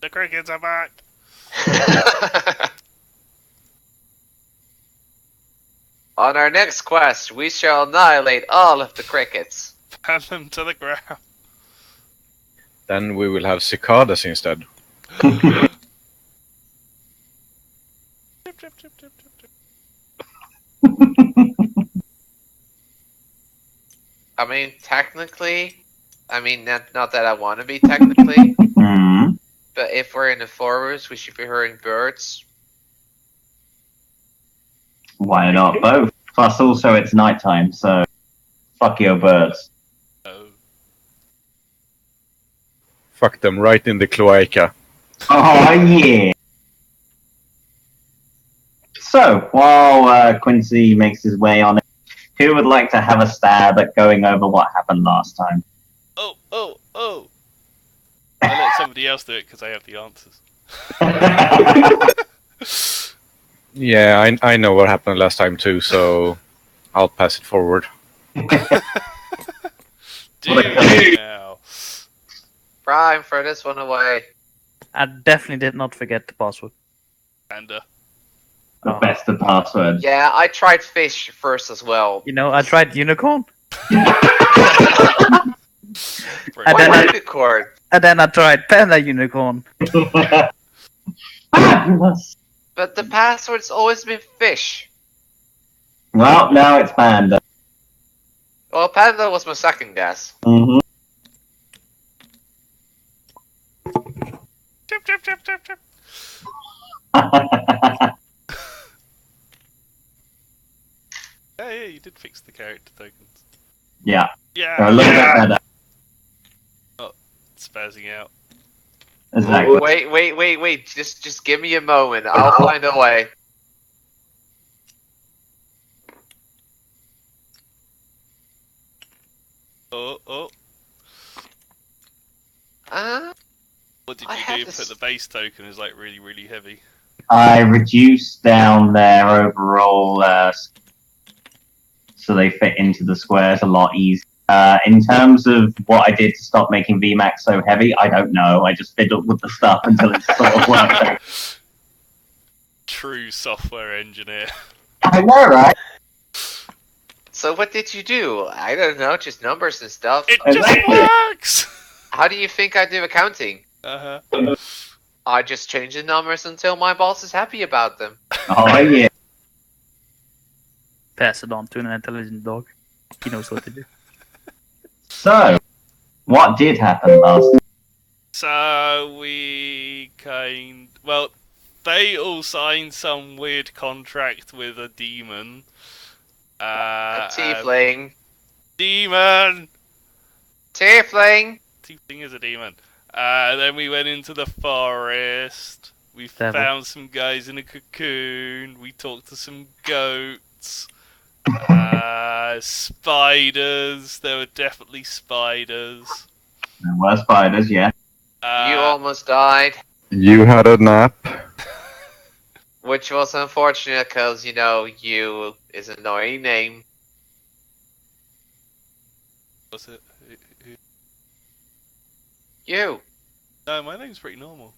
The crickets are back. On our next quest, we shall annihilate all of the crickets. Pan them to the ground. Then we will have cicadas instead. Chip, chip, chip, chip, chip, chip. I mean, technically, not that I want to be technically, but if we're in the forest, we should be hearing birds. Why not both? Plus, also it's nighttime, so fuck your birds. Oh. Fuck them right in the cloaca. Oh yeah. So while Quincy makes his way on it, who would like to have a stab at going over what happened last time? Oh. I let somebody else do it because I have the answers. Yeah, I know what happened last time too, so I'll pass it forward. Do it now. Prime, throw this one away. I definitely did not forget the password. Panda. The best of passwords. Yeah, I tried fish first as well. You know, I tried unicorn, Brilliant. Why unicorn? and then I tried panda unicorn. Fabulous. But the password's always been fish. Well, now it's panda. Well, panda was my second guess. Mm-hmm. Chip, chip, chip, chip, chip. Yeah, you did fix the character tokens. Yeah. Yeah. Look at that. Spazzing out. Exactly. Wait. Just give me a moment. I'll find a way. Oh. What did I you have do? this- Put the base token is like really, really heavy. I reduced down their overall so they fit into the squares a lot easier. In terms of what I did to stop making VMAX so heavy, I don't know. I just fiddled with the stuff until it sort of worked out. True software engineer. I know, right? So what did you do? I don't know, just numbers and stuff. It Exactly. just works! How do you think I do accounting? Uh-huh. I just change the numbers until my boss is happy about them. Oh, yeah. Pass it on to an intelligent dog. He knows what to do. So, what did happen last night? So they all signed some weird contract with a demon. A tiefling. Demon! Tiefling! Tiefling is a demon. Then we went into the forest. We Devil. found some guys in a cocoon. We talked to some goats. Spiders. There were definitely spiders. There were spiders, yeah. You almost died. You had a nap. Which was unfortunate because, you is an annoying name. Was it? Who? You. No, my name's pretty normal.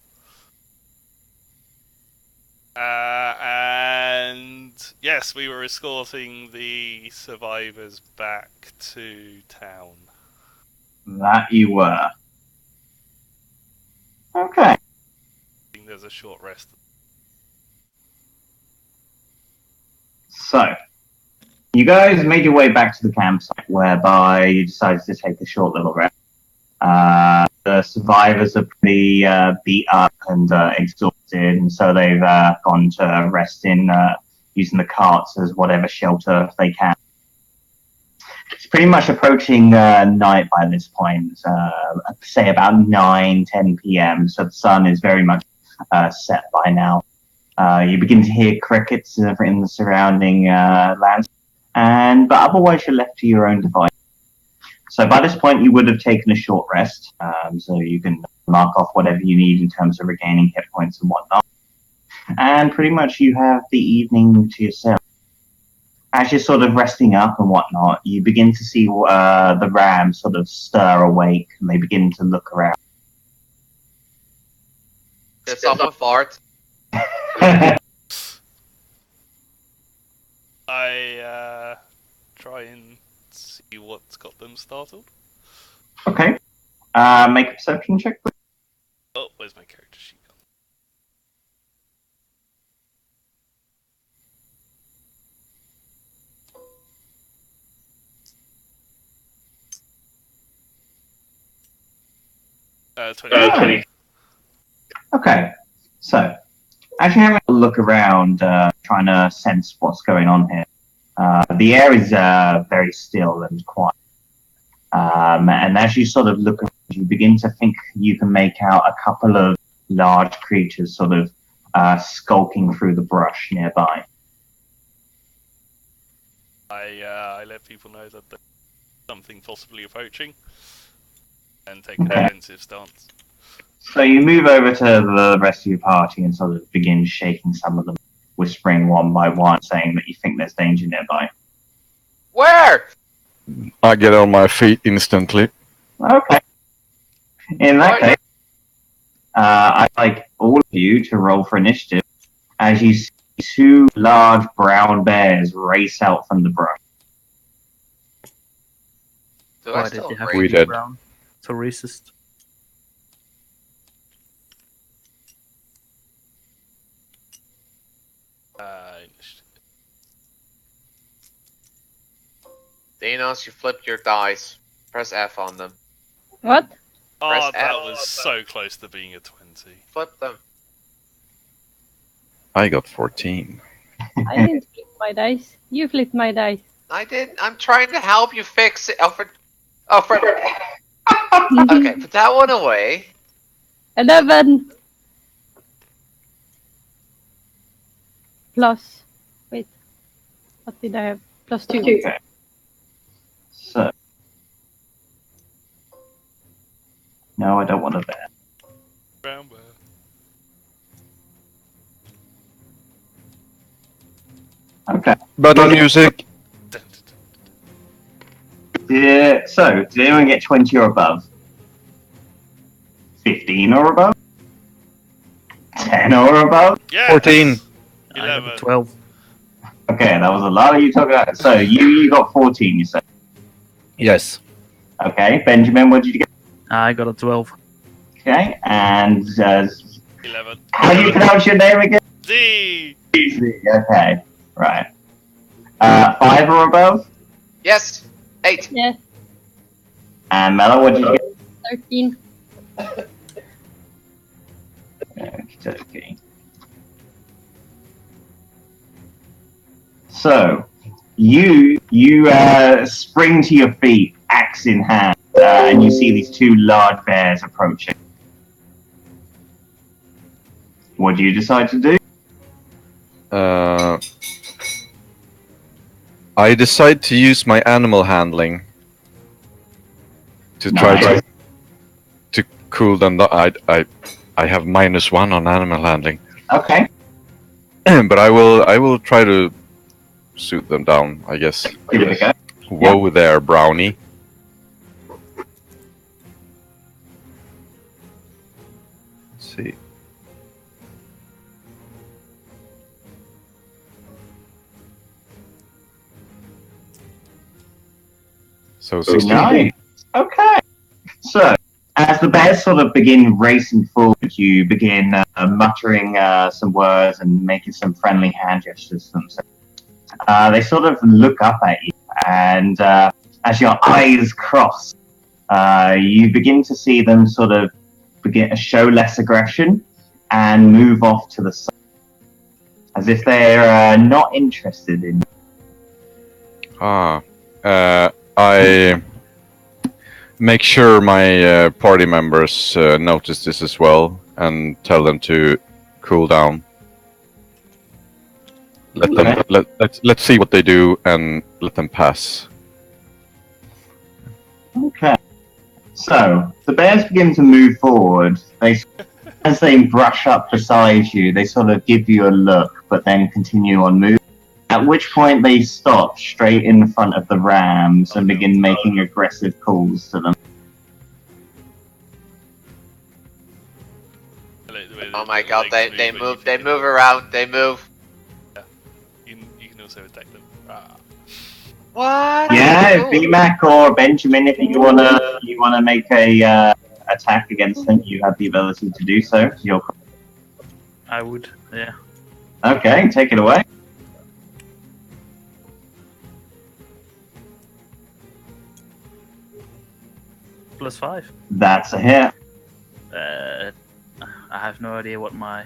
And yes, we were escorting the survivors back to town. That you were. Okay. I think there's a short rest. So, you guys made your way back to the campsite, whereby you decided to take a short little rest. The survivors are pretty beat up and exhausted, and so they've gone to rest in using the carts as whatever shelter they can. It's pretty much approaching night by this point, say about 9-10 p.m., so the sun is very much set by now. You begin to hear crickets in the surrounding lands, but otherwise you're left to your own device. So by this point, you would have taken a short rest, so you can mark off whatever you need in terms of regaining hit points and whatnot. And pretty much you have the evening to yourself. As you're sort of resting up and whatnot, you begin to see the ram sort of stir awake, and they begin to look around. It's off of art. I try and see what's got them startled. Okay. Make a perception check, please. Oh, where's my character sheet? Uh, 20. Okay. So, as you're having a look around, trying to sense what's going on here, the air is very still and quiet. And as you sort of look around, you begin to think you can make out a couple of large creatures sort of skulking through the brush nearby. I let people know that there's something possibly approaching and take a defensive stance. So you move over to the rest of your party and sort of begin shaking some of them, whispering one by one, saying that you think there's danger nearby. Where? I get on my feet instantly. Okay. In that case, I'd like all of you to roll for initiative as you see two large brown bears race out from the brush. Do Why I did still you have rate? We to be did. brown? So racist. Dinos, you flipped your dice. Press F on them. What? Oh, Press that F. was so close to being a 20. Flip them. I got 14. I didn't flip my dice. You flipped my dice. I did. I'm trying to help you fix it. Alfred. Okay, put that one away. 11 plus. Wait. What did I have? Plus 2. Okay. So. No, I don't want a bear. Brown bear. Okay. Battle music. Dun, dun, Yeah, so, did anyone get 20 or above? 15 or above? 10 or above? Yes! 14. I got 11. 12. Okay, that was a lot of you talking about. So, you got 14, you said. Yes. Okay, Benjamin, what did you get? I got a 12. Okay, and 11. how do you pronounce your name again? D! Okay, right. 5 or above? Yes. 8. Yes. And Mella, what did you get? 13. Okay. So, you spring to your feet, axe in hand, and you see these two large bears approaching. What do you decide to do? I decide to use my animal handling to try Nice. to cool them down. I have -1 on animal handling, Okay. but I will try to suit them down. I guess. Give it a go. Whoa there, brownie. Let's see. So 16. Nice. Okay. So, as the bears sort of begin racing forward, you begin muttering some words and making some friendly hand gestures to themselves. They sort of look up at you, and as your eyes cross, you begin to see them sort of begin to show less aggression and move off to the side, as if they're not interested in. I make sure my party members notice this as well and tell them to cool down. Let's see what they do and let them pass. Okay. So the bears begin to move forward. As they brush up beside you, they sort of give you a look, but then continue on moving. At which point they stop straight in front of the rams and begin making aggressive calls to them. I like the way Oh the my god, legs they when move, you they pick move them up. around, they move. You can also attack them. Ah. What? Yeah, Cool. VMAC or Benjamin, if you wanna make a attack against him, you have the ability to do so. You're I would, yeah. okay. Take it away. +5. That's a hit. I have no idea what my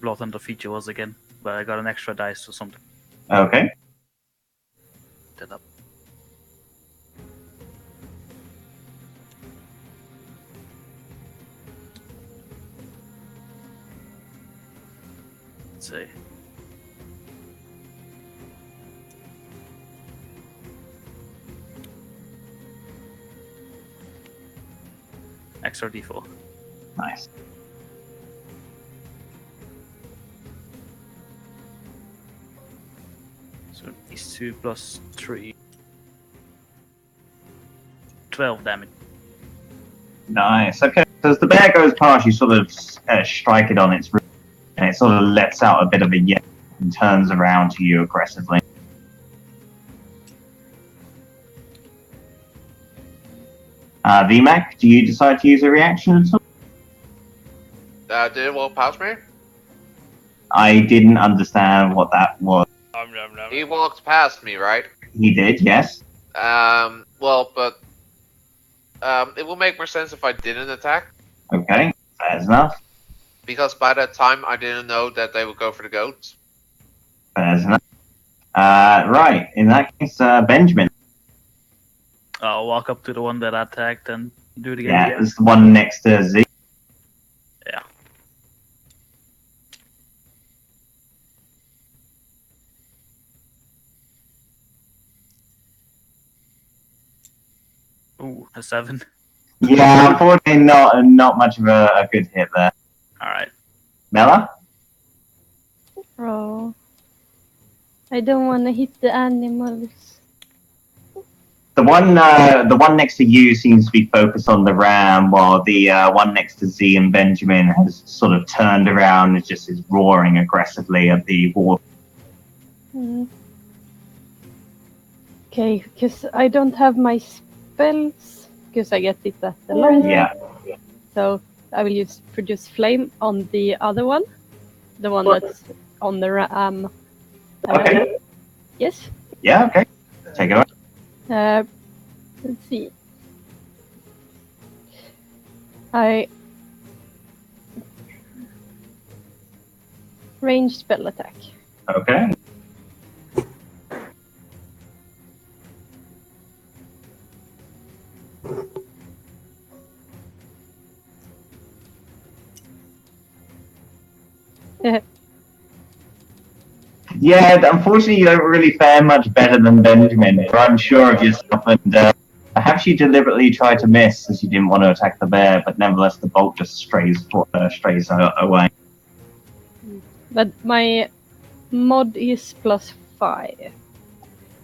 Blood Hunter feature was again, but I got an extra dice or something. Okay. That up. Let's see. Extra D4. Nice. So these 2 plus 3. 12 damage. Nice. Okay. So as the bear goes past, you sort of strike it on its roof, and it sort of lets out a bit of a yelp and turns around to you aggressively. VMAC, do you decide to use a reaction at all? Did it walk past me? I didn't understand what that was. He walked past me, right? He did, yes. Well, but it will make more sense if I didn't attack, Okay, fair enough. because by that time I didn't know that they would go for the goats. Fair enough. Right, in that case, Benjamin. I'll walk up to the one that I attacked and do it again. Yeah, it's the one next to Z. Yeah. Ooh, a 7. Yeah, unfortunately, not much of a good hit there. Alright. Mela? Oh. I don't want to hit the animals. The one next to you seems to be focused on the ram, while the one next to Z and Benjamin has sort of turned around and just is roaring aggressively at the wall. Mm. Okay, because I don't have my spells, because I get it at the long. Yeah. So I will use produce flame on the other one, the one that's on the ram. Okay. Yes. Yeah, okay. Take it away. Let's see. I ranged spell attack. Okay. Yeah, unfortunately, you don't really fare much better than Benjamin. You're unsure of yourself, and perhaps you deliberately tried to miss as you didn't want to attack the bear, but nevertheless, the bolt just strays away. But my mod is +5.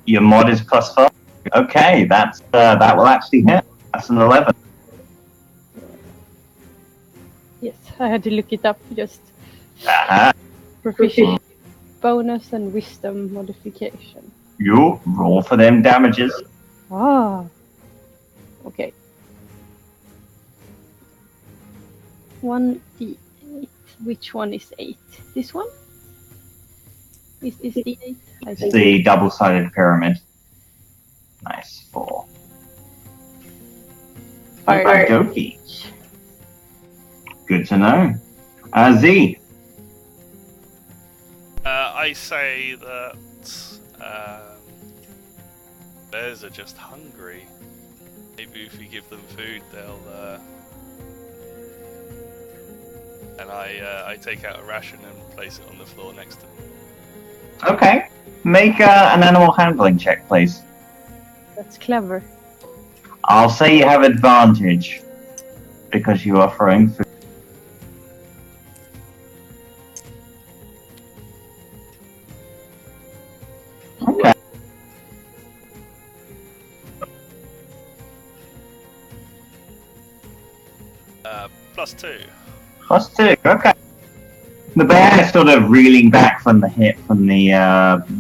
Your mod is +5. Okay, that will actually hit. That's an 11. Yes, I had to look it up. Just Uh-huh. proficiency bonus and wisdom modification. You roll for them damages. Ah. Okay. 1d8. Which one is 8? This one? Is this d8? I It's think. the double-sided pyramid. Nice. 4. Fire. Okey-dokey. Good to know. Z. I say that bears are just hungry. Maybe if we give them food, they'll. And I take out a ration and place it on the floor next to them. Okay. Make an animal handling check, please. That's clever. I'll say you have advantage because you are throwing food. Okay. +2. +2. Okay. The bear, sort of reeling back from the hit from the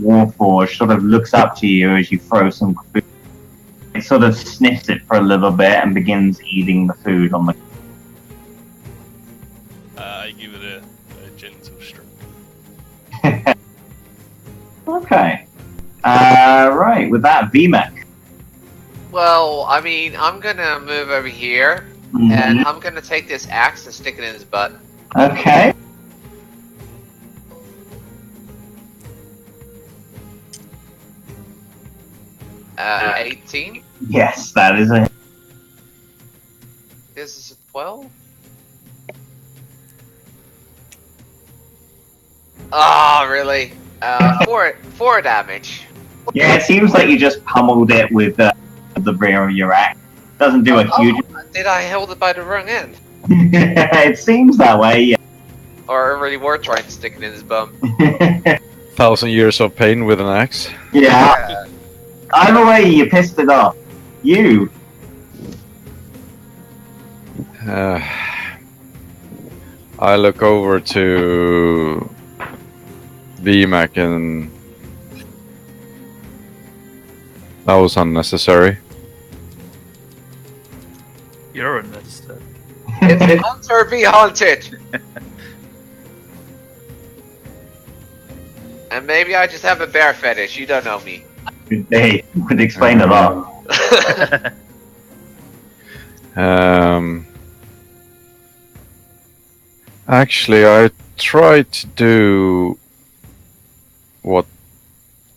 warforge, sort of looks up to you as you throw some food. It sort of sniffs it for a little bit and begins eating the food on the. I give it a gentle stroke. Okay. Right. With that, VMAC. Well, I mean, I'm gonna move over here, and I'm gonna take this axe and stick it in his butt. Okay. Uh, 18. Yes, that is a. This is a 12. Oh, really? Four damage. Yeah, it seems like you just pummeled it with the rear of your axe. Doesn't do a huge. Did I hold it by the wrong end? It seems that way. Yeah. Or really were trying to stick it in his bum? 1,000 years of pain with an axe. Yeah. Either way, you pissed it off. You. I look over to VMAC and that was unnecessary. You're unnecessary. It's hunter be hunted. And maybe I just have a bear fetish. You don't know me. They would explain a lot. Actually, I tried to do what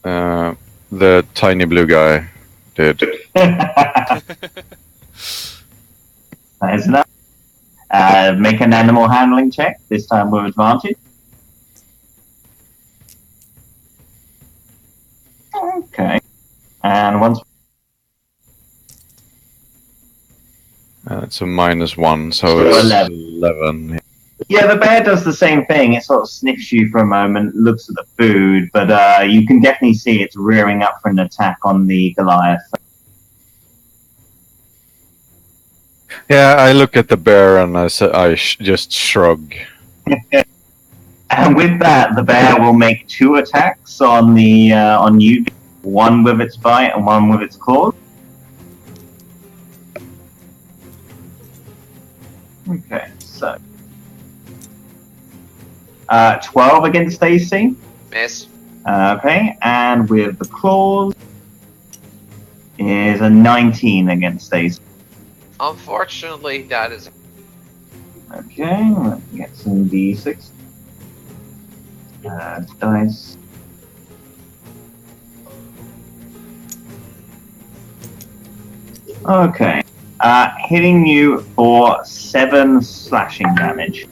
the tiny blue guy did. That is enough. Make an animal handling check, this time with advantage. Okay. And once. It's a -1, so it's 11. Yeah, the bear does the same thing. It sort of sniffs you for a moment, looks at the food, but you can definitely see it's rearing up for an attack on the Goliath. Yeah, I look at the bear and I just shrug. And with that, the bear will make 2 attacks on the on you, one with its bite and one with its claws. Okay, so 12 against AC. Miss. Okay, and with the claws is a 19 against AC. Unfortunately, that is. Okay, let's get some D6. Dice. Okay. Hitting you for 7 slashing damage.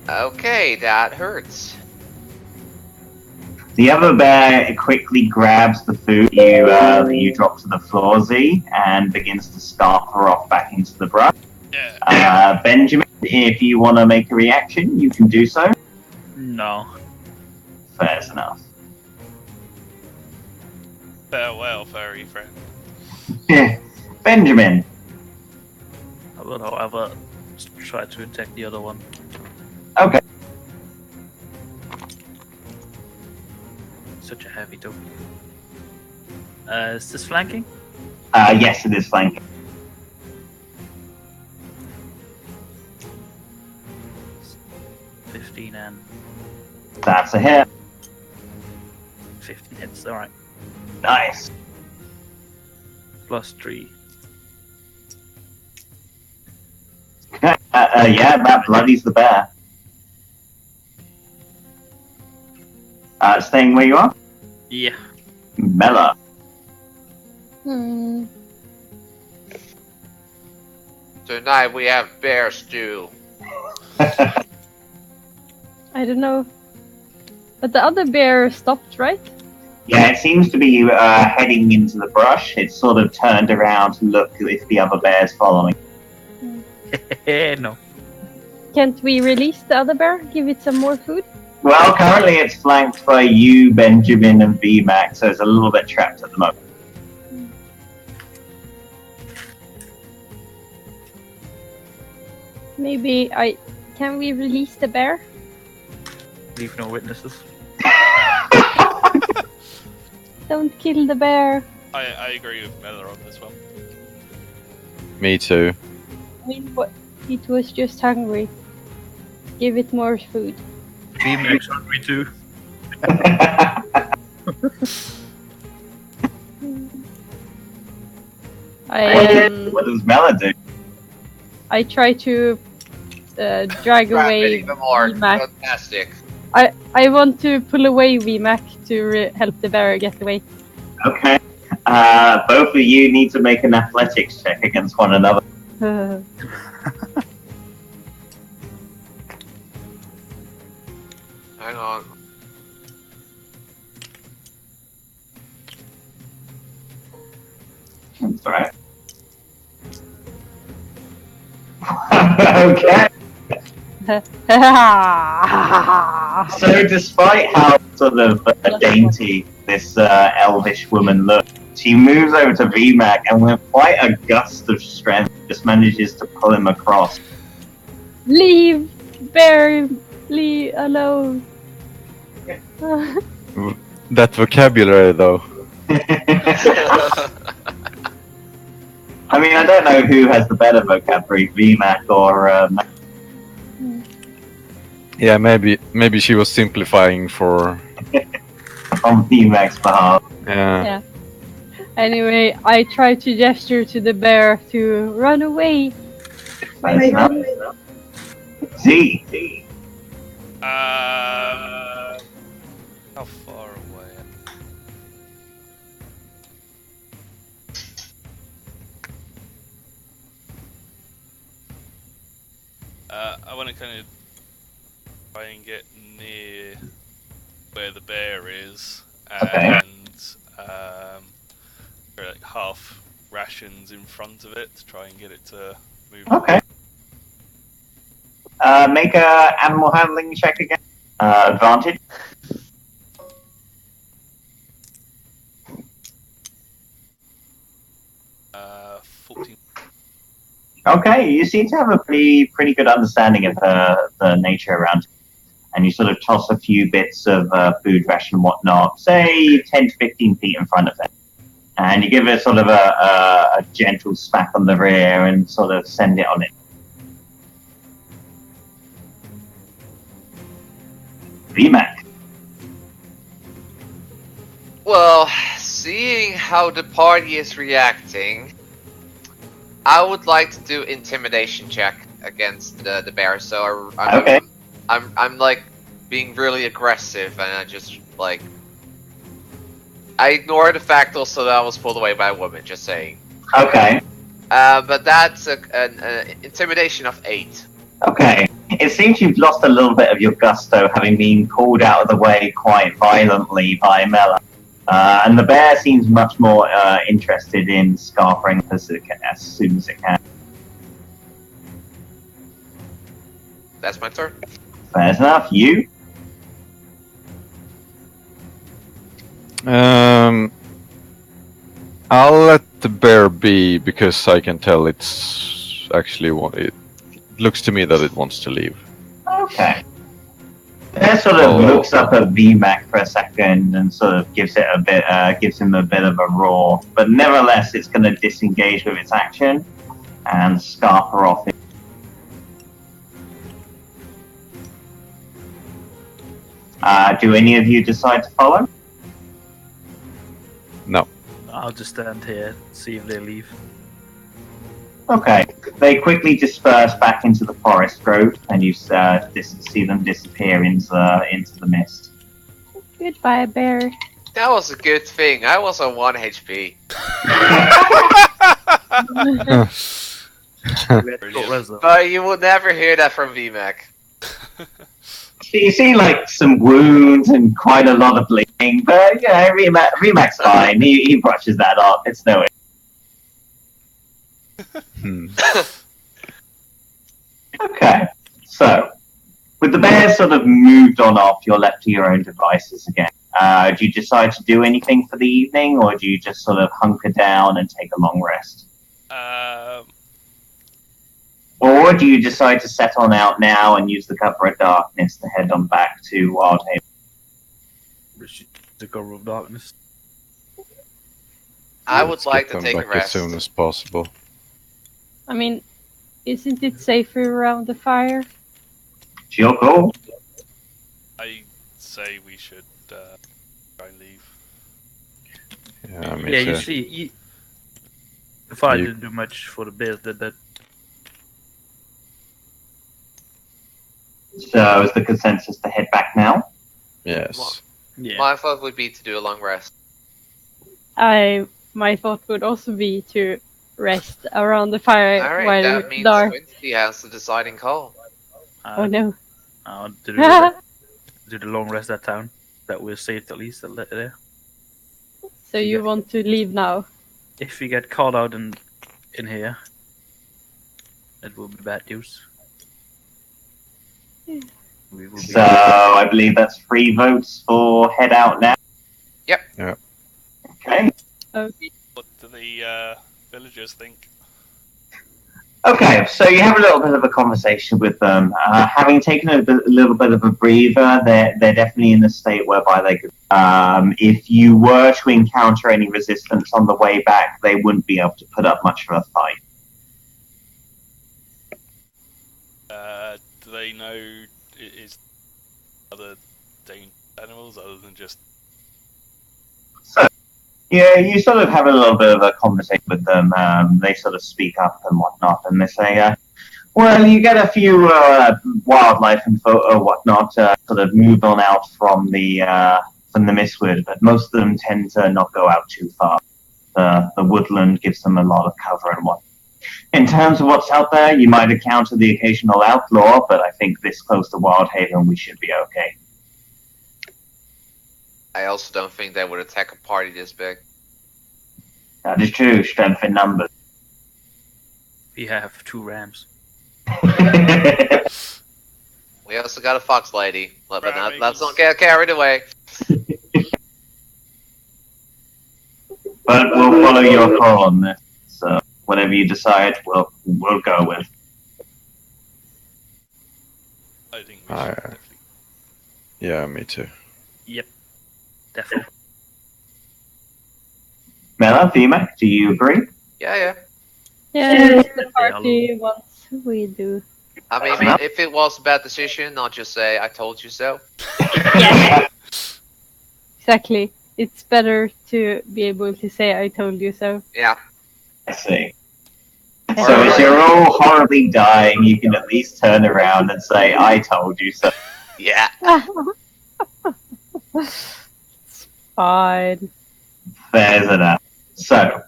Okay, that hurts. The other bear quickly grabs the food you drop to the floor, Z, and begins to scarf her off back into the brush. Yeah. Benjamin, if you want to make a reaction, you can do so. No. Fair enough. Farewell, furry friend. Benjamin. I will, however, try to attack the other one. Okay. Such a heavy dog. Is this flanking? Yes, it is flanking. And That's a hit. 15 hits, alright. Nice. +3. Yeah, that bloodies the bear. Staying where you are? Yeah. Mela. Tonight we have bear stew. I don't know. But the other bear stopped, right? Yeah, it seems to be heading into the brush. It's sort of turned around to look if the other bear's following. No. Can't we release the other bear? Give it some more food? Well, currently it's flanked by you, Benjamin, and VMAX, so it's a little bit trapped at the moment. Maybe can we release the bear? Leave no witnesses. Don't kill the bear. I agree with Miller on this one. Me too. I mean, it was just hungry. Give it more food. VMAX hungry too. What does Mela do? I try to drag Grab it away even more. VMAC. Fantastic. I want to pull away VMAC to help the bear get away. Okay. Both of you need to make an athletics check against one another. Hang on. That's alright. Okay. So despite how sort of dainty this elvish woman looks, she moves over to VMAC and with quite a gust of strength just manages to pull him across. Leave bear alone. That vocabulary, though. I mean, I don't know who has the better vocabulary, VMAC or Yeah, maybe she was simplifying for. on VMAC's behalf. Yeah. Anyway, I try to gesture to the bear to run away. Fair enough. Z. How far away? I want to kind of try and get near where the bear is, Okay. and there are like half rations in front of it to try and get it to move. Okay. Make a animal handling check again. Advantage. Uh, 14. Okay, you seem to have a pretty good understanding of the nature around you. And you sort of toss a few bits of food ration and whatnot, say 10 to 15 feet in front of it. And you give it sort of a gentle smack on the rear and sort of send it on it. VMAC. Well, seeing how the party is reacting, I would like to do intimidation check against the bear. So Okay. I'm like being really aggressive, and I just like I ignore the fact also that I was pulled away by a woman. Just saying. Okay. But that's an intimidation of 8. Okay. It seems you've lost a little bit of your gusto, having been pulled out of the way quite violently by Mela. And the bear seems much more interested in scarfing as soon as it can. That's my turn. Fair enough. You? I'll let the bear be because I can tell it's actually it looks to me that it wants to leave. Okay. Bear sort of looks up at VMAC for a second and sort of gives him a bit of a roar, but nevertheless, it's going to disengage with its action and scarf her off. Do any of you decide to follow? No. I'll just stand here, see if they leave. Okay. They quickly disperse back into the forest grove, and you see them disappear into the mist. Goodbye, bear. That was a good thing. I was on 1 HP. But you will never hear that from VMAC. You see, like, some wounds and quite a lot of bleeding, but, yeah, Remac's fine. He brushes that off. It's no Hmm. Okay, so, with the bear sort of moved on off, you're left to your own devices again. Do you decide to do anything for the evening, or do you just sort of hunker down and take a long rest? Or do you decide to set on out now and use the cover of darkness to head on back to Whitehaven? The cover of darkness. I would Let's like get to them take a back rest. as soon as possible. I mean, isn't it safer around the fire? It's your call. I say we should try and leave. Yeah, me Yeah, too. you see, the fire You- didn't do much for the bears, did that? So is the consensus to head back now? Yes. Yeah. My thought would be to do a long rest. My thought would also be to rest around the fire Alright, while that means dark. Quincy has the deciding call. Oh no. Do the long rest at town. That we're safe at least there. So you want to leave now? If we get caught out in here, it will be bad news. We will be So I believe that's 3 votes for head out now. Yep. Yeah. Okay. What do the villagers think? Okay, so you have a little bit of a conversation with them. Having taken a little bit of a breather, they're definitely in a state whereby they could. If you were to encounter any resistance on the way back, they wouldn't be able to put up much of a fight. Do they know is other dangerous animals other than just? So, yeah, you sort of have a little bit of a conversation with them. They sort of speak up and whatnot, and they say, well, you get a few wildlife and whatnot sort of move on out from the Mistwood, but most of them tend to not go out too far. The woodland gives them a lot of cover and whatnot. In terms of what's out there, you might encounter the occasional outlaw, but I think this close to Whitehaven, we should be okay. I also don't think they would attack a party this big. That is true, strength in numbers. We have 2 rams. We also got a fox lady, but Right, let's not get carried away. But we'll follow your call on this. So whatever you decide, we'll go with. I think we should Alright. definitely. Yeah, me too. Yep. Definitely. Mela, Vimac, do you agree? Yeah. Yeah, the party wants we do. I mean, Enough. if it was a bad decision, I'll just say, I told you so. Yeah. Exactly. It's better to be able to say I told you so. Yeah. I see. Yeah. So as you're all horribly dying, you can at least turn around and say, I told you so. Yeah. It's fine. Fair enough. So,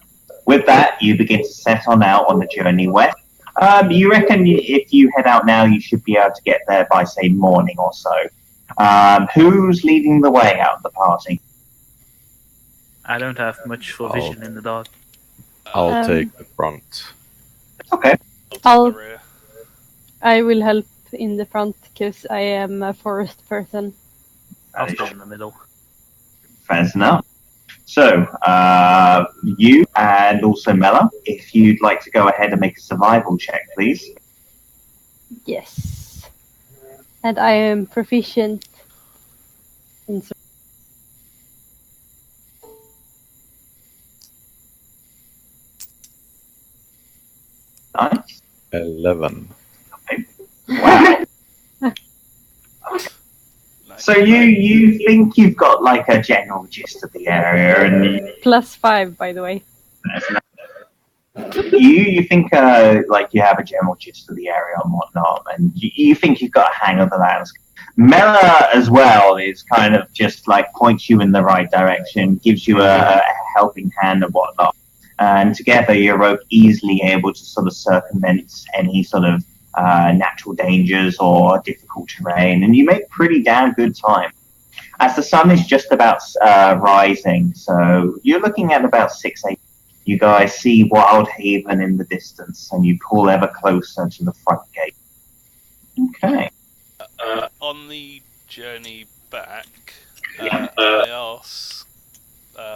with that, you begin to set on out on the journey west. You reckon if you head out now, you should be able to get there by, say, morning or so. Who's leading the way out of the party? I don't have much for vision in the dark. I'll take the front. Okay. I'll- take the rear. I will help in the front because I am a forest person. I'll That is stay in the middle. fair enough. So, you and also Mela, if you'd like to go ahead and make a survival check, please. Yes. And I am proficient in Nice. 11. Wow. Nice. So you think you've got like a general gist of the area, and +5, by the way. you think like you have a general gist of the area and whatnot, and you think you've got a hang of the landscape. Mela as well is kind of just like points you in the right direction, gives you a helping hand and whatnot, and together you're both easily able to sort of circumvent any sort of natural dangers or difficult terrain, and you make pretty damn good time. As the sun is just about rising, so you're looking at about 6 a.m. You guys see Whitehaven in the distance, and you pull ever closer to the front gate. Okay. On the journey back, I asked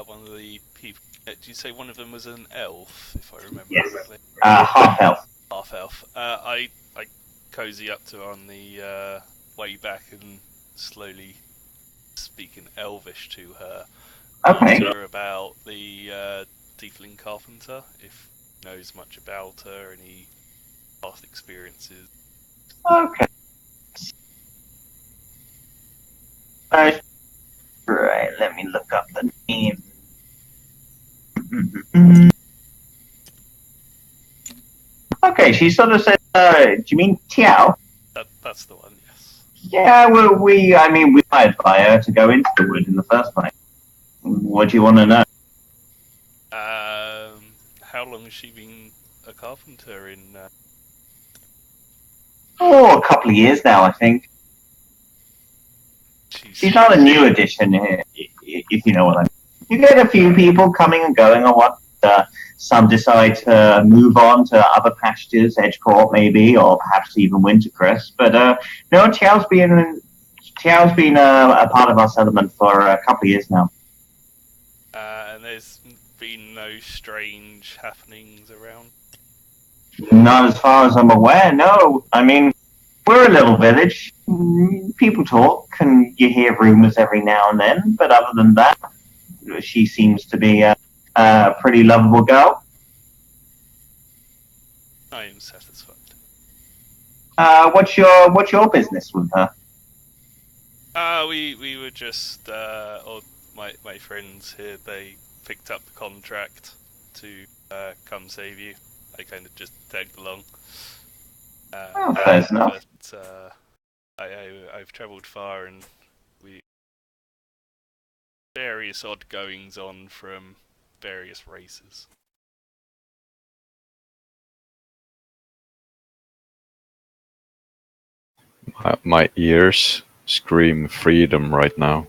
one of the people. Did you say one of them was an elf? If I remember Yes. correctly. Half elf. half elf. I cozy up to her on the way back and slowly speak in Elvish to her. Okay. Ask her about the Tiefling Carpenter, if he knows much about her, any past experiences. Okay. Right, let me look up the name. Okay, she sort of said, do you mean Tiao? That's the one, yes. Yeah, well, we hired by her to go into the wood in the first place. What do you want to know? How long has she been a carpenter in? Oh, a couple of years now, I think. She's not a new addition here, if you know what I mean. You get a few people coming and going or what. Some decide to move on to other pastures, Edgecourt maybe, or perhaps even Wintercrest. But no, Tiao's been a part of our settlement for a couple of years now. And there's been no strange happenings around. Not as far as I'm aware, no. I mean, we're a little village. People talk, and you hear rumors every now and then. But other than that, she seems to be a pretty lovable girl. I am satisfied. What's your business with her? We were just or my friends here, they picked up the contract to come save you. I kind of just tagged along. Fair enough. But I've travelled far, and we various odd goings on from various races. My ears scream freedom right now.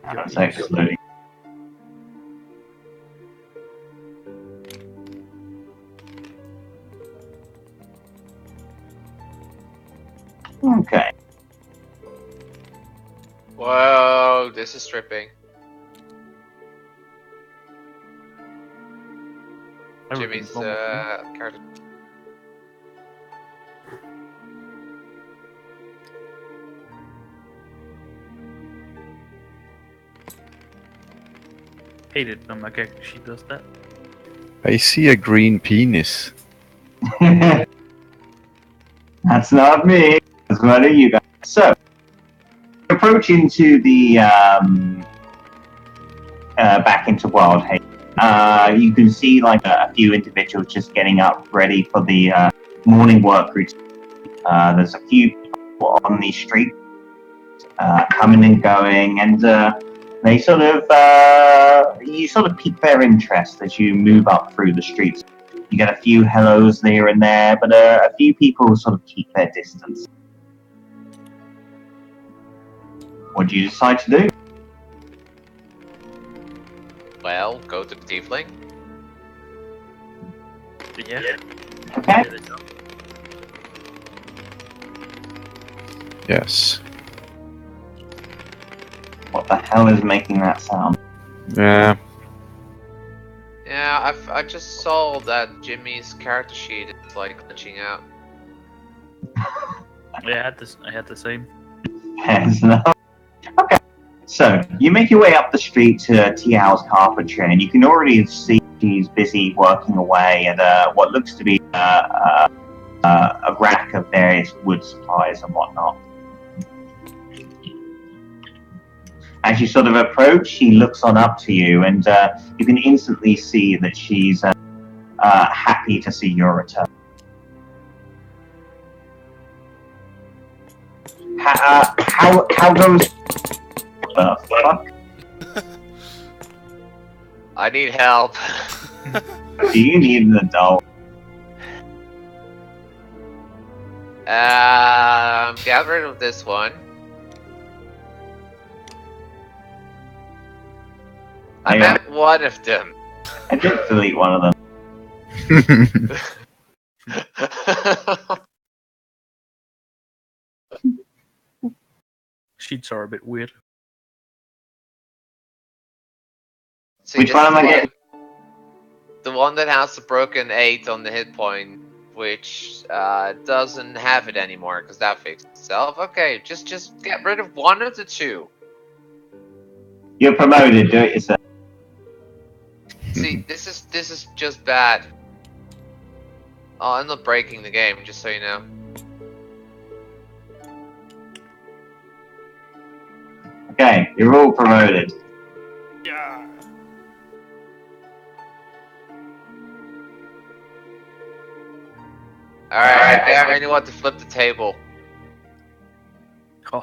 That's actually. Okay. Whoa, this is tripping. Jimmy's character. Hate it when my character sheet does that. I see a green penis. That's not me. That's one of you guys. So, approaching to the back into Wildhaven, you can see like a few individuals just getting up, ready for the morning work routine. There's a few people on the street coming and going, and they sort of you sort of pique their interest as you move up through the streets. You get a few hellos there and there, but a few people sort of keep their distance. What do you decide to do? Well, go to the tiefling. Yeah. Okay. Yes. What the hell is making that sound? Yeah. Yeah, I just saw that Jimmy's character sheet is like glitching out. Yeah, I had the same. Yes, no. Okay. So you make your way up the street to Tiao's carpentry, and you can already see she's busy working away at what looks to be a rack of various wood supplies and whatnot. As you sort of approach, she looks on up to you, and you can instantly see that she's happy to see your return. How goes? The fuck? I need help. Do you need an adult? Get rid of this one. I meant one of them. I did delete one of them. Sheets are a bit weird. See, Which this one is am I getting? the one that has the broken 8 on the hit point, which doesn't have it anymore because that fixed itself. Okay, just get rid of one of the two. You're promoted. Do it yourself. See, this is just bad. Oh, I'm not breaking the game, just so you know. Okay, you're all promoted. Yeah. Alright, I think I really want to flip the table. Who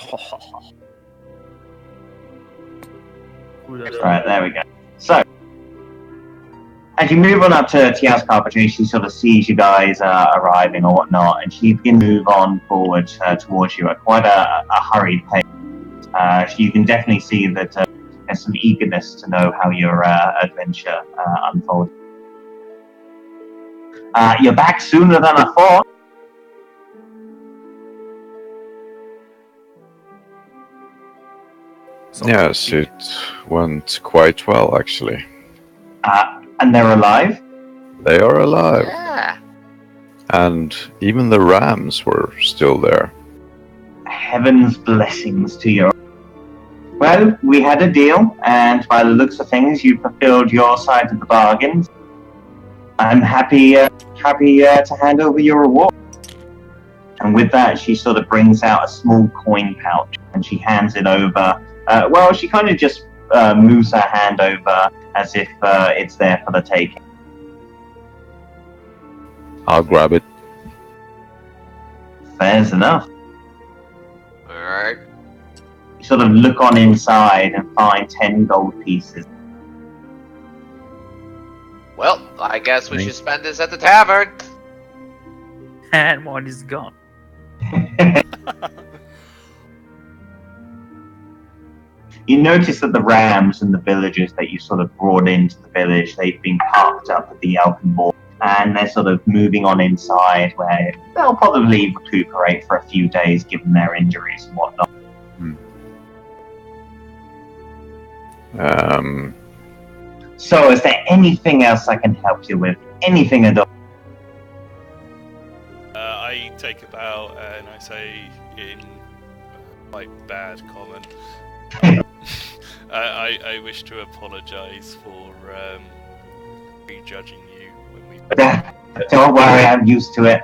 does that? Right, there we go. So, as you move on up to Tia's carpentry, she sort of sees you guys arriving or whatnot, and she begins to move on forward towards you at quite a hurried pace. You can definitely see that there's some eagerness to know how your adventure unfolds. You're back sooner than I thought. Yes, it went quite well, actually. And they're alive. They are alive. Yeah. And even the rams were still there. Heaven's blessings to you. Well, we had a deal, and by the looks of things, you fulfilled your side of the bargain. I'm happy to hand over your reward. And with that, she sort of brings out a small coin pouch, and she hands it over. She kind of just moves her hand over as if it's there for the taking. I'll grab it. Fair's enough. Alright. You sort of look on inside and find 10 gold pieces. Well, I guess we should spend this at the tavern. And one is gone. You notice that the rams and the villagers that you sort of brought into the village, they've been parked up at the Elfin Board, and they're sort of moving on inside where they'll probably recuperate for a few days given their injuries and whatnot. So is there anything else I can help you with? Anything at all? I take a bow and I say in quite bad common, I wish to apologise for prejudging you when we. Don't worry, I'm used to it.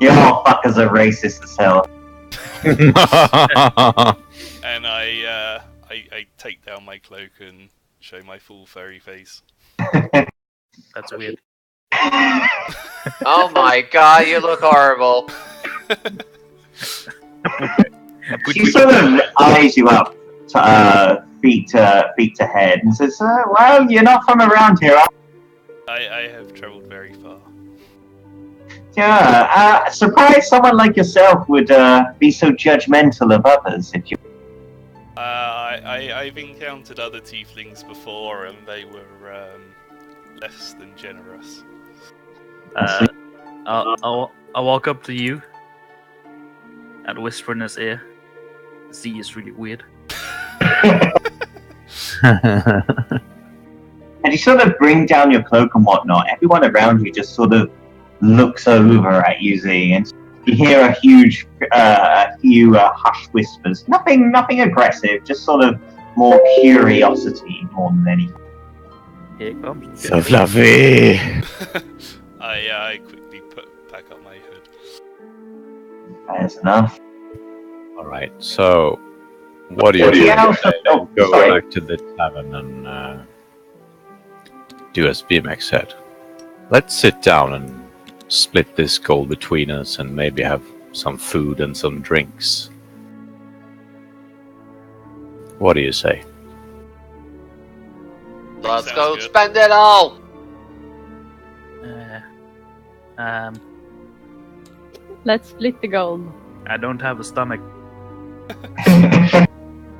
You all fuckers are racist as hell. And I take down my cloak and show my full furry face. That's weird. Oh my god, you look horrible. She sort of eyes you up, feet to head, and says, well, you're not from around here, are you? I have travelled very far. Yeah, surprised someone like yourself would be so judgmental of others. If you, I've encountered other tieflings before, and they were less than generous. I'll walk up to you and whisper in his ear. Z is really weird. and you sort of bring down your cloak and whatnot. Everyone around you just sort of looks over at you, Z, and you hear a few hushed whispers. Nothing aggressive, just sort of more curiosity more than anything. Here it comes. So fluffy. I quickly pack up my hood. That's enough. Alright, so what do you do? Go back to the tavern and do as BMX said. Let's sit down and split this gold between us and maybe have some food and some drinks. What do you say? Let's Sounds go good. spend it all. Let's split the gold. I don't have a stomach.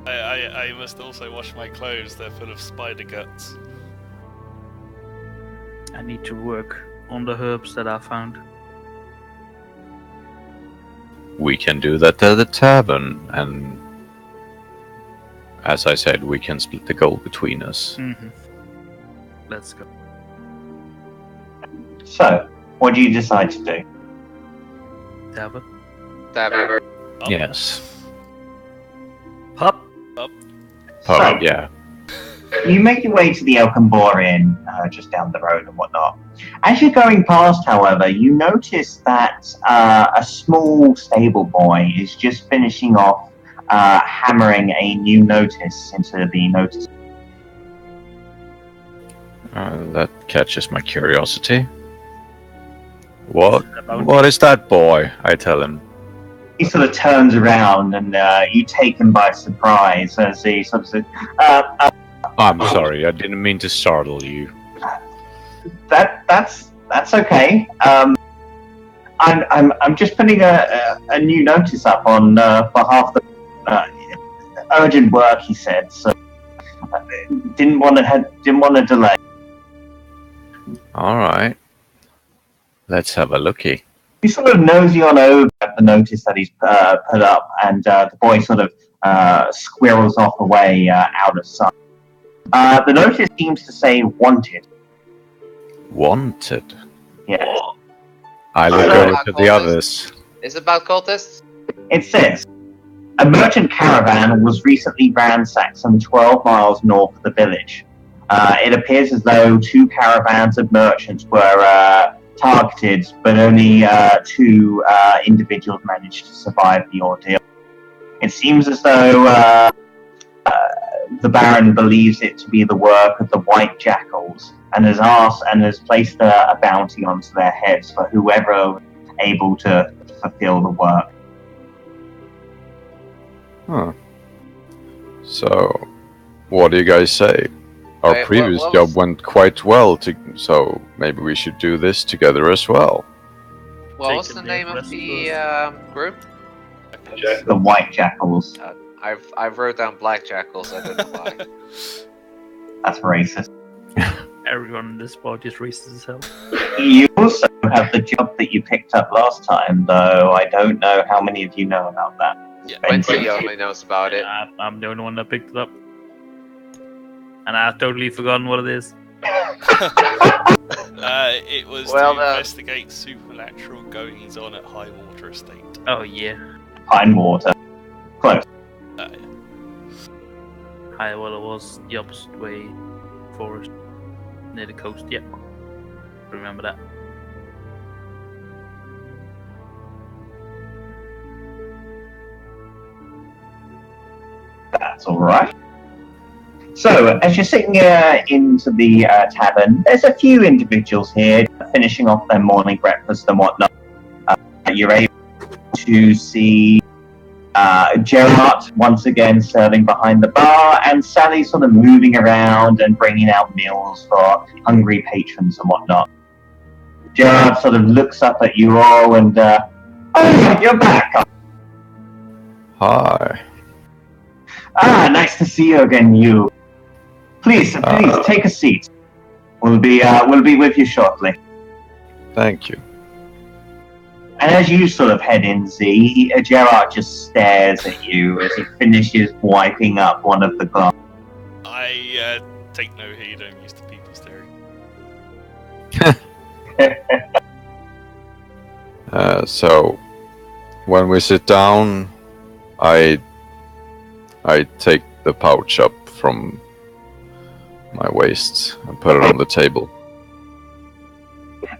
I must also wash my clothes, they're full of spider guts. I need to work on the herbs that I found. We can do that at the tavern, and as I said, we can split the gold between us. Mm-hmm. Let's go. So, what do you decide to do? Tavern. Tavern. Up. Yes. Pub. Pub, yeah. You make your way to the Elkambor Inn, just down the road and whatnot. As you're going past, however, you notice that a small stable boy is just finishing off hammering a new notice into the notice. That catches my curiosity. What? About What is that, boy? I tell him. He sort of turns around and you take him by surprise as he sort of says, I'm sorry, I didn't mean to startle you. That's okay. I'm just putting a new notice up on behalf of the urgent work. He said, so didn't want to delay. All right. Let's have a looky. You sort of nosy on over at the notice that he's put up, and the boy sort of squirrels off away out of sight. The notice seems to say "wanted." Wanted. Yes. I look over to the others. Is it about cultists? It says, a merchant caravan was recently ransacked some 12 miles north of the village. It appears as though 2 caravans of merchants were targeted, but only 2 individuals managed to survive the ordeal. It seems as though the Baron believes it to be the work of the White Jackals, and has placed a bounty onto their heads for whoever is able to fulfill the work. Huh. So, what do you guys say? Our Wait, previous what job was- went quite well, so maybe we should do this together as well. What was Take the the name of rest the group? The White Jackals. I wrote down Black Jackals. I don't know why. That's racist. Everyone in this party is racist as hell. You also have the job that you picked up last time, though I don't know how many of you know about that. Yeah. Quincy only knows about it. I'm the only one that picked it up. And I've totally forgotten what it is. It was Well, to investigate supernatural goings on at High Water Estate. Oh yeah. Pine Water. Close. Yeah. Well, it was the opposite way, forest, near the coast. Yeah. Remember that. That's alright. So, as you're sitting into the tavern, there's a few individuals here finishing off their morning breakfast and whatnot. You're able to see Gerard once again serving behind the bar, and Sally sort of moving around and bringing out meals for hungry patrons and whatnot. Gerard sort of looks up at you all and, oh, you're back. Hi. Ah, nice to see you again, you. Please take a seat. We'll be with you shortly. Thank you. And as you sort of head in, Z, Gerard just stares at you as he finishes wiping up one of the glasses. I take no heed. I'm used to people staring. So, when we sit down, I take the pouch up from my waist and put it on the table.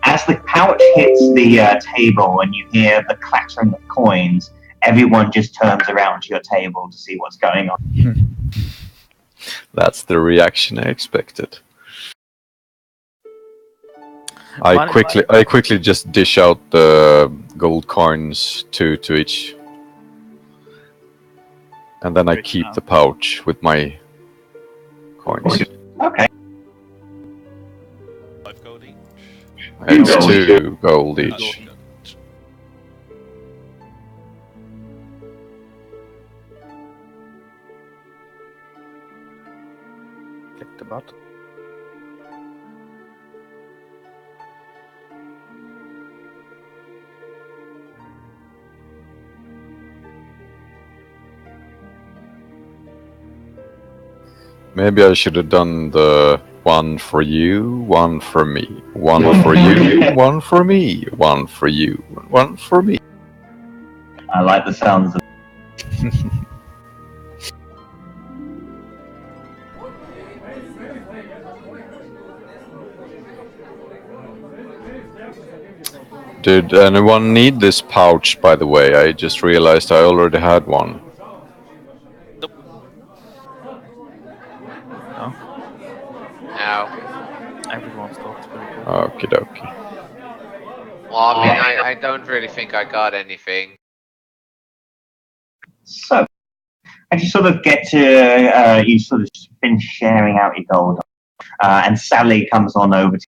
As the pouch hits the table and you hear the clattering of coins, everyone just turns around to your table to see what's going on. That's the reaction I expected. I quickly just dish out the gold coins to each, and then I Rich keep now. the pouch with my coins. Okay. 5 gold each. It's gold 2 gold That's each. good. Click the button. Maybe I should have done the One for you, one for me. One for you, one for me. One for you, one for me. I like the sounds of Did anyone need this pouch, by the way? I just realized I already had one. No, No. everyone's talked pretty good. Okie dokie. Well, I mean, I don't really think I got anything. So, as you sort of get to, you sort of finish sharing out your gold, and Sally comes on over to you.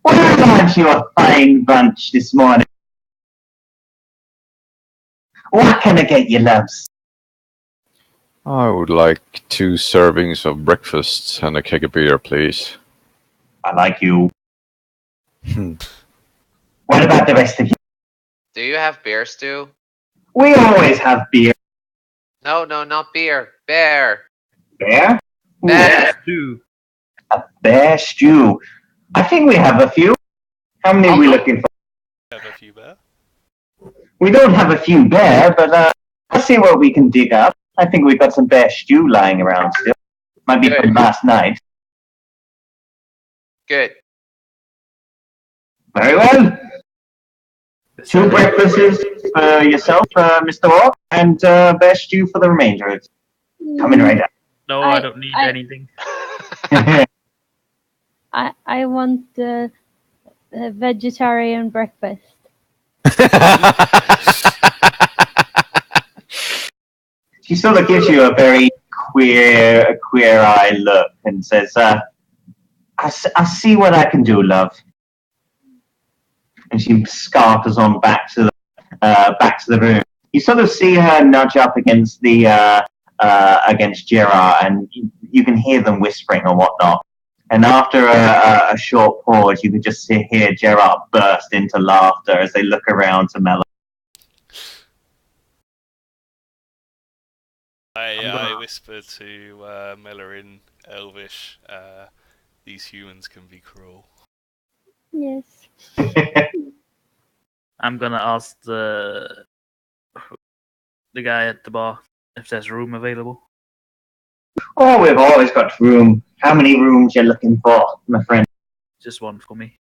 Well, aren't you a fine bunch this morning? What can I get you, loves? I would like 2 servings of breakfast and a keg of beer, please. I like you. Hmm. What about the rest of you? Do you have beer stew? We always have beer. No, not beer. Bear. Bear? Bear. Stew. A bear stew. I think we have a few. How many are we looking for? Have a few bear. We don't have a few bear, but I'll see what we can dig up. I think we've got some bear stew lying around still. Might be from last night. Good. Very well. 2 breakfasts for yourself, Mr. Orc, and bear stew for the remainder. It's coming right No, I don't need anything. up. I want a vegetarian breakfast. She sort of gives you a very queer-eye look and says, I'll see what I can do, love. And she scarpers on back to the room. You sort of see her nudge up against against Gerard, and you can hear them whispering or whatnot. And after a short pause, you can just hear Gerard burst into laughter as they look around to Melon. I whisper to Miller in Elvish, these humans can be cruel. Yes. I'm gonna ask the guy at the bar if there's room available. Oh, we've always got room. How many rooms you looking for, my friend? Just one for me.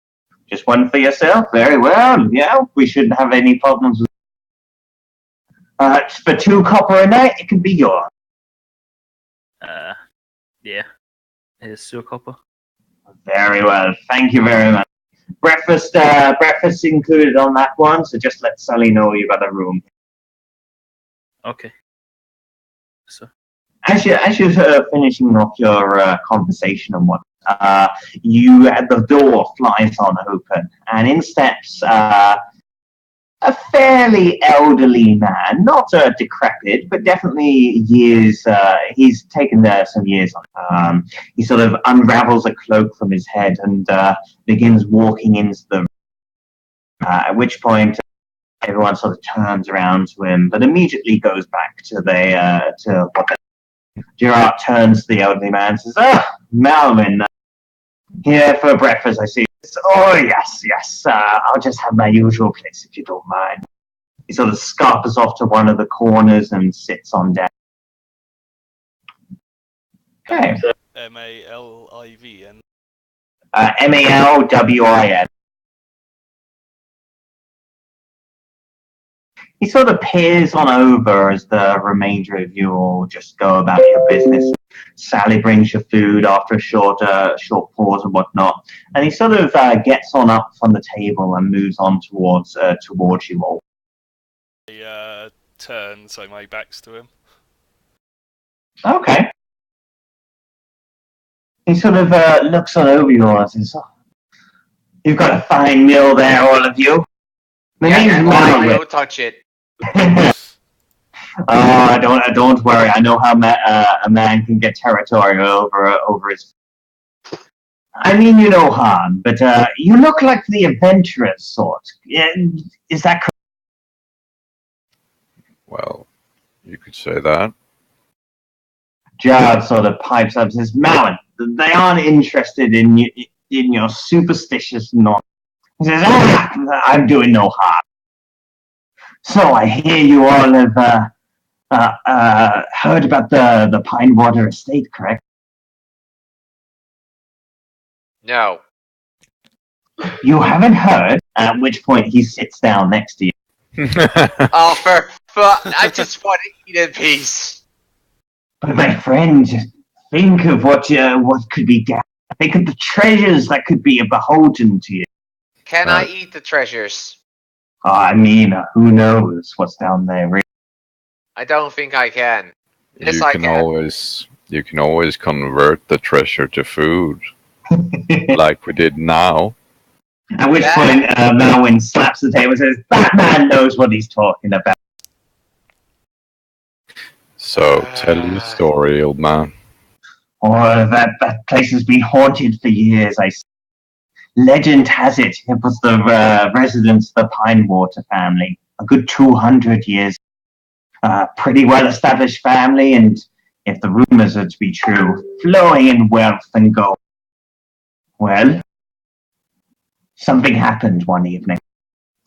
Just one for yourself? Very well. Yeah, we shouldn't have any problems with for 2 copper a night, it can be yours. Yeah. Here's 2 copper. Very well. Thank you very much. Breakfast included on that one, so just let Sally know you got a room. Okay. So. As you're finishing off your conversation and what, the door flies on open, and in steps a fairly elderly man, not decrepit, but definitely years. He's taken some years on. He sort of unravels a cloak from his head and begins walking into the room, at which point everyone sort of turns around to him, but immediately goes back to what they. Gerard turns to the elderly man and says, Malvin, here for breakfast, I see. Oh, yes. I'll just have my usual place, if you don't mind. He sort of scarpers off to one of the corners and sits on down. Okay. Malivin. Malwin. He sort of peers on over as the remainder of you all just go about your business. Sally brings your food after a short pause and whatnot, and he sort of gets on up from the table and moves on towards you all. I turn so my back's to him. Okay. He sort of looks on over you all and says, "You've got a fine meal there, all of you. Don't touch it. Don't worry. I know how a man can get territorial over his. I mean you no harm, but you look like the adventurous sort. Is that correct? Well, you could say that. Gerard sort of pipes up and says, Malin, they aren't interested in your superstitious nonsense. He says, I'm doing no harm. So I hear you all have heard about the Pine Water Estate, correct? No. You haven't heard? At which point he sits down next to you. Oh, I just want to eat in peace. But my friend, think of what could be down. Think of the treasures that could be beholden to you. Can I eat the treasures? I mean, who knows what's down there? Really? I don't think I can. Yes, you I can can. always convert the treasure to food, like we did now. At which point, Melwin slaps the table and says, "That man knows what he's talking about." So tell your story, old man. Oh, that place has been haunted for years. Legend has it was the residence of the Pinewater family. A good 200 years. Pretty well-established family, and if the rumors are to be true, flowing in wealth and gold. Well, something happened one evening.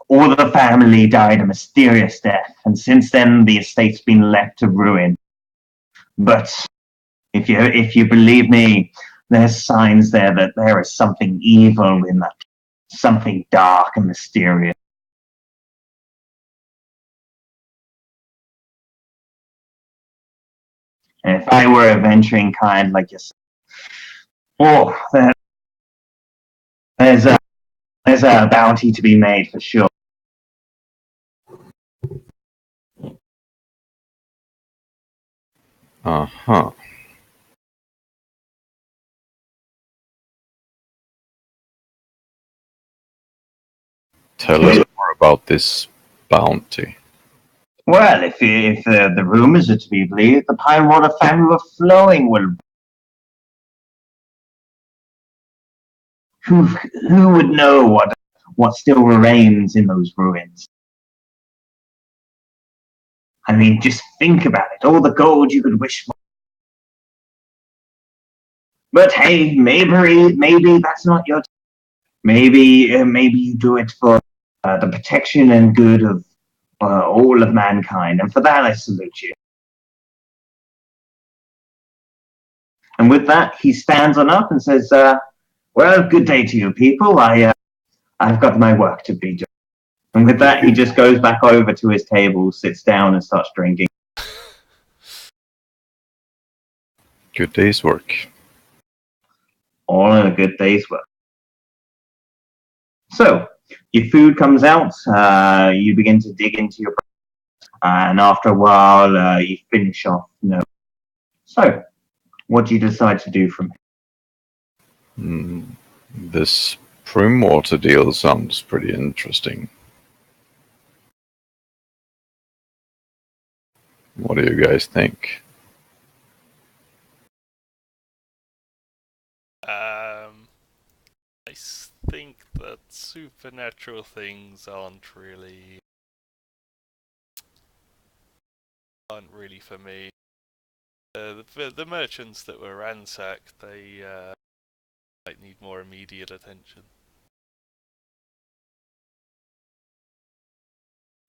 All of the family died a mysterious death, and since then the estate's been left to ruin. But if you believe me, there's signs there that there is something evil in that, something dark and mysterious. And if I were a venturing kind like yourself, there's a bounty to be made for sure. Uh-huh. Tell us more about this bounty. Well, if the rumors are to be believed, the Pinewater family were flowing. Well, who would know what still remains in those ruins? I mean, just think about it. All the gold you could wish for. But hey, maybe that's not your. Maybe you do it for the protection and good of all of mankind, and for that I salute you. And with that, he stands on up and says, "Well, good day to you, people. I've got my work to be doing." And with that, he just goes back over to his table, sits down, and starts drinking. Good day's work. All in a good day's work. So, your food comes out, you begin to dig into your and after a while, you finish off. So, what do you decide to do from here? This Primwater deal sounds pretty interesting. What do you guys think? I think that supernatural things aren't really for me. The merchants that were ransacked, they might need more immediate attention.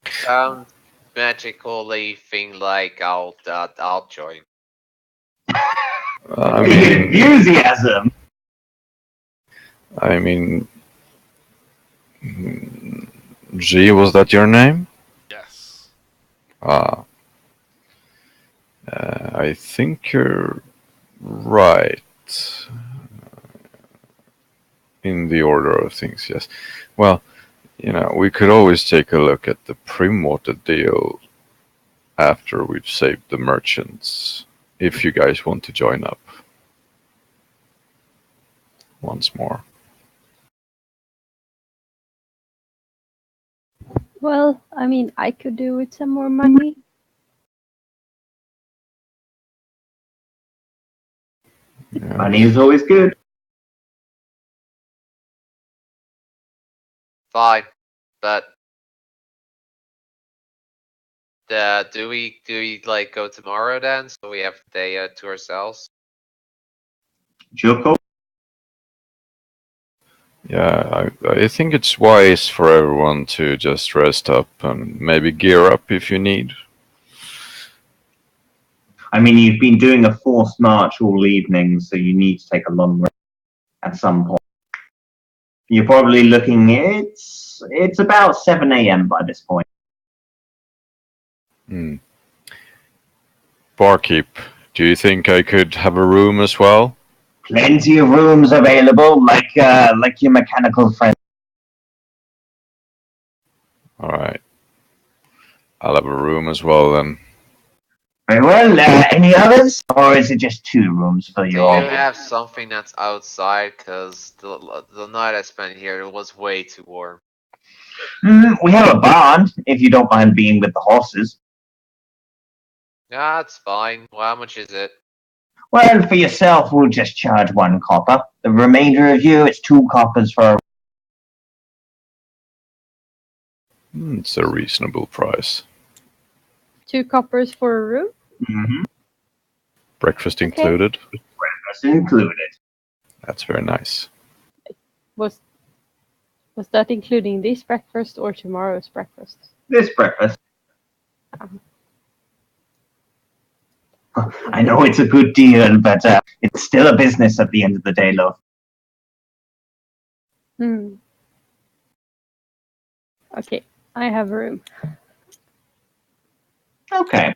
Sounds magically thing like I'll join. I mean, Enthusiasm! I mean, G, was that your name? Yes. I think you're right in the order of things, yes. Well, we could always take a look at the Primwater deal after we've saved the merchants, if you guys want to join up. Once more. Well, I mean, I could do with some more money. Yeah. Money is always good. Fine, but do we like go tomorrow then? So we have the day to ourselves. It's your call. Yeah, I think it's wise for everyone to just rest up and maybe gear up if you need. I mean, you've been doing a forced march all evening, so you need to take a long rest at some point. You're probably looking. It's about 7 a.m. by this point. Hmm. Barkeep, do you think I could have a room as well? Plenty of rooms available, like your mechanical friend. All right, I'll have a room as well then. Very well. Any others, or is it just 2 rooms for Do you you all? have something that's outside? Because the night I spent here, it was way too warm. We have a barn, if you don't mind being with the horses. Yeah, that's fine. Well, how much is it? Well, for yourself, we'll just charge 1 copper. The remainder of you, it's 2 coppers for. It's a reasonable price. 2 coppers for a room? Mm-hmm. Breakfast Okay. included. Breakfast included. That's very nice. Was that including this breakfast or tomorrow's breakfast? This breakfast. I know it's a good deal, but it's still a business at the end of the day, love. Okay, I have a room. Okay.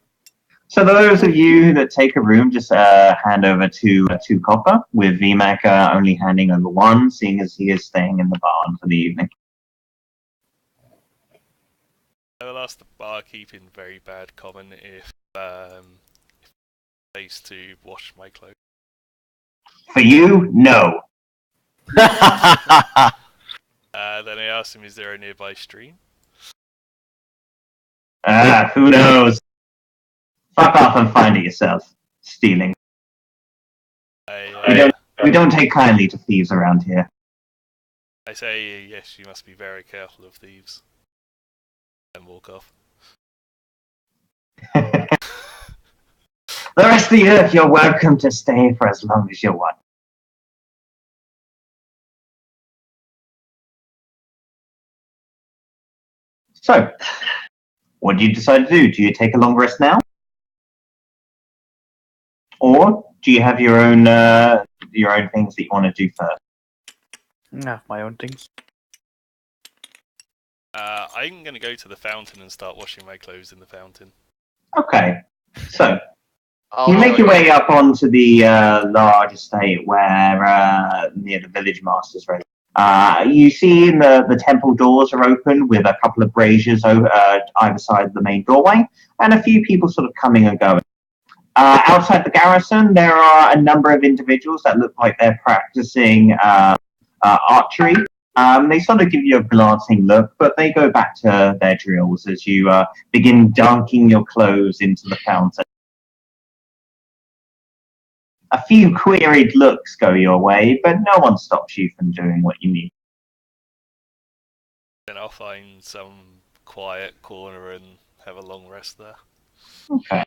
So those of you that take a room, just hand over two copper, with VMAC only handing over 1, seeing as he is staying in the barn for the evening. I will ask the barkeep in very bad common if place to wash my clothes. For you, no. Then I asked him, is there a nearby stream? Who knows? Fuck off and find it yourself. Stealing. We don't take kindly to thieves around here. I say, yes, you must be very careful of thieves. And walk off. The rest of you, you're welcome to stay for as long as you want. So, what do you decide to do? Do you take a long rest now? Or do you have your own things that you want to do first? I have my own things. I'm going to go to the fountain and start washing my clothes in the fountain. Okay. So, I'll you make your join way up onto the large estate where near the village master's residence. You see the temple doors are open with a couple of braziers either side of the main doorway, and a few people sort of coming and going. Outside the garrison, there are a number of individuals that look like they're practicing archery. They sort of give you a glancing look, but they go back to their drills as you begin dunking your clothes into the fountain. A few queried looks go your way, but no one stops you from doing what you need. Then I'll find some quiet corner and have a long rest there. Okay.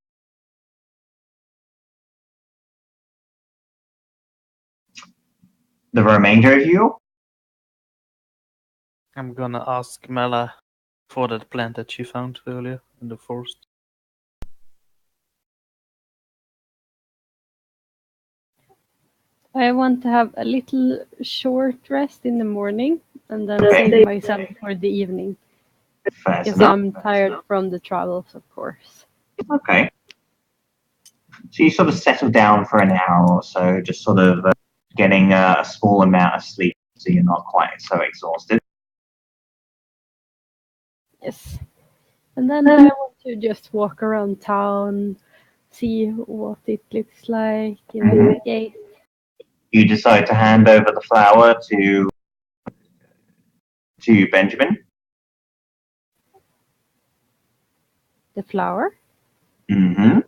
The remainder of you? I'm gonna ask Mela for that plant that she found earlier in the forest. I want to have a little short rest in the morning and then Okay. save myself for the evening. Fair Because enough. I'm tired from the travels, of course. Okay. So you sort of settle down for an hour or so, just sort of getting a small amount of sleep so you're not quite so exhausted. Yes. And then I want to just walk around town, see what it looks like, investigate. You decide to hand over the flower to Benjamin. The flower. Mm-hmm.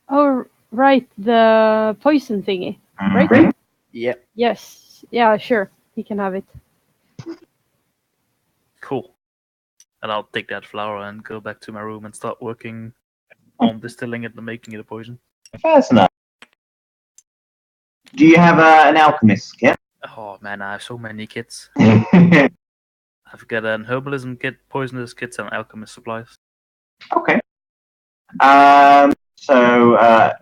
Oh, right, the poison thingy. Right? Yeah. Yes. Yeah, sure. He can have it. Cool. And I'll take that flower and go back to my room and start working on distilling it and making it a poison. Fair enough. Do you have an alchemist kit? Oh man, I have so many kits. Okay. I've got an herbalism kit, poisonous kits, and alchemist supplies. So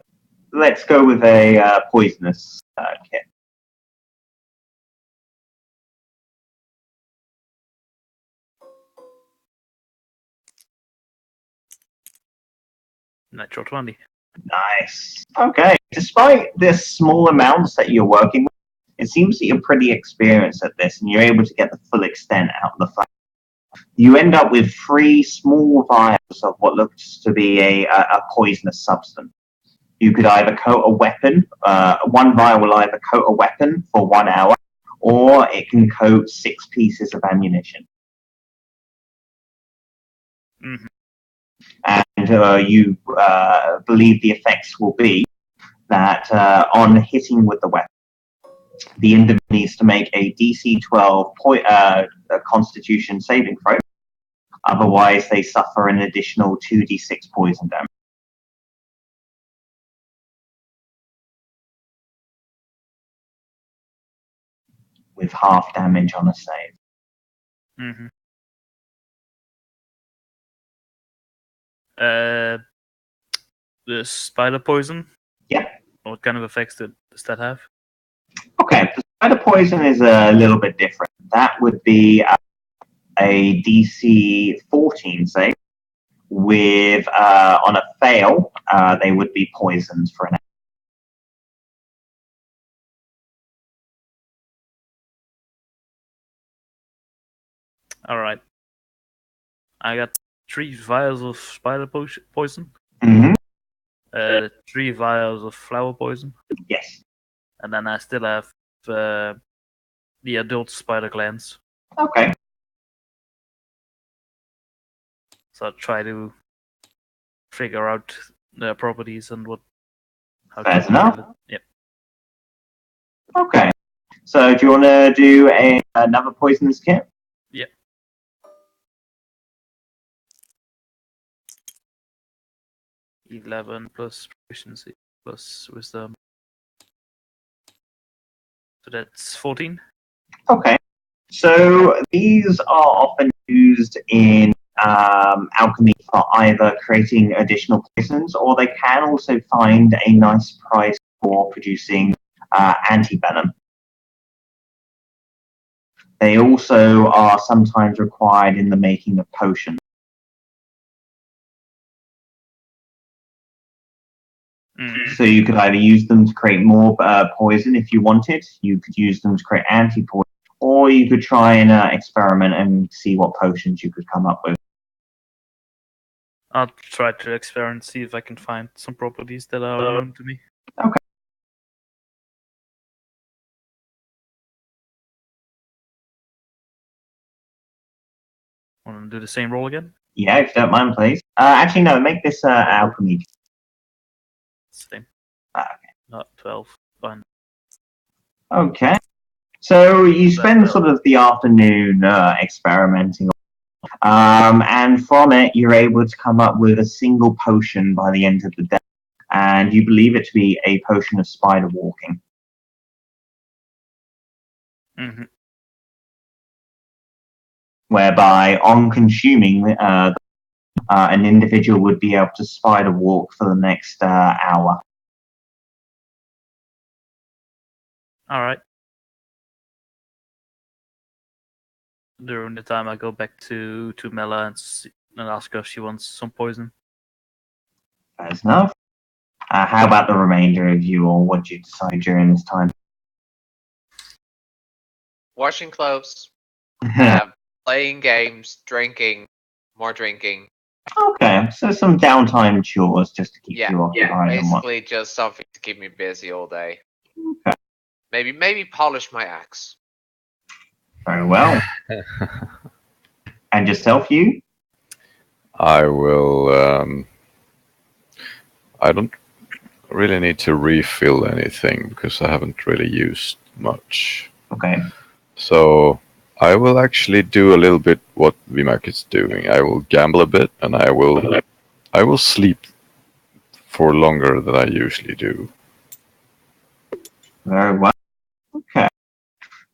let's go with a poisonous kit. Natural 20. Nice. Okay. Despite the small amounts that you're working with, it seems that you're pretty experienced at this, and you're able to get the full extent out of the flower. You end up with 3 small vials of what looks to be a poisonous substance. You could either coat a weapon. One vial will either coat a weapon for 1 hour, or it can coat 6 pieces of ammunition. Mm-hmm. And you believe the effects will be that on hitting with the weapon, the individual needs to make a DC 12 Constitution saving throw. Otherwise, they suffer an additional 2d6 poison damage. With half damage on a save. Mm-hmm. The spider poison? Yeah. What kind of effects does that have? Okay, the spider poison is a little bit different. That would be a DC 14 save. With on a fail, they would be poisoned for an hour. Alright. I got 3 vials of spider poison. Mm-hmm. 3 vials of flower poison. Yes. And then I still have the adult spider glands. Okay. So I'll try to figure out the properties and how Fair to enough. kill it. Yep. Okay. So do you want to do another poisonous kit? Yep. (11) plus proficiency plus wisdom. So that's 14. Okay. So these are often used in alchemy for either creating additional poisons, or they can also find a nice price for producing anti-venom. They also are sometimes required in the making of potions. Mm-hmm. So you could either use them to create more poison if you wanted, you could use them to create anti-poison, or you could try and experiment and see what potions you could come up with. I'll try to experiment, see if I can find some properties that are known to me. Okay. Want to do the same roll again? Yeah, if you don't mind, please. Actually, no, make this alchemy. Same. Okay. Not 12. Fine. Okay. So you spend sort of the afternoon experimenting, and from it you're able to come up with a single potion by the end of the day, and you believe it to be a potion of spider walking. Mm-hmm. Whereby, on consuming an individual would be able to spider walk for the next hour. All right. During the time, I go back to Mela and ask her if she wants some poison. That's enough. How about the remainder of you, or what do you decide during this time? Washing clothes, playing games, drinking, more drinking. Okay, so some downtime chores just to keep Yeah, you occupied. and what? basically just something to keep me busy all day. Okay, Maybe polish my axe. very well. And yourself, you? I will. I don't really need to refill anything because I haven't really used much. Okay. So I will actually do a little bit what Vimac is doing. I will gamble a bit, and I will sleep for longer than I usually do. Very well. Okay.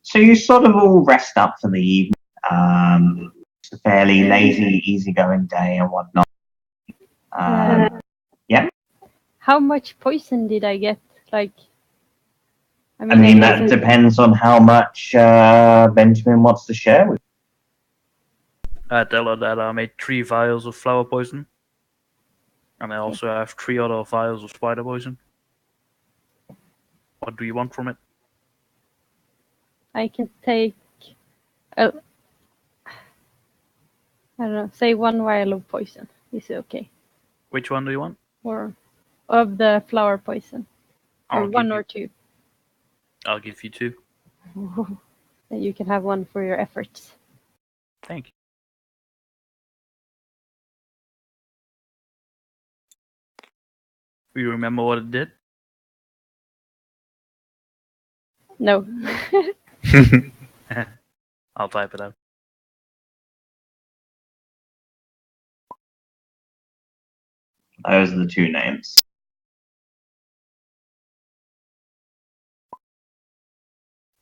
So you sort of all rest up for the evening. It's a fairly lazy, easygoing day and whatnot. Yeah. How much poison did I get? Like, I mean, that guess depends on how much Benjamin wants to share with I tell her that I made 3 vials of flower poison. And I also have 3 other vials of spider poison. What do you want from it? I can take. I don't know. Say 1 vial of poison. Is it okay? Which one do you want? Or of the flower poison, or I'll 1 give or you- 2. I'll give you 2. Then you can have 1 for your efforts. Thank you. Do you remember what it did? No. I'll type it out. those are the 2 names.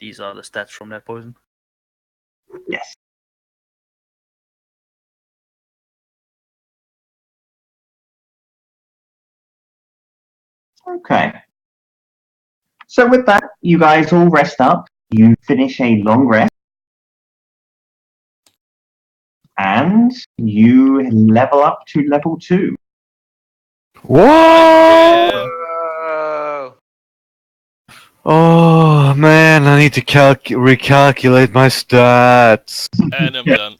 These are the stats from that poison. Yes. Okay. So with that, you guys all rest up. You finish a long rest. And you level up to level 2. What? Whoa. Oh man, I need to recalculate my stats. And I'm done.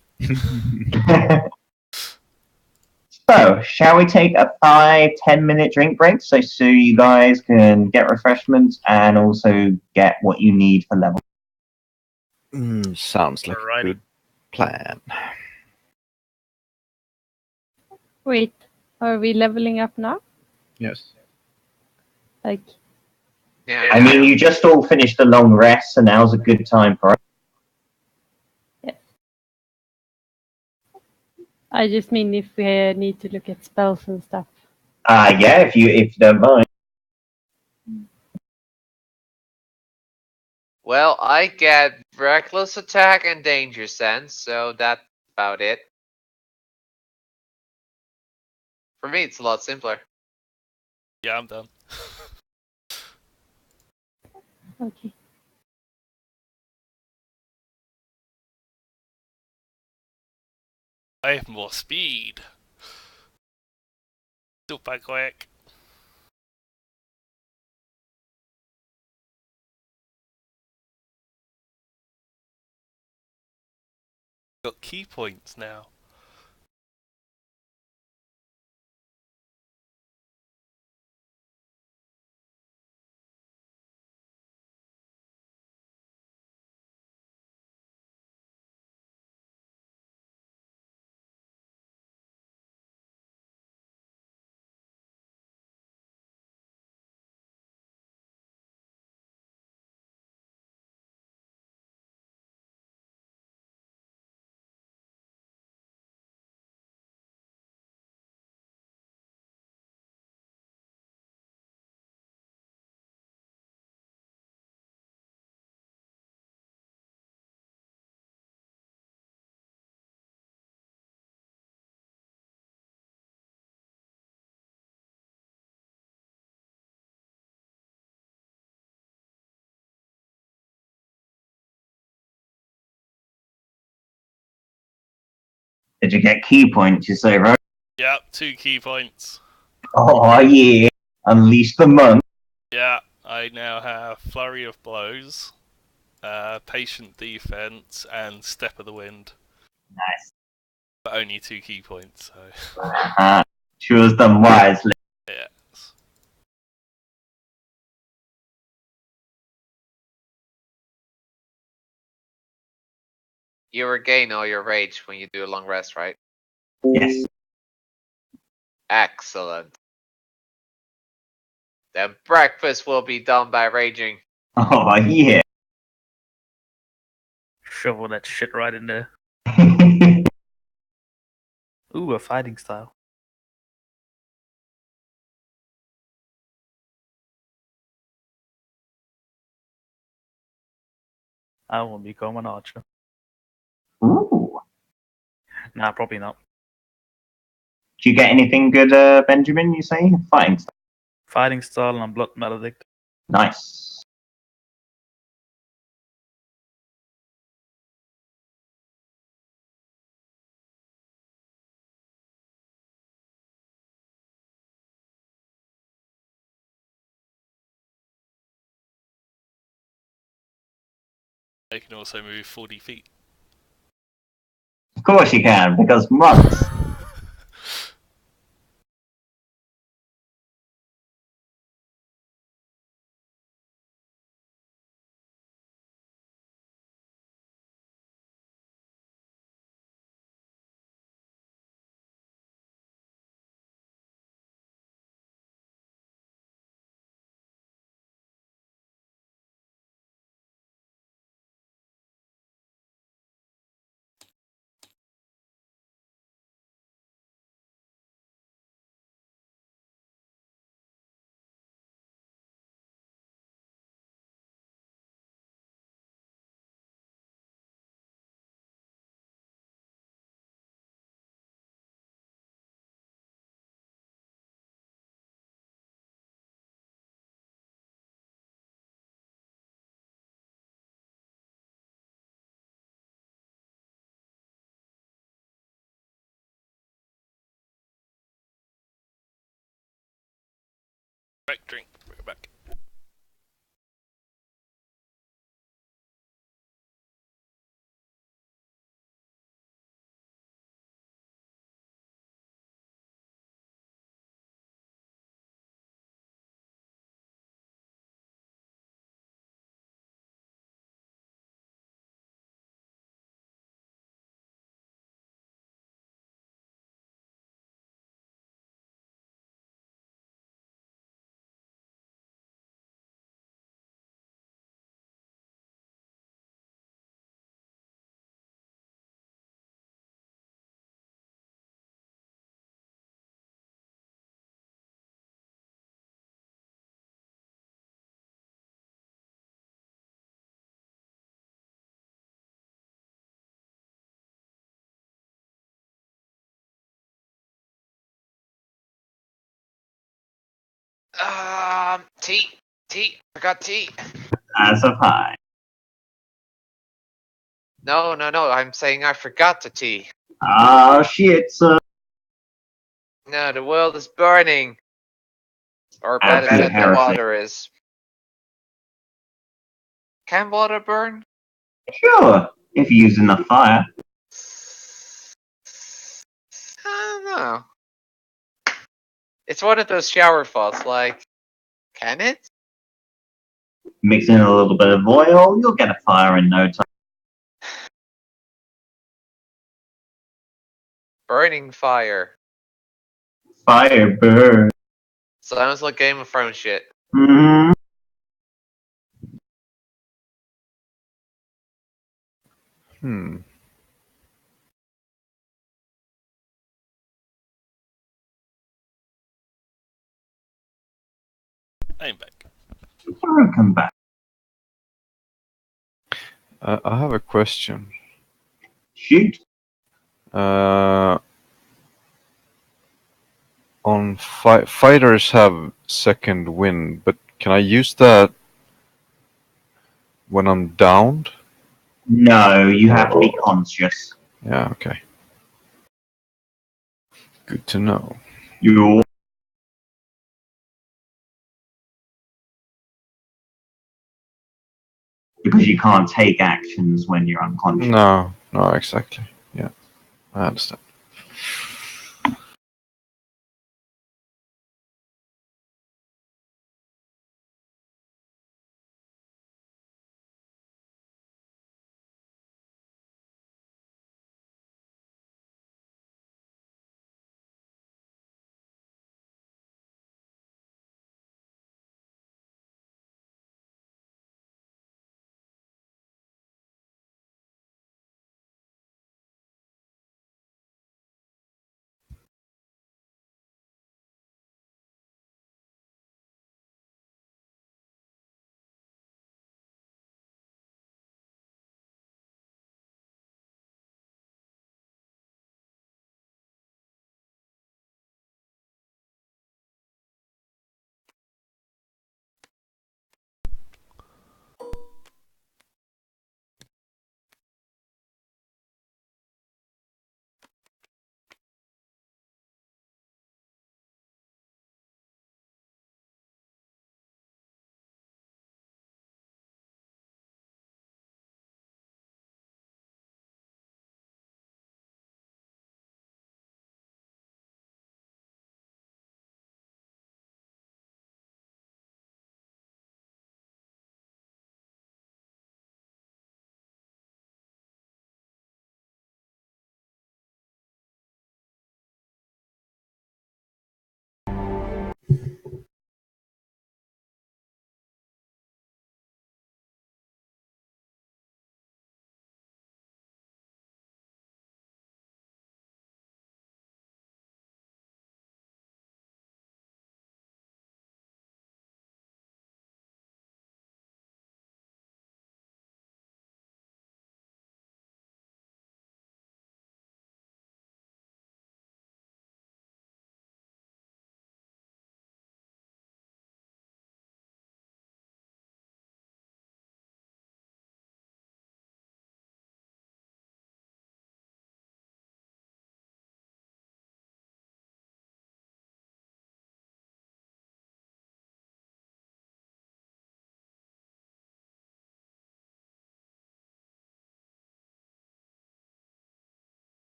So, shall we take a 5-10 minute drink break so you guys can get refreshments and also get what you need for level? Sounds like Alrighty. a good plan. Wait, are we leveling up now? Yes. Like, Yeah. I mean, you just all finished a long rest, so now's a good time for it. I just mean if we need to look at spells and stuff. Yeah, if you don't mind. Well, I get reckless attack and danger sense, so that's about it. For me, it's a lot simpler. Yeah, I'm done. Okay. I have more speed. Super quick. Got key points now. Did you get key points, you say, right? Yeah, 2 key points. Oh, yeah. Unleash the monk. Yeah, I now have Flurry of Blows, Patient Defense, and Step of the Wind. Nice. But only 2 key points, so. Choose them wisely. Yeah. You regain all your rage when you do a long rest, right? Yes. Excellent. Then breakfast will be done by raging. Oh, yeah. Shovel that shit right in there. Ooh, a fighting style. I will become an archer. Ooh. Nah, probably not. Do you get anything good, Benjamin? You say fighting style. Fighting style and blood maledict. Nice. I can also move 40 feet. Of course you can, because monks. Back drink. Bring it back. Tea. I got tea. As of high. No. I'm saying I forgot the tea. Ah, shit, sir. No, the world is burning. Or better Absolute said, the heresy. water is. Can water burn? Sure, if you use enough fire. I don't know. It's one of those shower thoughts, like, can it? Mix in a little bit of oil, you'll get a fire in no time. Burning fire. Fire burn. Sounds like Game of Thrones shit. Hmm. Hmm. I'm back. Welcome back. I have a question. Shoot. On fighters have second wind, but can I use that when I'm downed? No, you have to be conscious. Yeah, okay. Good to know. You because you can't take actions when you're unconscious. No, exactly. Yeah, I understand.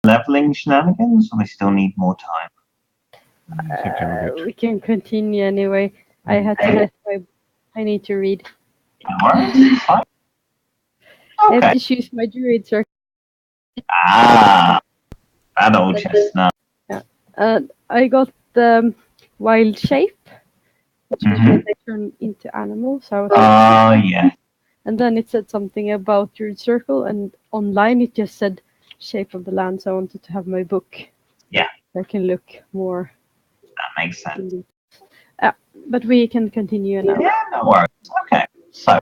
leveling shenanigans, or they still need more time? I think I'm good. We can continue anyway. I had to let my. I need to read. Alright, it's fine. I have Okay. to choose my druid circle. Ah, that old chestnut. I got the wild shape, which means Mhm. that they turn into animals. So I was Oh, yeah. and then it said something about druid circle, and online it just said shape of the land. So I wanted to have my book. Yeah. So I can look more. That makes sense. But we can continue now. Yeah, no worries. Okay, so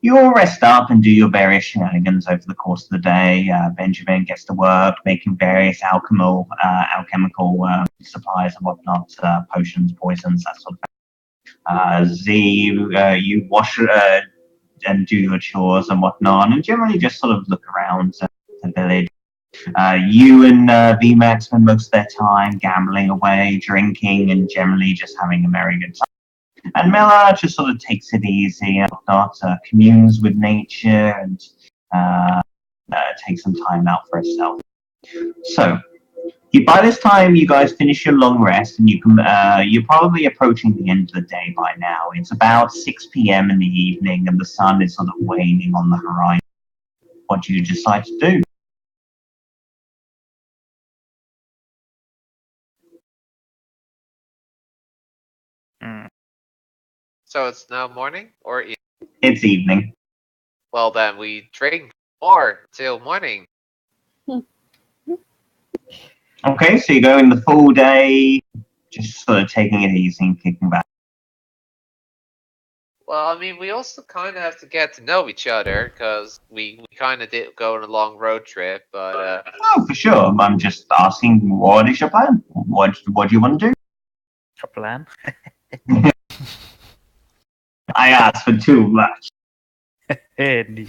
you'll rest up and do your various shenanigans over the course of the day. Benjamin gets to work making various alchemical supplies and whatnot, potions, poisons, that sort of thing. Z, you wash and do your chores and whatnot, and generally just sort of look around the village. You and VMAX spend most of their time gambling away, drinking, and generally just having a merry good time. And Miller just sort of takes it easy and whatnot, communes with nature and takes some time out for herself. So, by this time, you guys finish your long rest, and you're probably approaching the end of the day by now. It's about 6 p.m. in the evening, and the sun is sort of waning on the horizon. What do you decide to do? So it's now morning or It's evening. well then we drink more till morning. Okay, so you're going the full day, just sort of taking it easy and kicking back. Well, I mean, we also kind of have to get to know each other because we kind of did go on a long road trip, but Oh, for sure. I'm just asking, what is your plan? What do you want to do? A plan? I asked for too much. Any.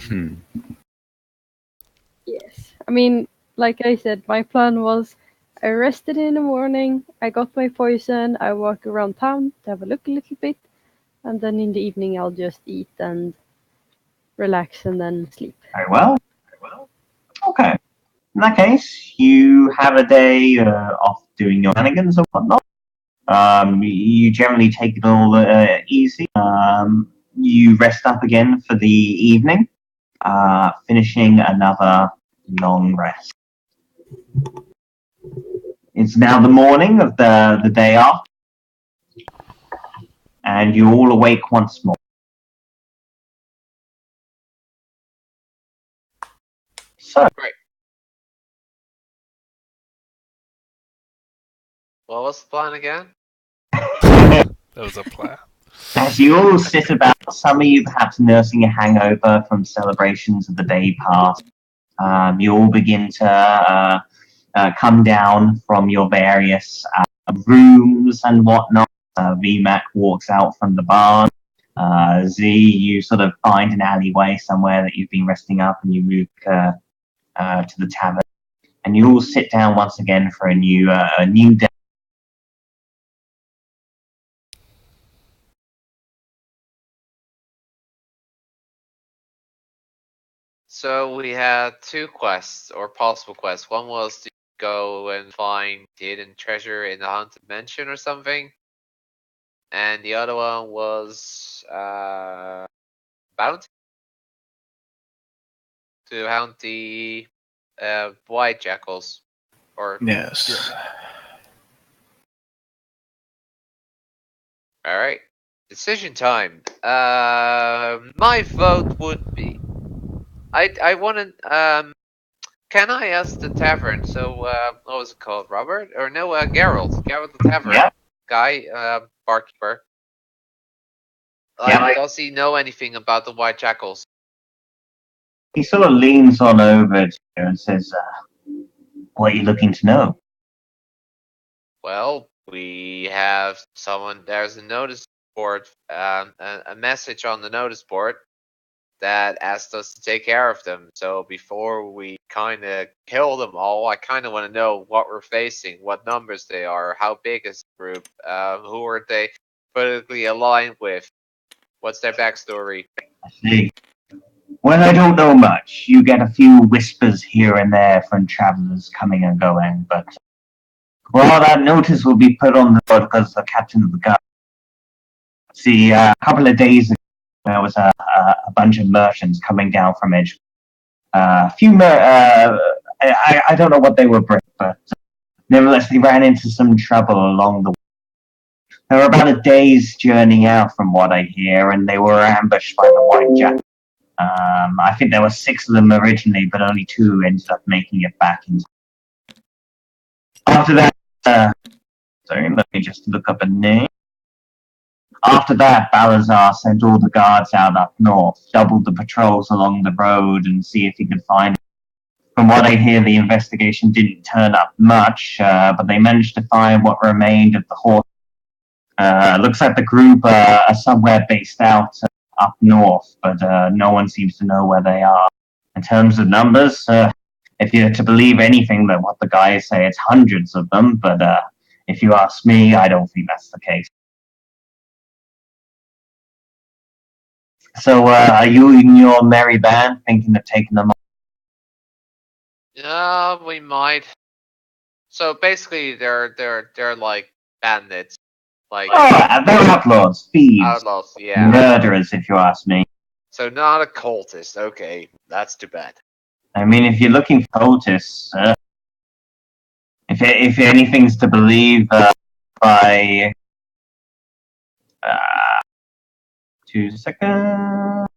Yes. I mean, like I said, my plan was I rested in the morning, I got my poison, I walk around town to have a look a little bit, and then in the evening I'll just eat and relax and then sleep. Very well. Okay. In that case, you have a day off doing your shenanigans and whatnot. You generally take it all easy. You rest up again for the evening, finishing another long rest. It's now the morning of the day after, and you're all awake once more. So, what was the plan again? That was a plan. as you all sit about, some of you perhaps nursing a hangover from celebrations of the day past, you all begin to come down from your various rooms and whatnot. VMAC walks out from the barn. Z, you sort of find an alleyway somewhere that you've been resting up, and you move to the tavern. And you all sit down once again for a new day. So we had two quests or possible quests. One was to go and find the hidden treasure in the haunted mansion or something, and the other one was bounty to hunt the White Jackals. Or Yes. all right, decision time. My vote would be I want to Can I ask the tavern? So, what was it called? Robert? Or no, Geralt. Geralt the tavern Yeah. guy, barkeeper. Yeah. Does he know anything about the White Jackals? He sort of leans on over to you and says, "What are you looking to know?" Well, we have someone. There's a notice board, a message on the notice board that asked us to take care of them. So before we kind of kill them all, I kind of want to know what we're facing, what numbers they are, how big is the group, who are they politically aligned with, what's their backstory. I see. Well, I don't know much. You get a few whispers here and there from travelers coming and going, but well, that notice will be put on the board because the captain of the guard. See, a couple of days ago, there was a bunch of merchants coming down from Edge. A few I don't know what they were bringing, but nevertheless, they ran into some trouble along the way. They were about a day's journey out from what I hear, and they were ambushed by the White Jackals. I think there were 6 of them originally, but only 2 ended up making it back. After that, sorry, let me just look up a name. After that, Balazar sent all the guards out up north, doubled the patrols along the road, and see if he could find it. From what I hear, the investigation didn't turn up much, but they managed to find what remained of the horse. Looks like the group are somewhere based out up north, but no one seems to know where they are. In terms of numbers, if you're to believe anything that what the guys say, it's hundreds of them, but if you ask me, I don't think that's the case. So, are you and your merry band thinking of taking them on? Yeah, we might. So basically, they're like bandits, like Oh, they're outlaws, thieves, outlaws. Yeah. murderers, if you ask me. So not a cultist. Okay, that's too bad. I mean, if you're looking for cultists, if anything's to believe by 2 seconds.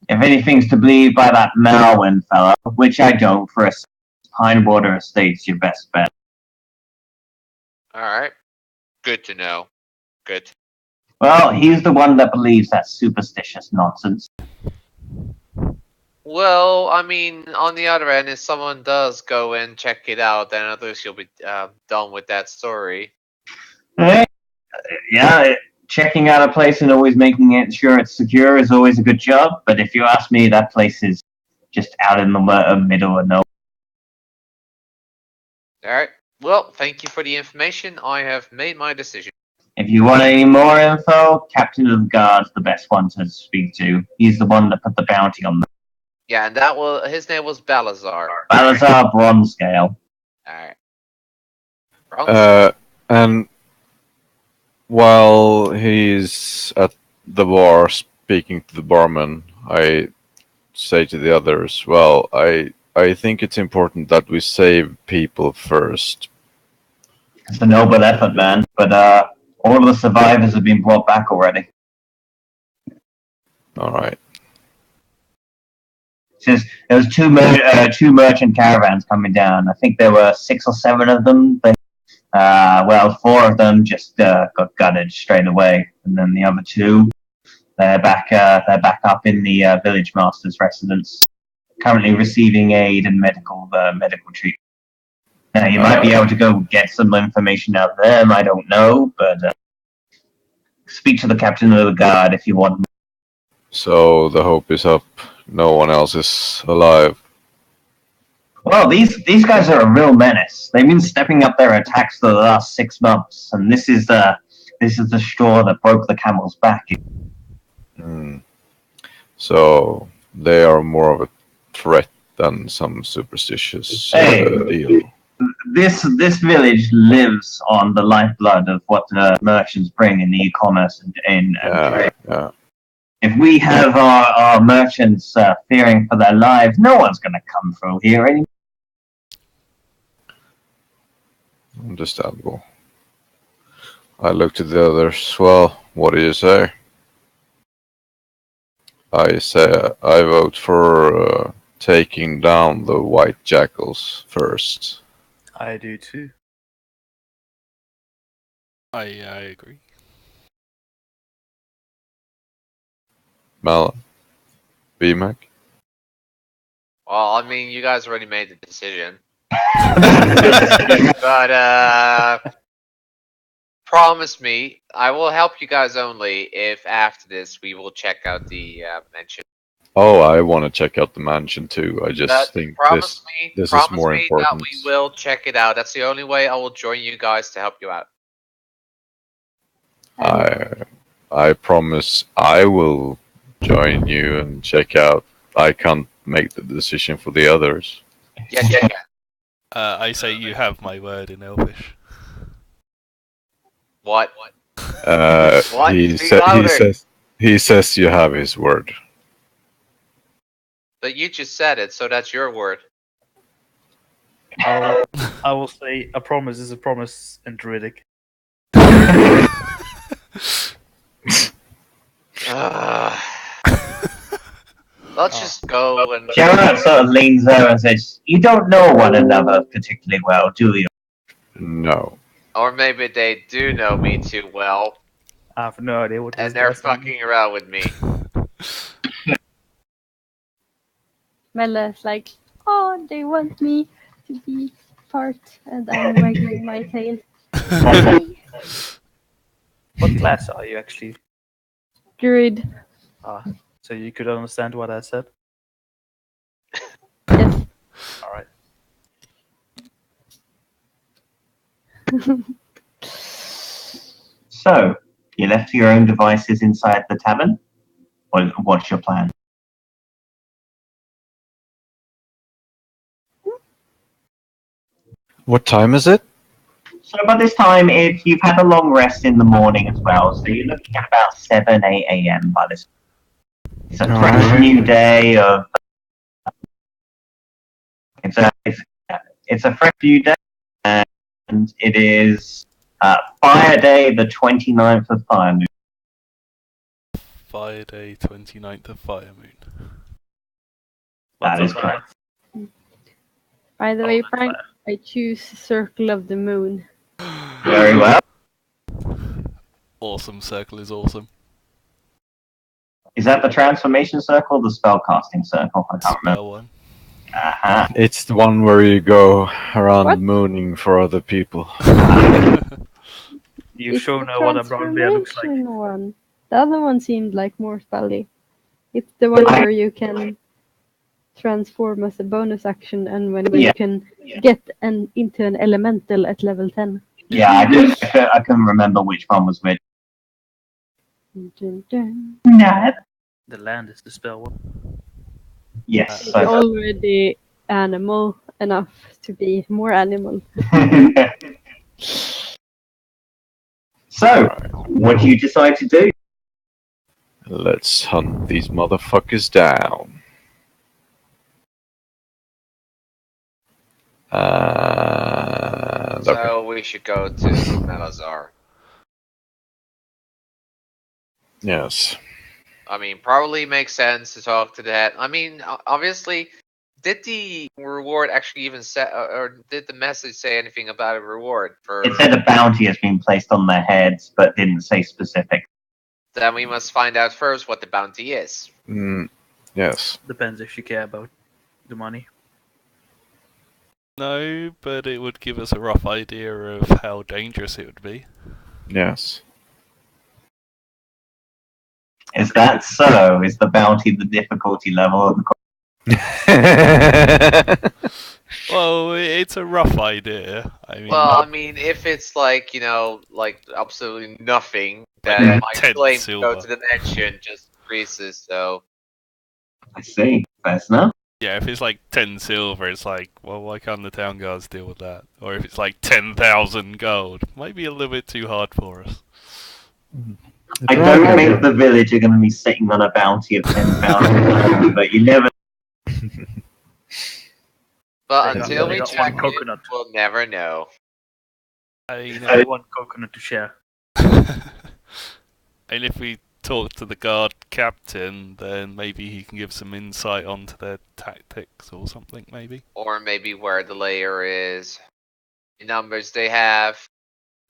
If anything's to believe by that Malwyn fellow, which I don't, for a Pinewater Estate's your best bet. All right. Good to know. Good. Well, he's the one that believes that superstitious nonsense. Well, I mean, on the other end, if someone does go and check it out, then at least you'll be done with that story. Yeah, checking out a place and always making it sure it's secure is always a good job, but if you ask me, that place is just out in the middle of nowhere. All right. Well, thank you for the information. I have made my decision. If you want any more info, Captain of the Guard's the best one to speak to. He's the one that put the bounty on them. Yeah, and his name was Balazar. Balazar Bronzescale. All right. And while he's at the bar speaking to the barman, I say to the others, well, I think it's important that we save people first. It's a noble effort, man, but all of the survivors have been brought back already. All right. Says there was two merchant caravans coming down. I think there were 6 or 7 of them. But, 4 of them just got gutted straight away, and then the other 2, they're back up in the village master's residence, currently receiving aid and medical treatment. Now you might be able to go get some information out of them. I don't know, but speak to the captain of the guard if you want. So the hope is up. No one else is alive. Well, these guys are a real menace. They've been stepping up their attacks for the last 6 months, and this is the straw that broke the camel's back. So they are more of a threat than some superstitious deal. This village lives on the lifeblood of what merchants bring in e-commerce and trade. Yeah. If we have our merchants fearing for their lives, no one's going to come through here anymore. Understandable. I looked at the others. Well, what do you say? I say I vote for taking down the White Jackals first. I do too. I agree. Mal, BMAC? Well, I mean, you guys already made the decision. But promise me, I will help you guys only if after this we will check out the mansion. Oh, I want to check out the mansion too. I just think this is more important. That we will check it out. That's the only way I will join you guys to help you out. I promise I will join you and check out. I can't make the decision for the others. Yes, you can. I say you have my word in Elvish. What? What? He Speak louder. says you have his word. But you just said it, so that's your word. I will say a promise is a promise in Druidic. Let's just go and. Gerard sort of leans over and says, "You don't know one another particularly well, do you?" No. Or maybe they do know me too well, I have no idea what this and they're does. fucking around with me. Mella's like, oh, they want me to be part, and I'm wagging my tail. Okay. What class are you actually? Druid. So you could understand what I said? Yes. Alright. So, you left to your own devices inside the tavern? What's your plan? What time is it? So by this time, if you've had a long rest in the morning as well, so you're looking at about 7, 8 a.m. by this. It's a fresh new day of. It's a fresh new day, and it is Fire Day, the 29th of Fire Moon. Fire Day, 29th of Fire Moon. That is correct. By the way, Frank, I choose Circle of the Moon. Very well. Awesome, circle is awesome. Is that the transformation circle or the spellcasting circle? I can't remember. Spell one. Uh-huh. It's the one where you go around What? mooning for other people. You It's sure the know what a brown bear looks like. transformation one. The other one seemed like more spelly. It's the one where you can transform as a bonus action, and when you can get into an elemental at level 10. Yeah, I can remember which one was which. Dun, dun. Nah. The land is the spell one. Yes. It's already animal enough to be more animal. So, what do you decide to do? Let's hunt these motherfuckers down. So we should go to Melazar. Yes. I mean, probably makes sense to talk to that. I mean, obviously, did the reward actually even say, or did the message say anything about a reward for? It said a bounty has been placed on their heads, but didn't say specific. Then we must find out first what the bounty is. Yes. Depends if you care about the money. No, but it would give us a rough idea of how dangerous it would be. Yes. Is that so? Is the bounty the difficulty level of the Well, it's a rough idea. I mean, Well, I mean, if it's like, like absolutely nothing, then my 10 claim to go silver. to the mansion just increases, so. I see. That's enough. yeah, if it's like 10 silver, it's like, well, why can't the town guards deal with that? Or if it's like 10,000 gold, might be a little bit too hard for us. I don't think the village are going to be sitting on a bounty of 10,000, but you never. But They until got we one check it, coconut. we'll never know. One coconut to share. And if we talk to the guard captain, then maybe he can give some insight onto their tactics or something, maybe. Or maybe where the layer is, the numbers they have,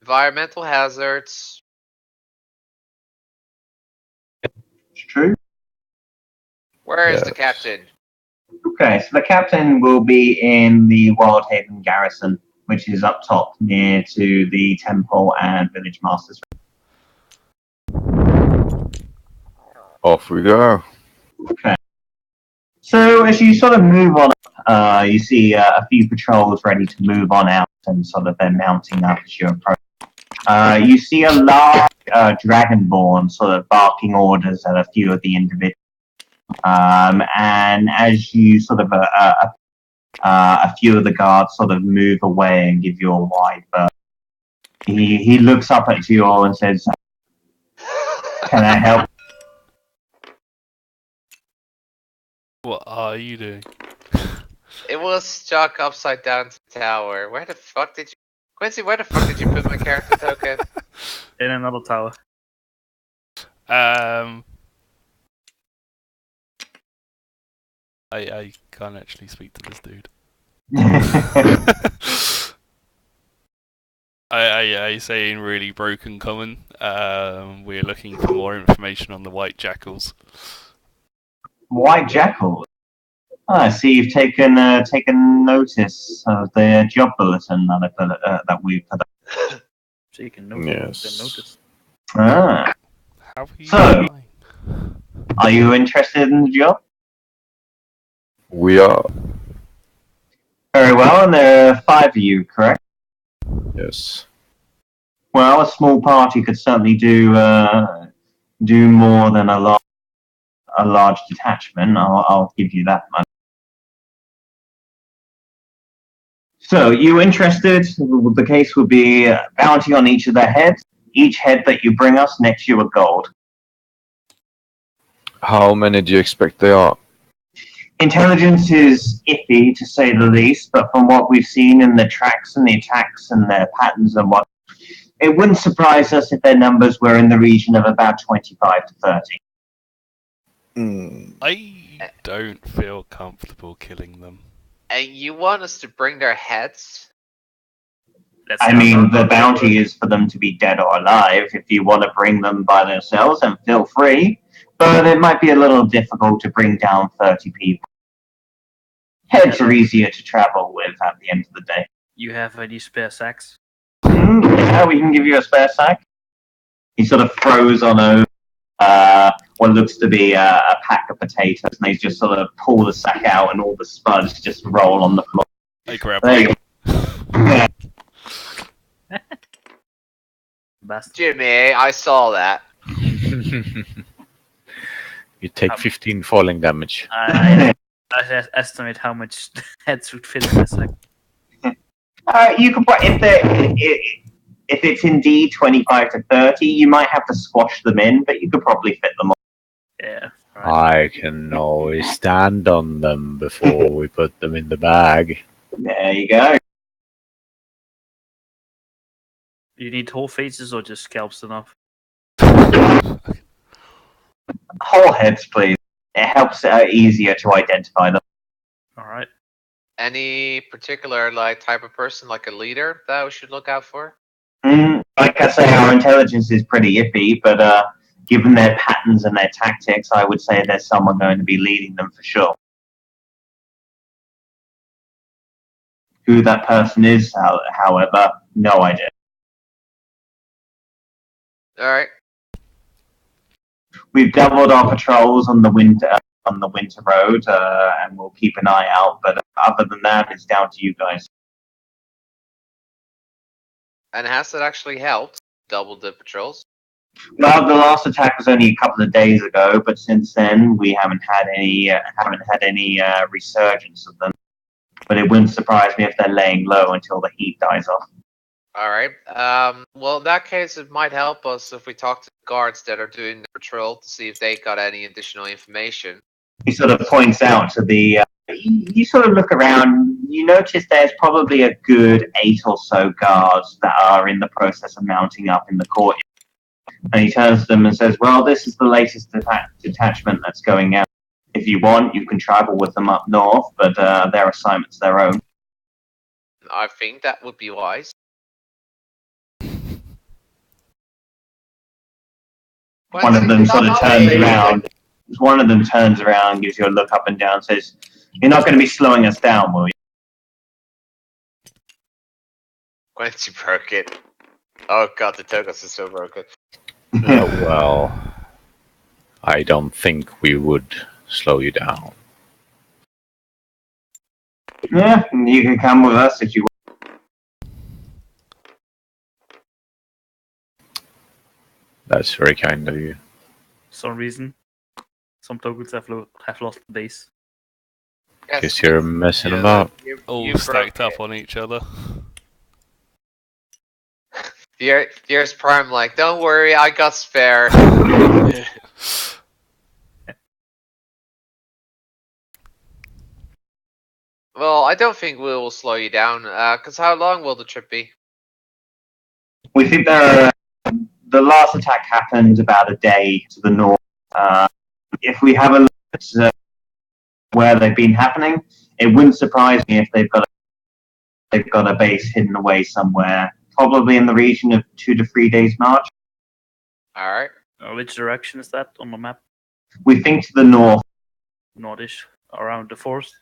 environmental hazards. It's true. Where is the Yes. captain? Okay, so the captain will be in the Whitehaven garrison, which is up top near to the temple and village masters. Off we go. Okay. So as you sort of move on, you see a few patrols ready to move on out, and sort of they're mounting up as you approach. You see a large dragonborn sort of barking orders at a few of the individuals And as you sort of a few of the guards sort of move away and give you a wide berth, he looks up at you all and says, "Can I help?" What are you doing? It was stuck upside down to the tower. Where the fuck did you... Quincy, where the fuck did you put my character token? In another tower. I can't actually speak to this dude. I say in really broken common, we're looking for more information on the White Jackals. White Jackals. I see you've taken notice of the job bulletin that we put up. So you can Yes. notice. Ah. How are you So- flying? Are you interested in the job? We are. Very well, and there are 5 of you, correct? Yes. Well, a small party could certainly do more than a large detachment. I'll give you that much. So, you interested? The case would be a bounty on each of their heads. Each head that you bring us nets you a gold. How many do you expect they are? Intelligence is iffy, to say the least, but from what we've seen in the tracks and the attacks and their patterns and what, it wouldn't surprise us if their numbers were in the region of about 25 to 30. I don't feel comfortable killing them. And you want us to bring their heads? I mean, the bounty is for them to be dead or alive. If you want to bring them by themselves, then feel free. But it might be a little difficult to bring down 30 people. Heads are easier to travel with at the end of the day. You have any spare sacks? Yeah, we can give you a spare sack. He sort of throws on what looks to be a pack of potatoes, and they just sort of pull the sack out, and all the spuds just roll on the floor. I grab There you one. go. Bastard. Jimmy, I saw that. You take 15 falling damage. I estimate how much heads would fit in that sack. You could if it's indeed 25 to 30, you might have to squash them in, but you could probably fit them all. Yeah. Right. I can always stand on them before we put them in the bag. There you go. You need whole faces or just scalps enough? Whole heads, please. It helps easier to identify them. Alright. Any particular type of person, like a leader, that we should look out for? Like I say, our intelligence is pretty iffy, but given their patterns and their tactics, I would say there's someone going to be leading them for sure. Who that person is, however, no idea. Alright. We've doubled our patrols on the winter road, and we'll keep an eye out. But other than that, it's down to you guys. And has it actually helped? Double the patrols? Well, the last attack was only a couple of days ago, but since then we haven't had any resurgence of them. But it wouldn't surprise me if they're laying low until the heat dies off. Alright. Well, in that case, it might help us if we talk to the guards that are doing the patrol to see if they got any additional information. He sort of points out to the. You sort of look around. You notice there's probably a good 8 or so guards that are in the process of mounting up in the courtyard. And he turns to them and says, "Well, this is the latest detachment that's going out. If you want, you can travel with them up north, but their assignment's their own." I think that would be wise. One of them sort of turns around. One of them turns around, gives you a look up and down, says, "You're not going to be slowing us down, will you?" Quincy broke it. Oh god, the tokens are so broken. Well, I don't think we would slow you down. Yeah, you can come with us if you want. That's very kind of you. For some Some tokens have lost the base. Yes, Guess you're messing Yeah, about. All you stacked broke up on each other. Fierce Prime, like, don't worry, I got spare. Well, I don't think we will slow you down. Cause how long will the trip be? We think the last attack happened about a day to the north. If we have a look at where they've been happening, it wouldn't surprise me if they've got a base hidden away somewhere, probably in the region of 2 to 3 days march. All right. Which direction is that on the map? We think to the north. Nordish, around the forest.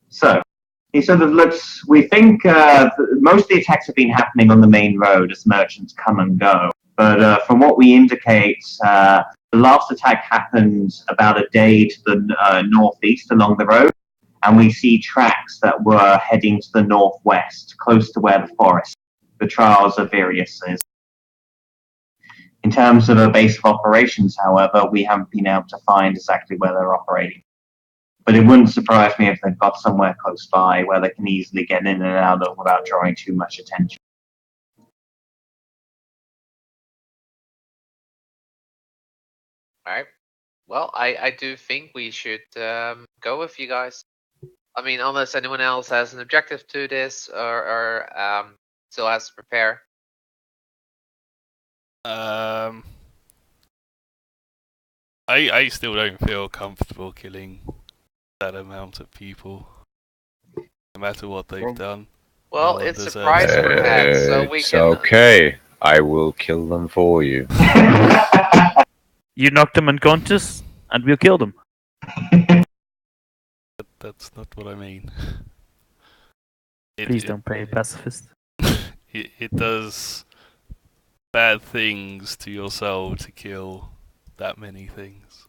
So he sort of looks. We think most of the attacks have been happening on the main road as merchants come and go. But from what we indicate, the last attack happened about a day to the northeast along the road, and we see tracks that were heading to the northwest, close to where the forest, the Trials of Virius is. In terms of a base of operations, however, we haven't been able to find exactly where they're operating. But it wouldn't surprise me if they've got somewhere close by where they can easily get in and out of without drawing too much attention. All right. Well, I do think we should go with you guys. I mean, unless anyone else has an objective to this or still has to prepare. I still don't feel comfortable killing that amount of people, no matter what they've done. Well, No one it's a deserves price it. for head, so we It's can. okay. I will kill them for you. You knock them unconscious, and we'll kill them. That's not what I mean. Please don't play pacifist. It does bad things to your soul to kill that many things.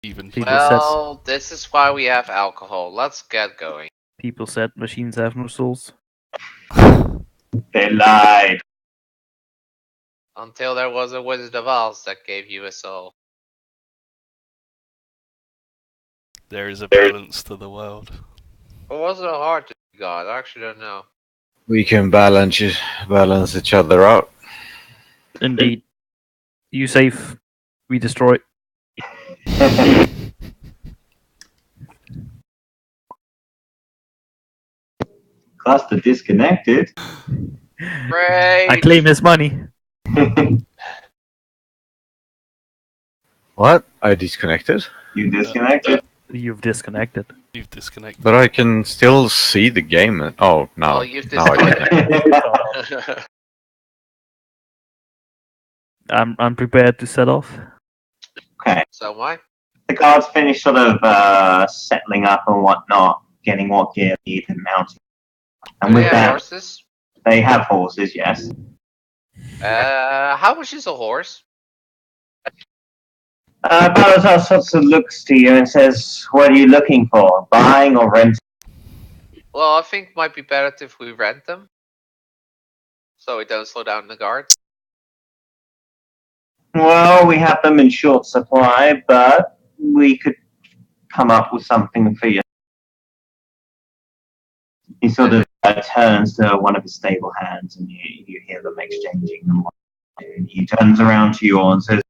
Even People Well, this is why we have alcohol. Let's get going. People said machines have no souls. They lied. Until there was a Wizard of Oz that gave you a soul. there is a balance to the world. Or was it a heart to God? I actually don't know. We can balance each other out. Indeed. You save, we destroy. Cluster disconnected. Great! I claim his money. What? I disconnected? You disconnected. You've disconnected. You've disconnected. But I can still see the game. Oh, no. Well, you've Now I disconnected. I'm prepared to set off. Okay. So am I. The guards finish sort of settling up and whatnot, getting what gear they need and mounting. And Do with they have that, horses? they have horses, yes. How much is a horse? Balazar sorts of looks to you and says, "What are you looking for? Buying or renting?" Well, I think it might be better if we rent them. So we don't slow down the guards. Well, we have them in short supply, but we could come up with something for you. He sort of turns to one of his stable hands, and you hear them exchanging them. And he turns around to you all and says,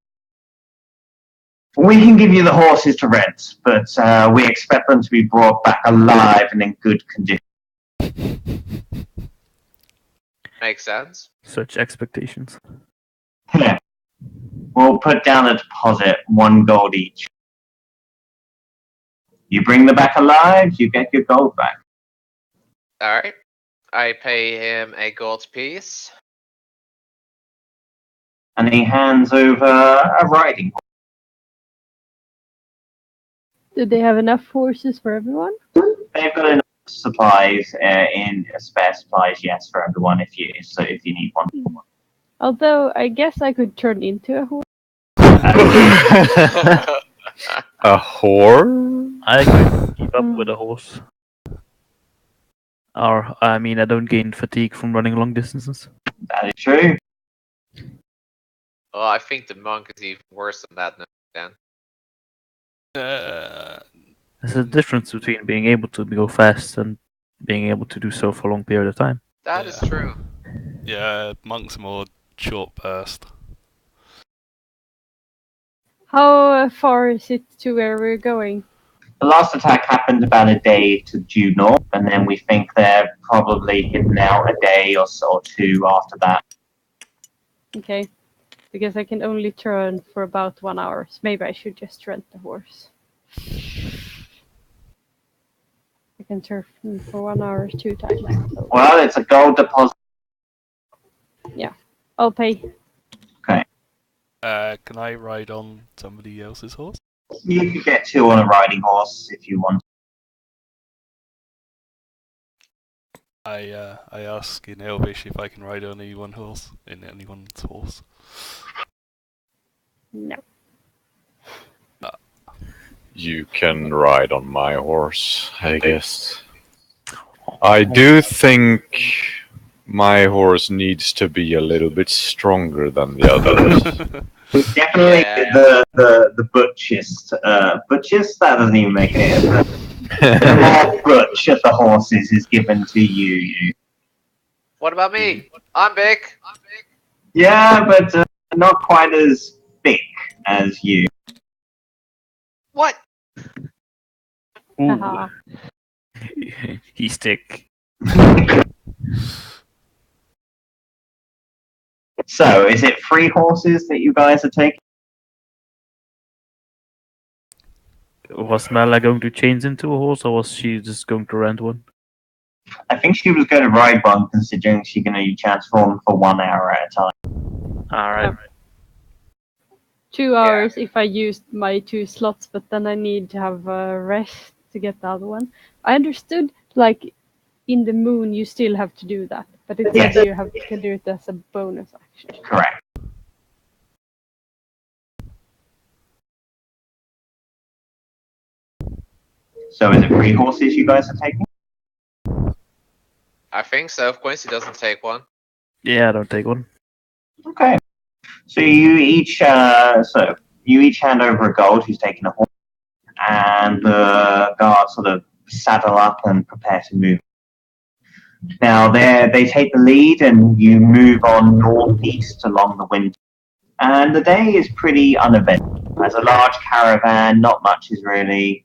"We can give you the horses to rent, but we expect them to be brought back alive and in good condition." Makes sense. Such expectations. Yeah. We'll put down a deposit, 1 gold each. You bring them back alive, you get your gold back. Alright. I pay him a gold piece. And he hands over a riding horse. Do they have enough horses for everyone? They've got enough supplies in spare supplies, yes, for everyone if you need one. Although I guess I could turn into a horse. A whore? I could keep up with a horse. Or, I mean, I don't gain fatigue from running long distances. That is true. Well, I think the monk is even worse than that then. There's a difference between being able to go fast and being able to do so for a long period of time. That is Yeah. true. Yeah, monks are more short burst. How far is it to where we're going? The last attack happened about a day to due north, and then we think they're probably hidden out a day or so or two after that. Okay. Because I can only turn for about 1 hour. So maybe I should just rent the horse. I can turn for 1 hour 2 times. So Well, it's a gold deposit. I'll pay. Can I ride on somebody else's horse? You could get 2 on a riding horse if you want. I ask in Elvish if I can ride on anyone's horse. No. You can ride on my horse, I guess. I do think my horse needs to be a little bit stronger than the others. Definitely Yeah. the butchest. Butchest? That doesn't even make it. The more butch of the horses is given to you. What about me? I'm big. Yeah, but not quite as thick as you. What? Haha. He's thick. So, is it 3 horses that you guys are taking? Was Mala going to change into a horse, or was she just going to rent one? I think she was going to ride one, considering she can only transform for 1 hour at a time. Alright. 2 hours if I used my 2 slots, but then I need to have a rest to get the other one. I understood, like, in the moon you still have to do that, but it said Yes. you can do it as a bonus action. Correct. So, is it 3 horses you guys are taking? I think so. If Quincy doesn't take one. Yeah, I don't take one. Okay. So you each hand over a gold who's taking a horse, and the guards sort of saddle up and prepare to move. Now they take the lead, and you move on northeast along the winter. And the day is pretty uneventful. As a large caravan, not much is really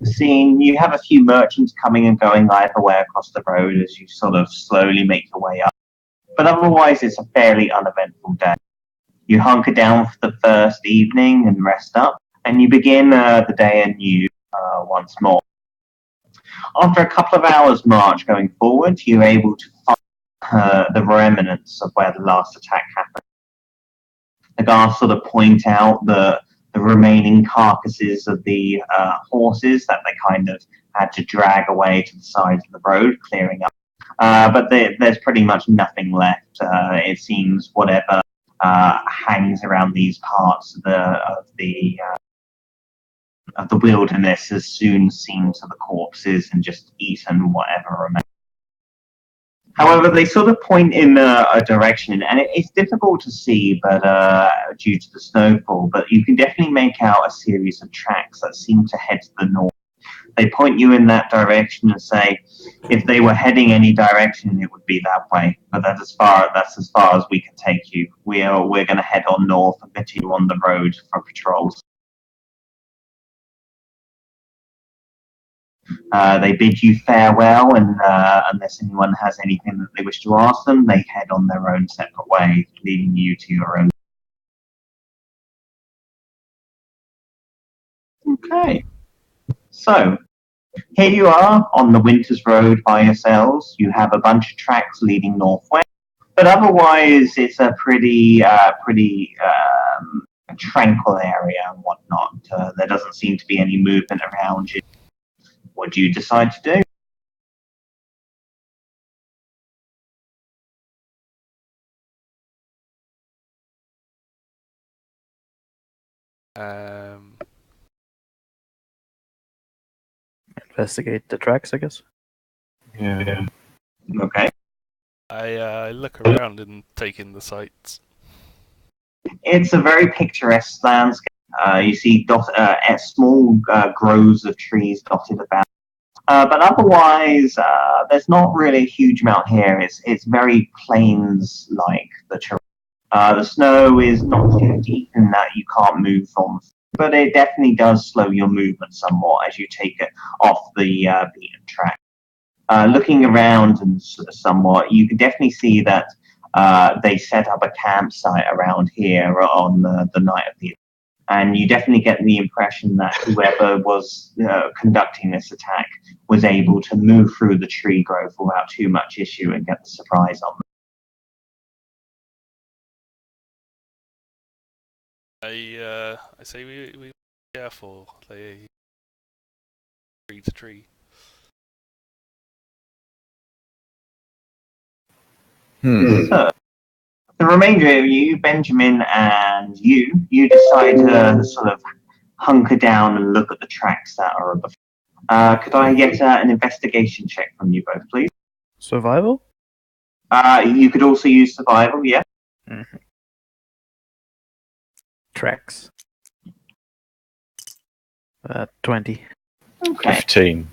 seen. You have a few merchants coming and going either way across the road as you sort of slowly make your way up. But otherwise, it's a fairly uneventful day. You hunker down for the first evening and rest up, and you begin the day anew once more. After a couple of hours' march going forward, you're able to find the remnants of where the last attack happened. The guards sort of point out the remaining carcasses of the horses that they kind of had to drag away to the side of the road, clearing up. But there's pretty much nothing left. It seems whatever hangs around these parts of the wilderness has soon seen to the corpses and just eaten whatever remains. However, they sort of point in a direction, and it's difficult to see, but due to the snowfall. But you can definitely make out a series of tracks that seem to head to the north. They point you in that direction and say, if they were heading any direction, it would be that way. But that's as far as we can take you. We're going to head on north and continue on the road for patrols. They bid you farewell, and unless anyone has anything that they wish to ask them, they head on their own separate way, leaving you to your own. Okay. So, here you are on the Winters Road by yourselves. You have a bunch of tracks leading northwest, but otherwise it's a pretty tranquil area and whatnot. There doesn't seem to be any movement around you. What do you decide to do? Investigate the tracks, I guess. Yeah. Okay. I look around and take in the sights. It's a very picturesque landscape. You see small groves of trees dotted about. But otherwise, there's not really a huge amount here. It's very plains-like, the terrain. The snow is not too deep in that you can't move from, but it definitely does slow your movement somewhat as you take it off the beaten track. Looking around and somewhat, you can definitely see that they set up a campsite around here on the night of the event. And you definitely get the impression that whoever was conducting this attack was able to move through the tree growth without too much issue and get the surprise on them. I say we be careful. They tree to tree. So, the remainder of you, Benjamin, and you decide to sort of hunker down and look at the tracks that are above. Could I get an investigation check from you both, please? Survival? You could also use survival, yeah? Mm-hmm. Tracks. 20. Okay. 15.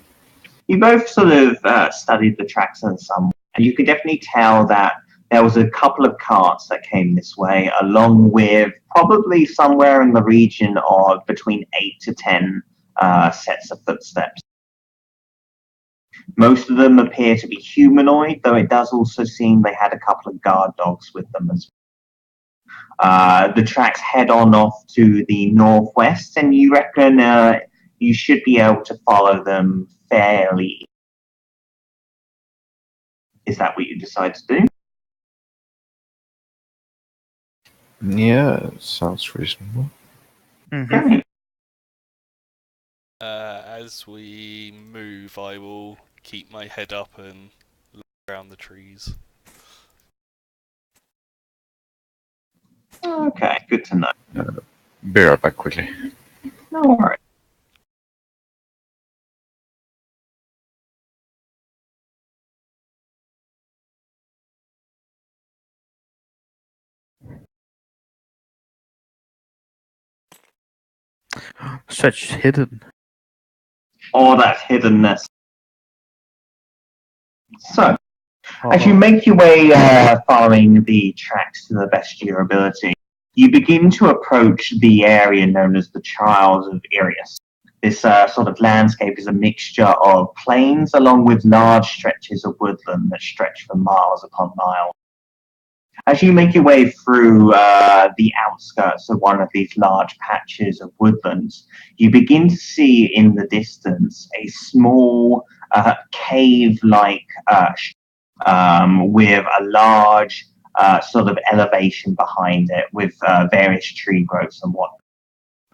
You both sort of studied the tracks in some, and you could definitely tell that there was a couple of carts that came this way, along with probably somewhere in the region of between 8 to 10 sets of footsteps. Most of them appear to be humanoid, though it does also seem they had a couple of guard dogs with them as well. The tracks head on off to the northwest, and you reckon you should be able to follow them fairly. Is that what you decide to do? Yeah, sounds reasonable. Mm-hmm. Okay. As we move, I will keep my head up and look around the trees. Okay, good to know. Be right back quickly. No worries. Such hidden. All that hiddenness. So, as you Oh, make your way following the tracks to the best of your ability, you begin to approach the area known as the Trials of Irius. This sort of landscape is a mixture of plains along with large stretches of woodland that stretch for miles upon miles. As you make your way through the outskirts of one of these large patches of woodlands, you begin to see in the distance a small cave-like with a large sort of elevation behind it with various tree growths and whatnot.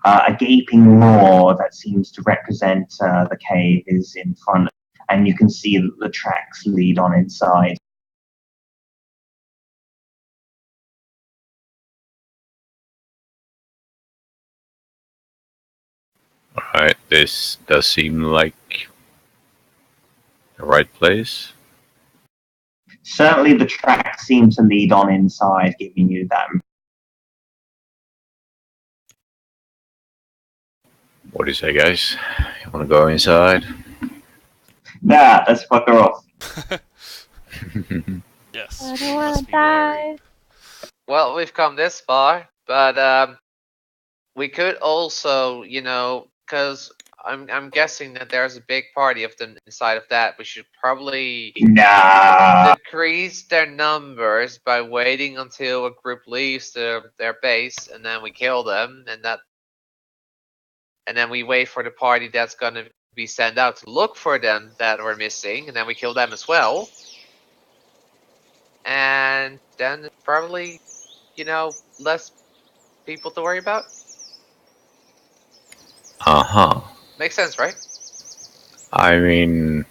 A gaping maw that seems to represent the cave is in front, and you can see that the tracks lead on inside. Alright, this does seem like the right place. Certainly, the tracks seem to lead on inside, giving you that. What do you say, guys? You want to go inside? Yeah, let's fuck her off. Yes. I we don't want must to be wary. die. Well, we've come this far, but we could also, because I'm guessing that there's a big party of them inside of that. We should probably Nah. decrease their numbers by waiting until a group leaves their base, and then we kill them, and then we wait for the party that's gonna be sent out to look for them that were missing, and then we kill them as well. And then it's probably, less people to worry about. Uh-huh. Makes sense, right? I mean,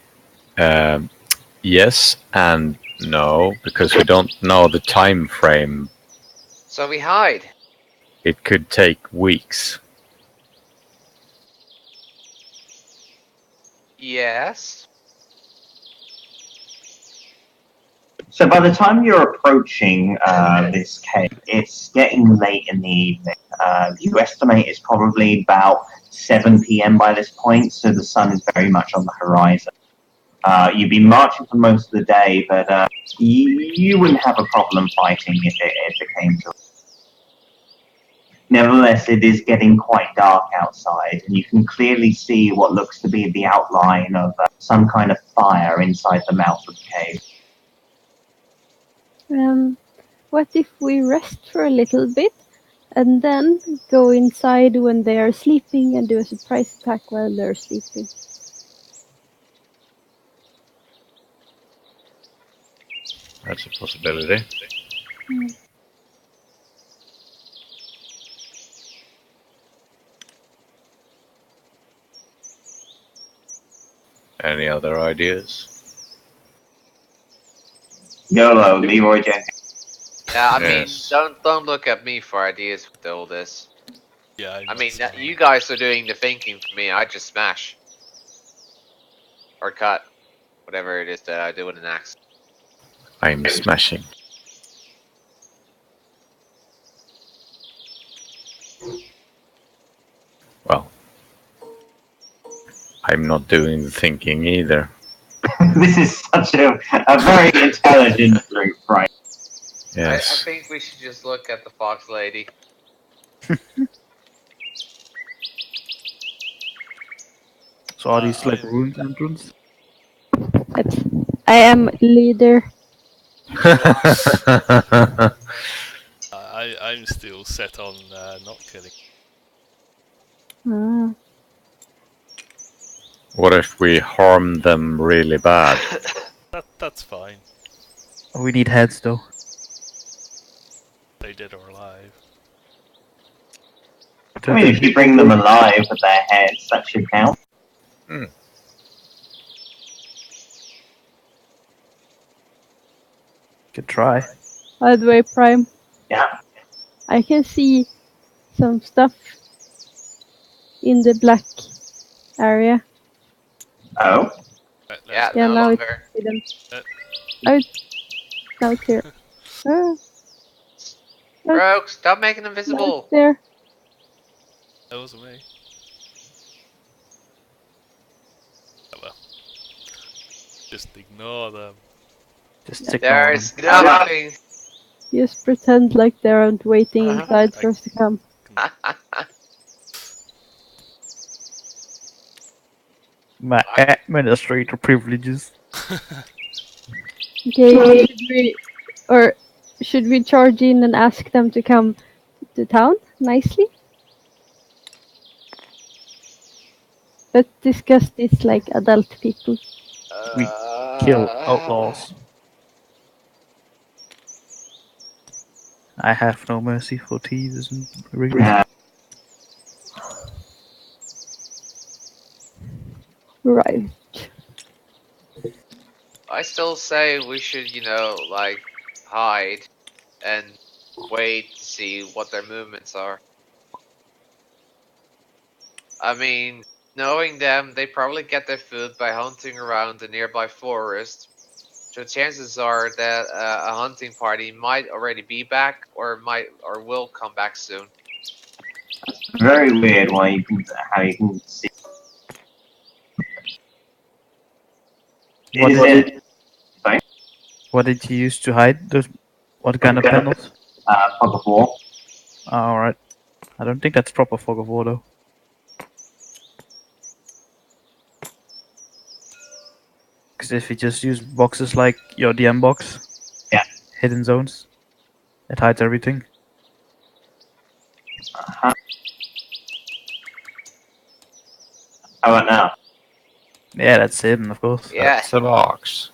yes and no, because we don't know the time frame. So we hide. It could take weeks. Yes. So by the time you're approaching this cave, it's getting late in the evening. You estimate it's probably about 7 p.m. by this point, so the sun is very much on the horizon. You've been marching for most of the day, but you wouldn't have a problem fighting if it came to it. Nevertheless, it is getting quite dark outside, and you can clearly see what looks to be the outline of some kind of fire inside the mouth of the cave. What if we rest for a little bit and then go inside when they are sleeping and do a surprise attack while they're sleeping? That's a possibility. Any other ideas? YOLO, Leroy Jenkins. Yeah, I Yes. mean, don't look at me for ideas with all this. Yeah, I mean, you guys are doing the thinking for me. I just smash or cut, whatever it is that I do with an axe. I'm smashing. Well, I'm not doing the thinking either. This is such a very intelligent group, right? I Yes. think we should just look at the fox lady. So are these like ruined entrance? I am leader. I'm still set on not killing. Ah. What if we harm them really bad? That's fine. We need heads though. They dead or alive. I mean, if you bring them alive with their heads, that should count. Could try. By the way, Prime, Yeah. I can see some stuff in the black area. Oh. Yeah, Yeah, no now longer. See them. Uh. Now it's here. Ah, Bro, stop making them now visible. it's there. That wasn't me. Oh well. Just ignore them. Just stick There's them. nothing. Just pretend like they aren't waiting Uh-huh. inside for us to come. my administrator privileges. Okay, should we charge in and ask them to come to town nicely? Let's discuss this like adult people. We kill outlaws. I have no mercy for thieves and riggers. Yeah. Right. I still say we should, like, hide and wait to see what their movements are. I mean, knowing them, they probably get their food by hunting around the nearby forest. So chances are that a hunting party might already be back, or will come back soon. Very weird how you can see. What did you use to hide those? What kind of panels? Fog of war. Alright. I don't think that's proper fog of war though. Because if you just use boxes like your DM box, yeah, hidden zones, it hides everything. How about now? Yeah, that's hidden, of course. Yeah, That's a box.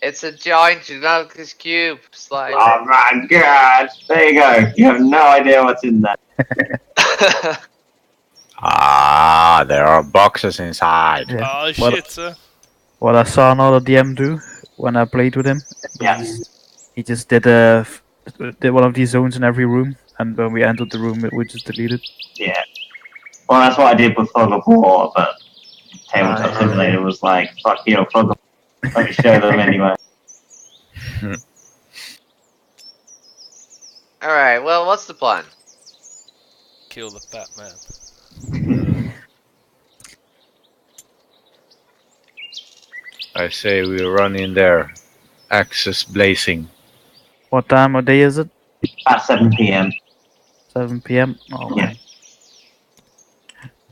it's a giant geneticus cube. Slide. Oh my god! There you go. You have no idea what's in there. Ah, there are boxes inside. Yeah. Oh What- shit, sir. What I saw another DM do when I played with him, Yeah. he just did one of these zones in every room, and when we entered the room, we just deleted. Yeah. Well, that's what I did with Fog of War, but Tabletop Simulator was like, fuck you, Fog of War. Let me show them anyway. Alright, well, what's the plan? Kill the Batman. I say we run in there, axes blazing. What time of day is it? At 7 p.m. 7 p.m. Oh, Yeah. man.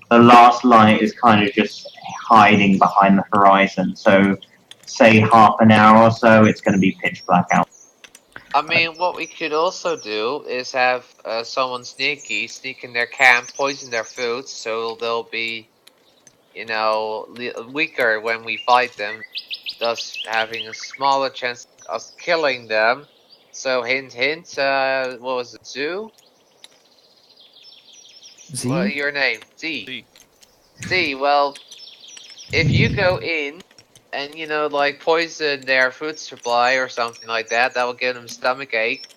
The last light is kind of just hiding behind the horizon. So, say half an hour or so, it's going to be pitch black out. I mean, what we could also do is have someone sneak in their camp, poison their food, so they'll be, weaker when we fight them, thus having a smaller chance of killing them. So hint, hint. What was it? Zoo? Z? What your name? Z. See, Z. Well, if you go in and poison their food supply or something like that, that will give them stomach ache.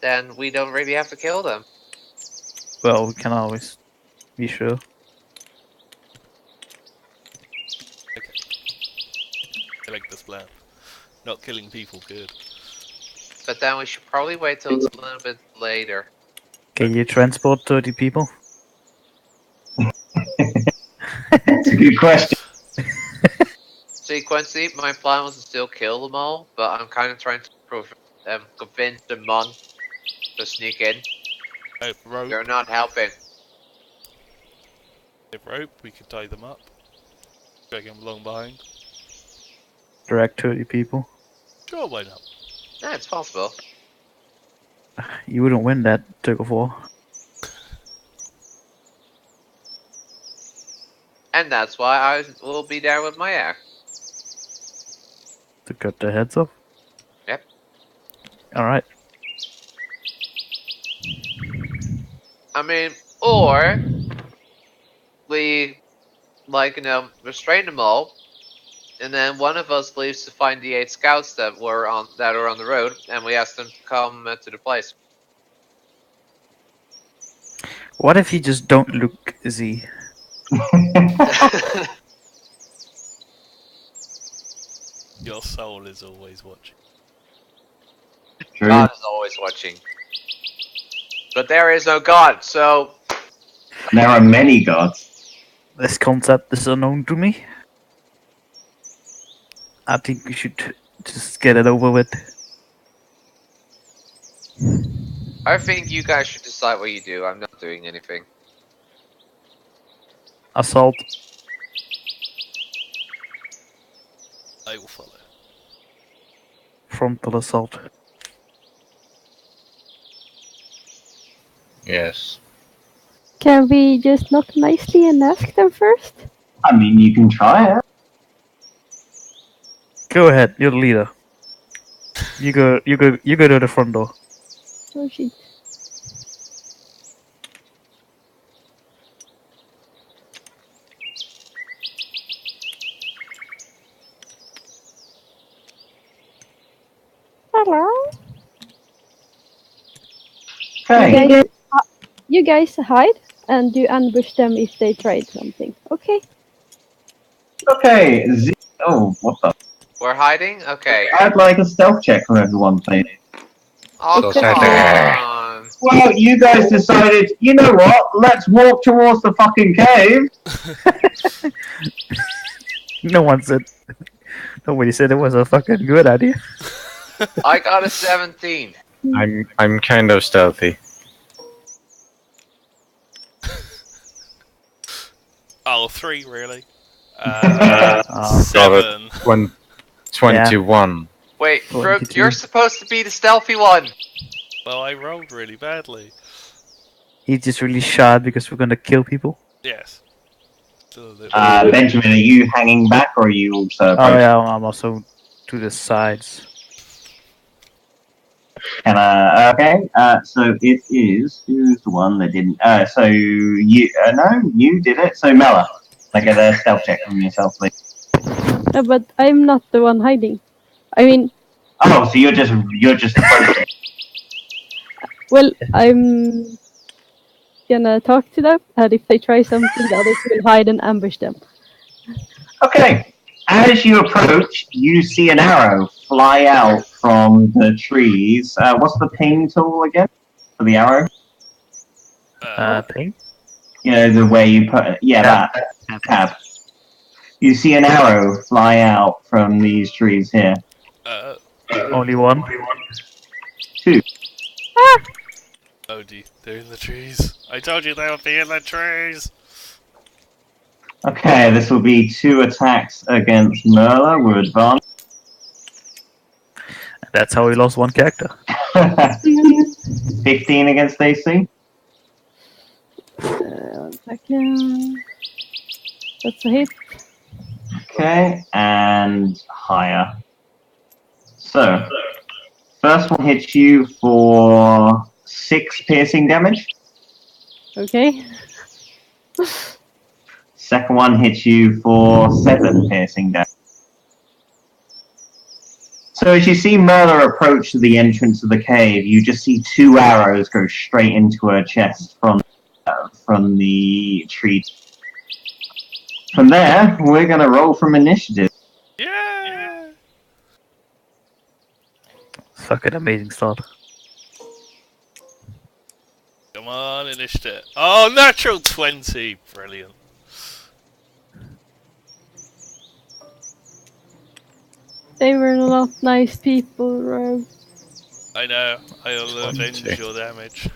Then we don't really have to kill them. Well, we can always be sure. I like this plan. Not killing people, good. But then we should probably wait till it's a little bit later. Can you transport 30 people? That's a good question. See, Quincy, my plan was to still kill them all, but I'm kind of trying to convince the monk to sneak in. Rope. They're not helping. If rope, we could tie them up. Drag them along behind. Direct 30 people? Sure, why not? Yeah, it's possible. You wouldn't win that tug of war. And that's why I will be there with my axe. To cut their heads off? Yep. Alright. I mean, or we, restrain them all, and then one of us leaves to find the 8 scouts that are on the road, and we ask them to come to the place. What if you just don't look Z? Your soul is always watching. True. God is always watching. But there is no God, so... There are many gods. This concept is unknown to me. I think we should just get it over with. I think you guys should decide what you do. I'm not doing anything. Assault. I will follow. Frontal assault. Yes. Can we just knock nicely and ask them first? I mean, you can try it. Go ahead, you're the leader. You go to the front door. Oh shit. Hello? Okay. You guys hide and you ambush them if they tried something. Okay. Okay. Oh, what the? We're hiding? Okay. I'd like a stealth check from everyone, please. Oh, So come sad. on. Well, you guys decided, you know what? Let's walk towards the fucking cave. Nobody said it was a fucking good idea. I got a 17. I'm kind of stealthy. Oh, 3 really. Oh, 7. 21. Wait, What Brooke, did you're you- supposed to be the stealthy one. Well, I rolled really badly. He's just really shy because we're gonna kill people. Yes. Still a little Benjamin, are you hanging back or are you also? Oh yeah, I'm also to the sides. Okay. So it is. Who's the one that didn't? So you. No, you did it. So Mela, like a stealth check from yourself, please. No, but I'm not the one hiding. I mean, Oh, so you're just approaching. well, I'm gonna talk to them, and if they try something, the others will hide and ambush them. Okay. As you approach, you see an arrow fly out from the trees. What's the ping tool again for the arrow? Ping? You know, the way you put it. Yeah, that. Tab. You see an arrow fly out from these trees here. Only one. Two. Oh, they're in the trees. I told you they would be in the trees. Okay, this will be 2 attacks against Merla with advantage. That's how we lost one character. 15 against AC. 1 second. That's a hit. Okay, and higher. So, first one hits you for 6 piercing damage. Okay. Second one hits you for 7 piercing damage. So as you see Merla approach the entrance of the cave, you just see 2 arrows go straight into her chest from the tree. From there, we're going to roll from initiative. Yeah. Fucking amazing start. Come on, initiative. Oh, natural 20. Brilliant. They were not nice people, Rogue. I know. I'll 20. avenge your damage.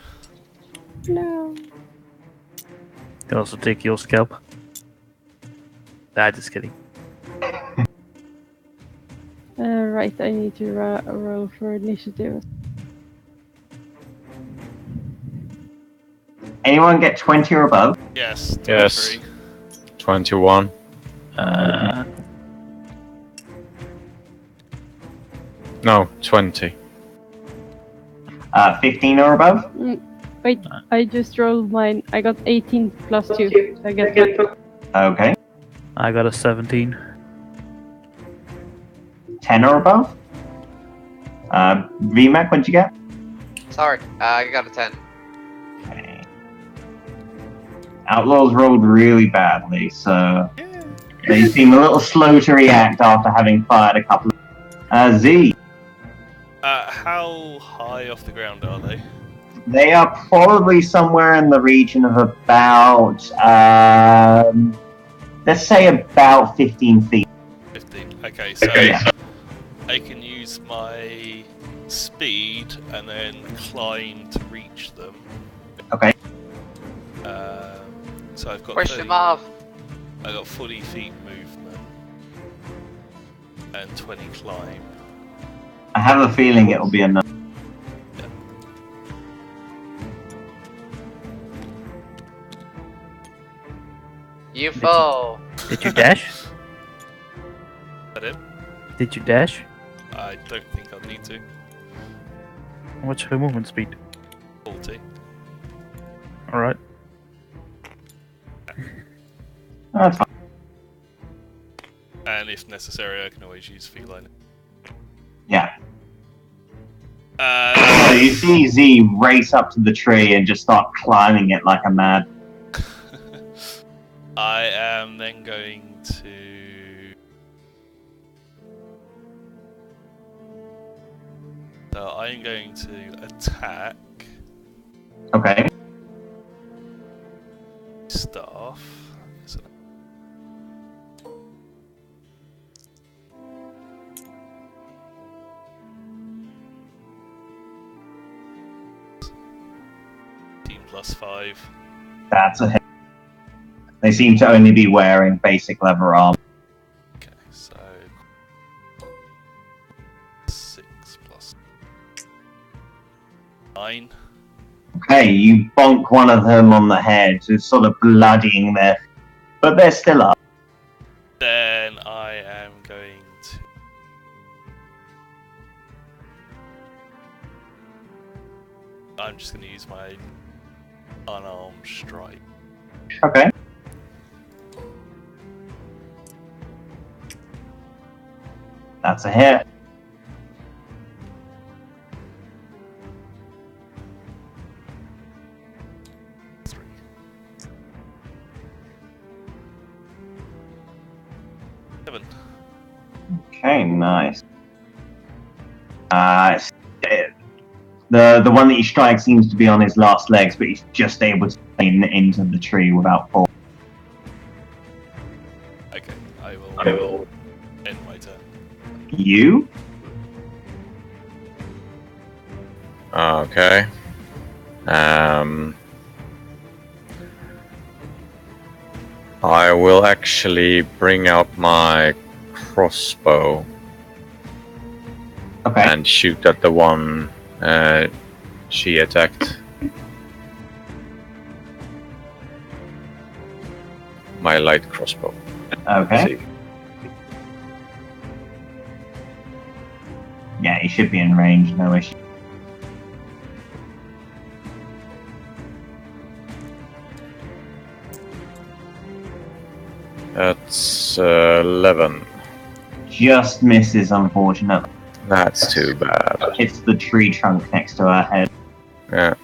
No. Can also take your scalp. Nah, just kidding. Right, I need to roll for initiative. Anyone get 20 or above? Yes. Yes. 23. 21. No, 20. 15 or above? Wait, I just rolled mine. I got 18 plus 2. So I get 20. Okay. I got a 17. 10 or above? VMAC, what'd you get? Sorry, I got a 10. Okay. Outlaws rolled really badly, so they seem a little slow to react after having fired a couple of... Z. How high off the ground are they? They are probably somewhere in the region of about, let's say about 15 feet. 15. Okay, so Yeah. I can use my speed and then climb to reach them. Okay. So I've got Push 30, them off. I got 40 feet movement and 20 climb. I have a feeling it'll be enough. You fool. Did you dash? Is that it? Did you dash? I don't think I'll need to. What's your movement speed? 40. Alright. That's fine. And if necessary, I can always use feline. Yeah. So Uh, you see Z race up to the tree and just start climbing it like a mad. I am then going to... So I'm going to attack Okay. staff. So- +5. That's a hit. They seem to only be wearing basic leather armor. Okay, so 6 plus 9. Okay, you bonk one of them on the head, it's sort of bloodying there, but they're still up. Then I am going to... I'm just going to use my unarmed strike. Okay. That's a hit. Three. Seven. Okay, nice. The one that you strike seems to be on his last legs, but he's just able to plane into the tree without falling. Okay, I I will end my turn. You? Okay. I will actually bring out my crossbow Okay. and shoot at the one she attacked. My light crossbow. Okay. See. Yeah, he should be in range, no issue. That's 11. Just misses, unfortunately. That's too bad. Hits the tree trunk next to her head. Yeah.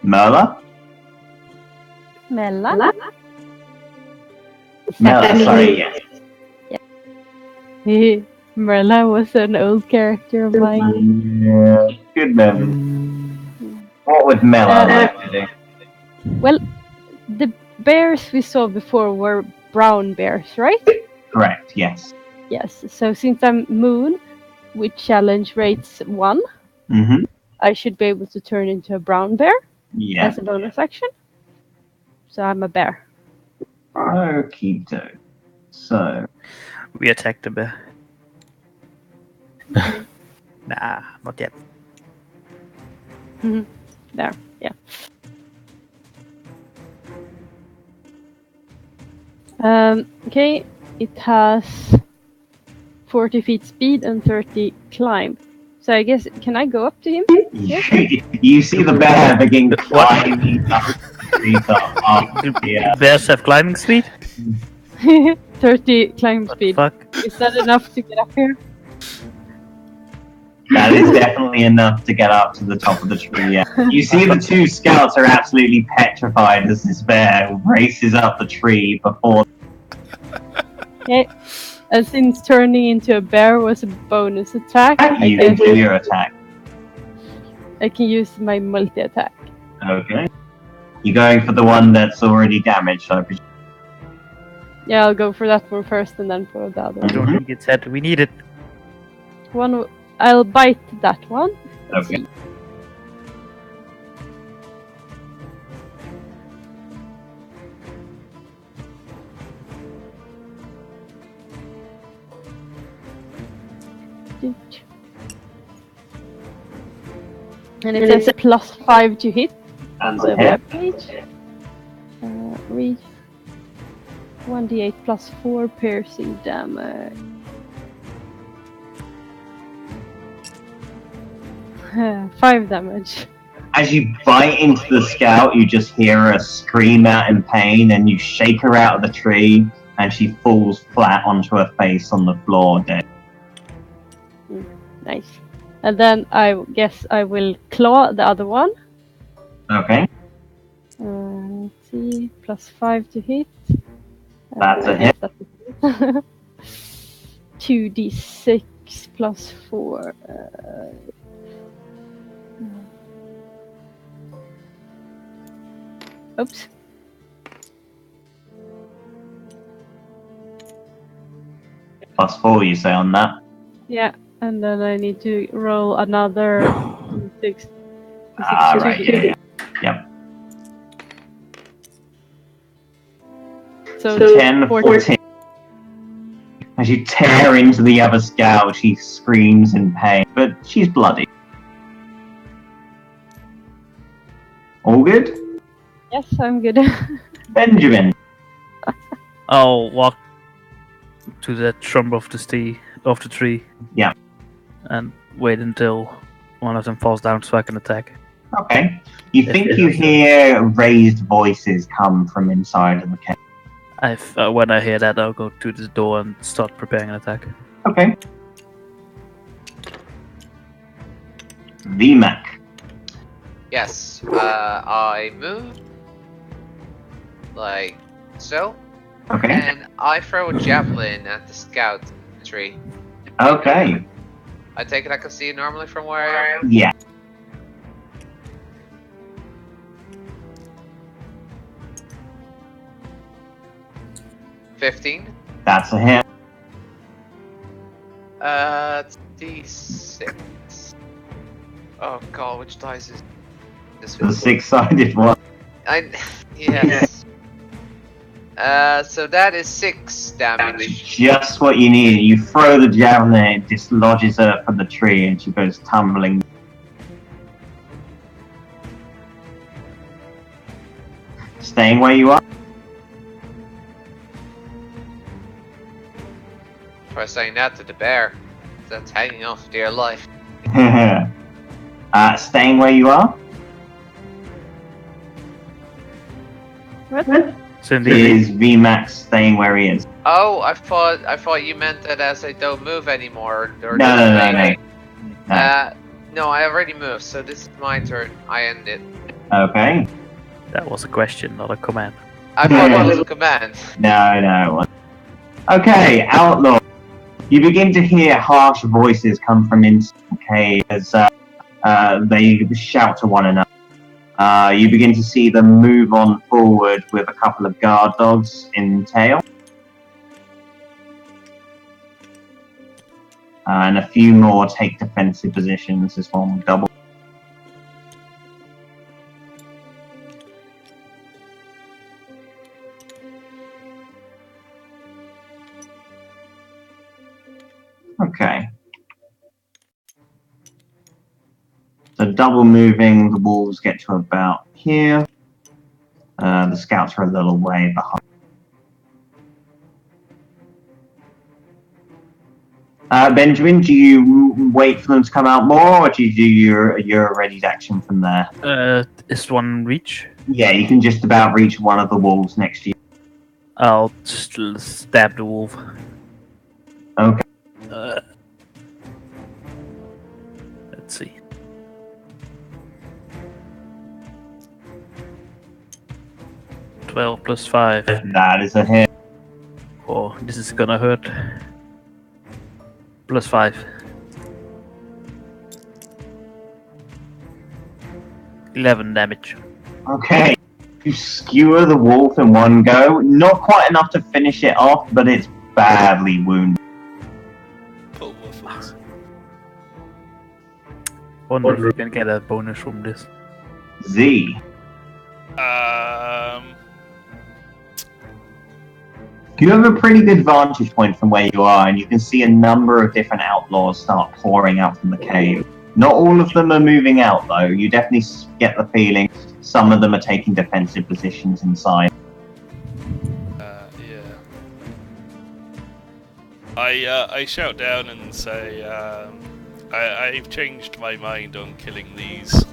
Merla? Mella? Merla, sorry, yeah. Merla was an old character of mine. Yeah, good memory. What would Mela like to do? Well, the bears we saw before were brown bears, right? Correct, yes. Yes. So since I'm Moon, with challenge rates 1, Mm-hmm. I should be able to turn into a brown bear Yeah. as a bonus action. So I'm a bear. Okie doke. So, We attacked the bear. Nah, not yet. There, yeah. Okay, it has 40 feet speed and 30 climb. So I guess, can I go up to him? you see the bear begin climbing up the treetop. Yeah. Bears have climbing speed? 30 climb speed. Fuck. Is that enough to get up here? That is definitely enough to get up to the top of the tree, yeah. You see the two scouts are absolutely petrified as this bear races up the tree before... Okay. And since turning into a bear was a bonus attack, You can do your attack. I can use my multi-attack. Okay. You're going for the one that's already damaged, I presume. Yeah, I'll go for that one first and then for the other I don't one. think it's head. We need it. I'll bite that one. Let's Okay. see. And it says +5 to hit. And So the hit. page. Read 1d8 +4 piercing damage. 5 damage. As you bite into the scout, you just hear her scream out in pain, and you shake her out of the tree, and she falls flat onto her face on the floor, dead. Nice. And then I guess I will claw the other one. Okay. Let's see, +5 to hit. That's a yes, that's a hit. 2d6 +4. Oops. +4, you say on that? Yeah, and then I need to roll another 6. Right, yeah. Yep. So 10, 14. As you tear into the other scout, she screams in pain, but she's bloody. All good? Yes, I'm good. Benjamin. I'll walk to the trunk of the tree. Yeah. And wait until one of them falls down so I can attack. Okay. You think you hear raised voices come from inside of the cave. When I hear that, I'll go to the door and start preparing an attack. Okay. VMAC. Yes, I move like so, Okay. and I throw a javelin at the scout tree. Okay. I take it I can see it normally from where I am. Yeah. 15. That's a hit. It's D6. Oh god, which dice is this? The 6-sided one. Yes. So that is 6 damage. Just what you need. You throw the javelin, it dislodges her from the tree, and she goes tumbling. Staying where you are. Try saying that to the bear. That's hanging on for dear life. Staying where you are. What? Is VMAX staying where he is? Oh, I thought you meant that as I don't move anymore. Or No. No, I already moved, so this is my turn. I end it. Okay. That was a question, not a command. I thought it was a command. No. Okay, Outlaw. You begin to hear harsh voices come from inside the cave as they shout to one another. You begin to see them move on forward with a couple of guard dogs in tail. And a few more take defensive positions as one will double. Okay. So double moving, the wolves get to about here. The scouts are a little way behind. Benjamin, do you wait for them to come out more, or do you do your ready action from there? Is one reach? Yeah, you can just about reach one of the wolves next to you. I'll just stab the wolf. Okay. Let's see. +12 +5. That is a hit. Oh, this is gonna hurt. +5. 11 damage. Okay. You skewer the wolf in one go. Not quite enough to finish it off, but it's badly wounded. Pull waffles. Wonder if you can get a bonus from this. Z. You have a pretty good vantage point from where you are, and you can see a number of different outlaws start pouring out from the cave. Not all of them are moving out, though. You definitely get the feeling some of them are taking defensive positions inside. Yeah. I shout down and say, I've changed my mind on killing these.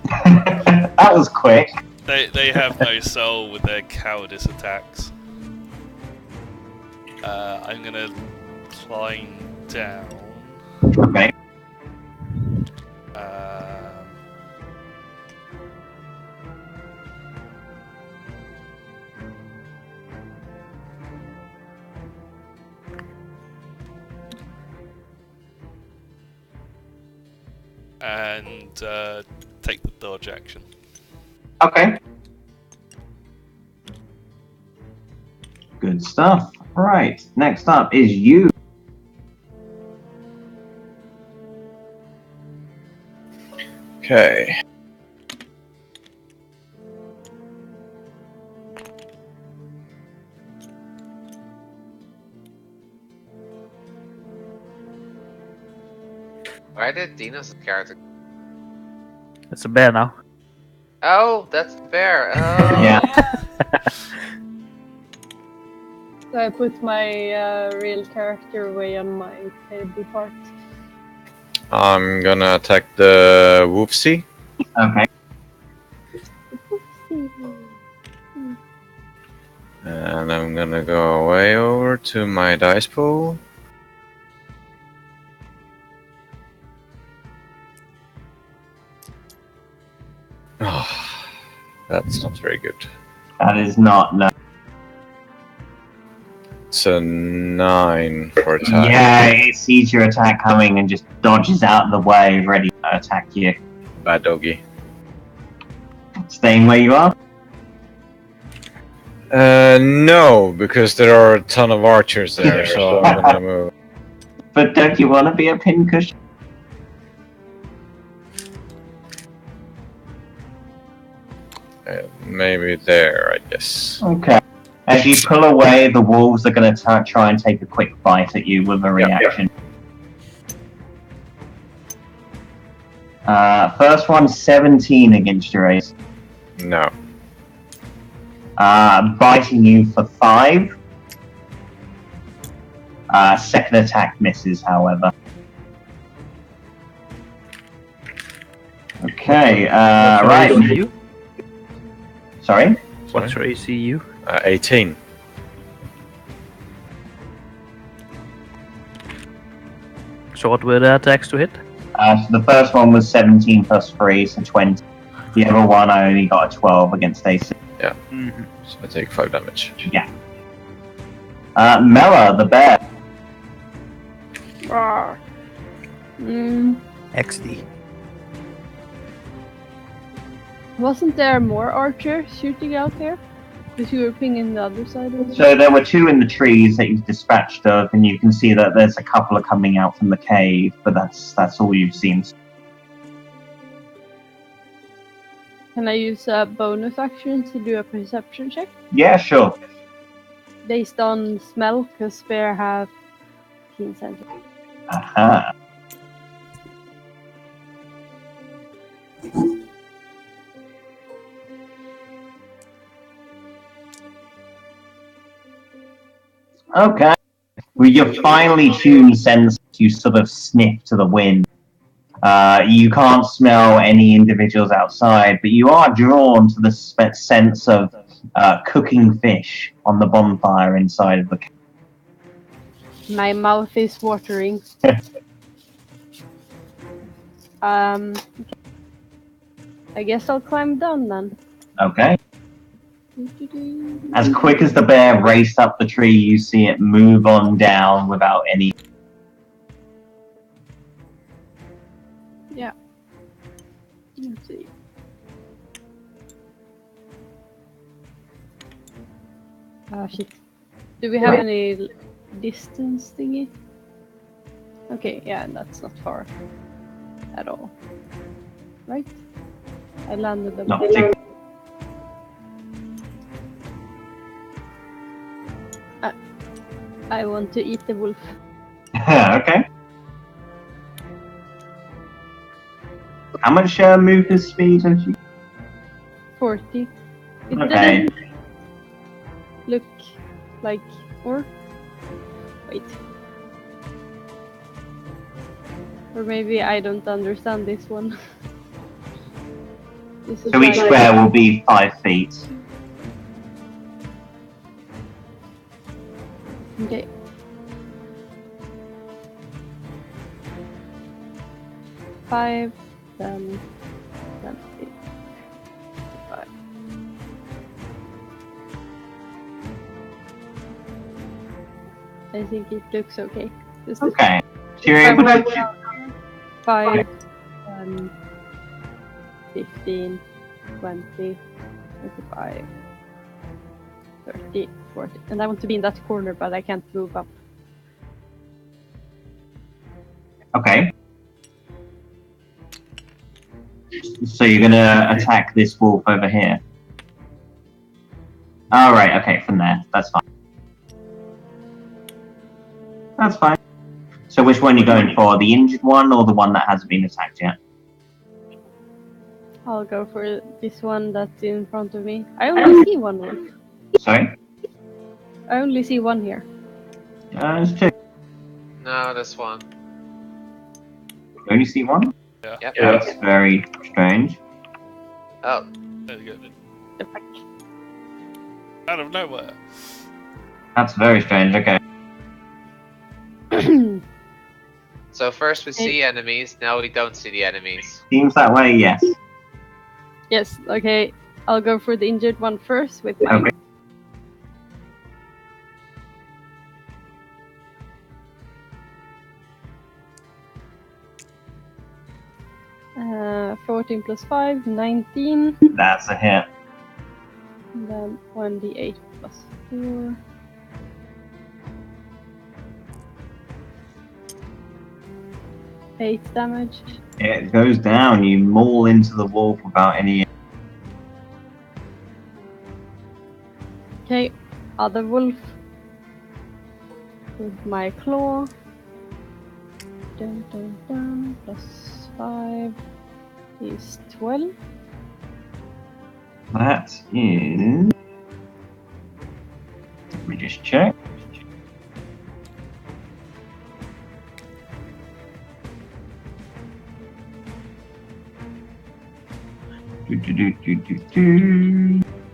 That was quick. They have no soul with their cowardice attacks. I'm gonna climb down. Okay. And take the dodge action. Okay. Good stuff. Right. Next up is you. Okay. Why did Dino's character? It's a bear now. Oh, that's the bear. Oh. Yeah. So I put my real character away on my table part. I'm gonna attack the Woofsy. Okay. And I'm gonna go way over to my dice pool. Oh, that's not very good. That is not no. That's a 9 for attack. Yeah, it sees your attack coming and just dodges out of the way, ready to attack you. Bad doggy. Staying where you are? No, because there are a ton of archers there, so I'm gonna move. But don't you want to be a pincushion? Maybe there, I guess. Okay. As you pull away, the wolves are going to try and take a quick bite at you with a reaction. First one, 17 against your ace. No. Biting you for 5. Second attack misses, however. Okay, right. ACU? Sorry? What's your ACU? 18. So what were the attacks to hit? So the first one was 17 plus 3, so 20. The other one, I only got a 12 against AC. Mm-hmm. So I take 5 damage. Yeah. Mela, the bear. Roar. XD. Wasn't there more archers shooting out here? Because you were pinging the other side of the So there were 2 in the trees that you've dispatched of, and you can see that there's a couple of coming out from the cave, but that's all you've seen. Can I use a bonus action to do a perception check? Yeah, sure. Based on smell, because bear have keen sense. Aha. Okay. With your finely tuned sense, you sort of sniff to the wind. You can't smell any individuals outside, but you are drawn to the sense of cooking fish on the bonfire inside of the cave. My mouth is watering. I guess I'll climb down then. Okay. As quick as the bear raced up the tree, you see it move on down without any. Yeah. Let's see. Oh shit. Do we have any distance thingy? Okay, yeah, that's not far at all. Right? I landed them. No, take- I want to eat the wolf. Okay. How much movement speed have you? 40. It Okay. didn't look like... Or... Wait. Or maybe I don't understand this one. This is So each like- square will be 5 feet. Okay. Five, 10, 20, 5. I think it looks okay. This is Okay. So you're able to. 5, 10, 15, 20, 25, 30, 40. And I want to be in that corner, but I can't move up. Okay. So you're gonna attack this wolf over here. All right. Okay. From there, that's fine. That's fine. So which one are you going for? The injured one or the one that hasn't been attacked yet? I'll go for this one that's in front of me. I only see one wolf. Sorry. I only see one here. There's 2. No, this one. You only see one? Yep. That's very strange. Oh, There you go. The fuck? Out of nowhere. That's very strange. Okay. so first we see enemies, now we don't see the enemies. Seems that way. Yes. Yes, okay. I'll go for the injured one first with my... Okay. 14 plus 5, 19. That's a hit. And then 1d8 plus 4. Eight damage. It goes down. You maul into the wolf without any. Okay, other wolf. With my claw. Dun, dun, dun, plus 5 is 12. That is. Let me just check.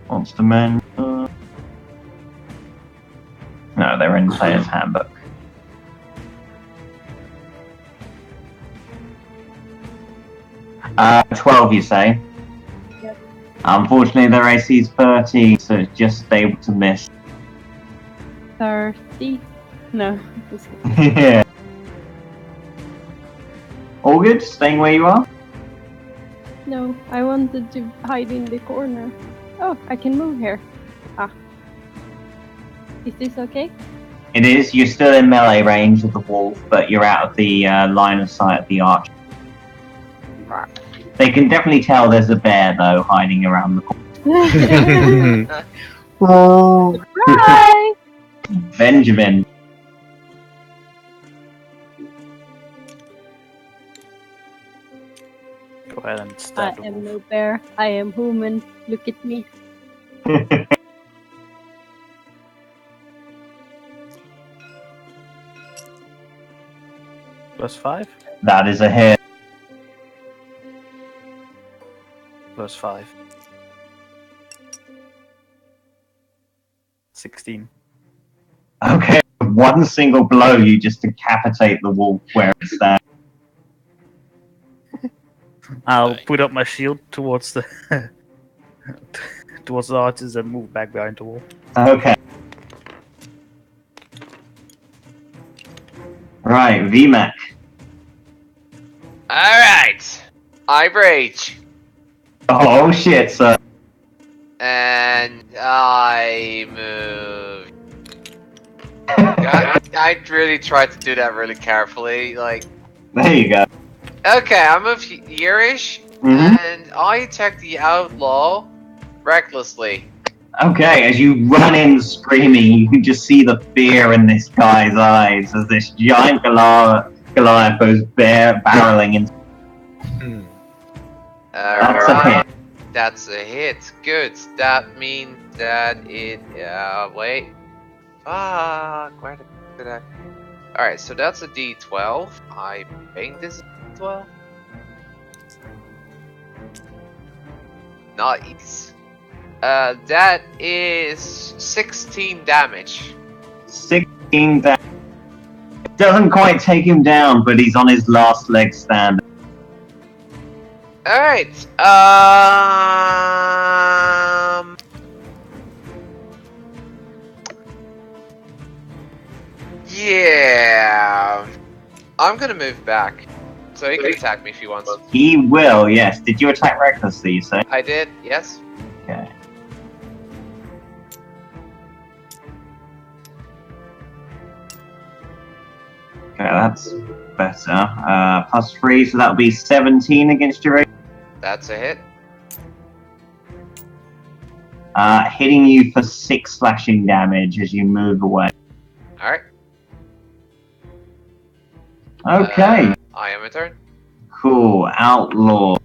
Monster manual. No, they're in player's handbook. Uh, 12, you say? Yep. Unfortunately, their AC is 13, so it's just able to miss. 30? No, just kidding. Yeah. All good? Staying where you are? No, I wanted to hide in the corner. Oh, I can move here. Ah. Is this okay? It is. You're still in melee range of the wolf, but you're out of the line of sight of the archer. They can definitely tell there's a bear, though, hiding around the corner. Oh. Hi! Benjamin. Go ahead and I stab the am wolf. no bear. I am human. Look at me. Plus 5? That is a hit. Plus 5. 16. Okay, with one single blow, you just decapitate the wolf where it stands. I'll Nice. put up my shield towards the towards the archers and move back behind the wall. Okay. Right, VMAC. Alright. I rage. Oh shit, sir. And I move. I really tried to do that really carefully. Like, There you go. okay, I move here-ish, Mhm. and I attack the outlaw recklessly. Okay, as you run in screaming, you can just see the fear in this guy's eyes as this giant Goliath goes barreling in. That's a hit. That's a hit. Good. That means that it. Wait. Fuck. Where did I? Alright, so that's a D12. I think this is a D12. Nice. That is 16 damage. 16 damage. Doesn't quite take him down, but he's on his last leg stand. Alright. Yeah. I'm gonna move back. So he can attack me if he wants. He will, yes. Did you attack recklessly, you say? I did, yes. Okay. Okay, that's better. Plus 3, so that'll be 17 against your rate. That's a hit. Hitting you for 6 slashing damage as you move away. Alright. Okay, I am a turn. cool. Outlaw.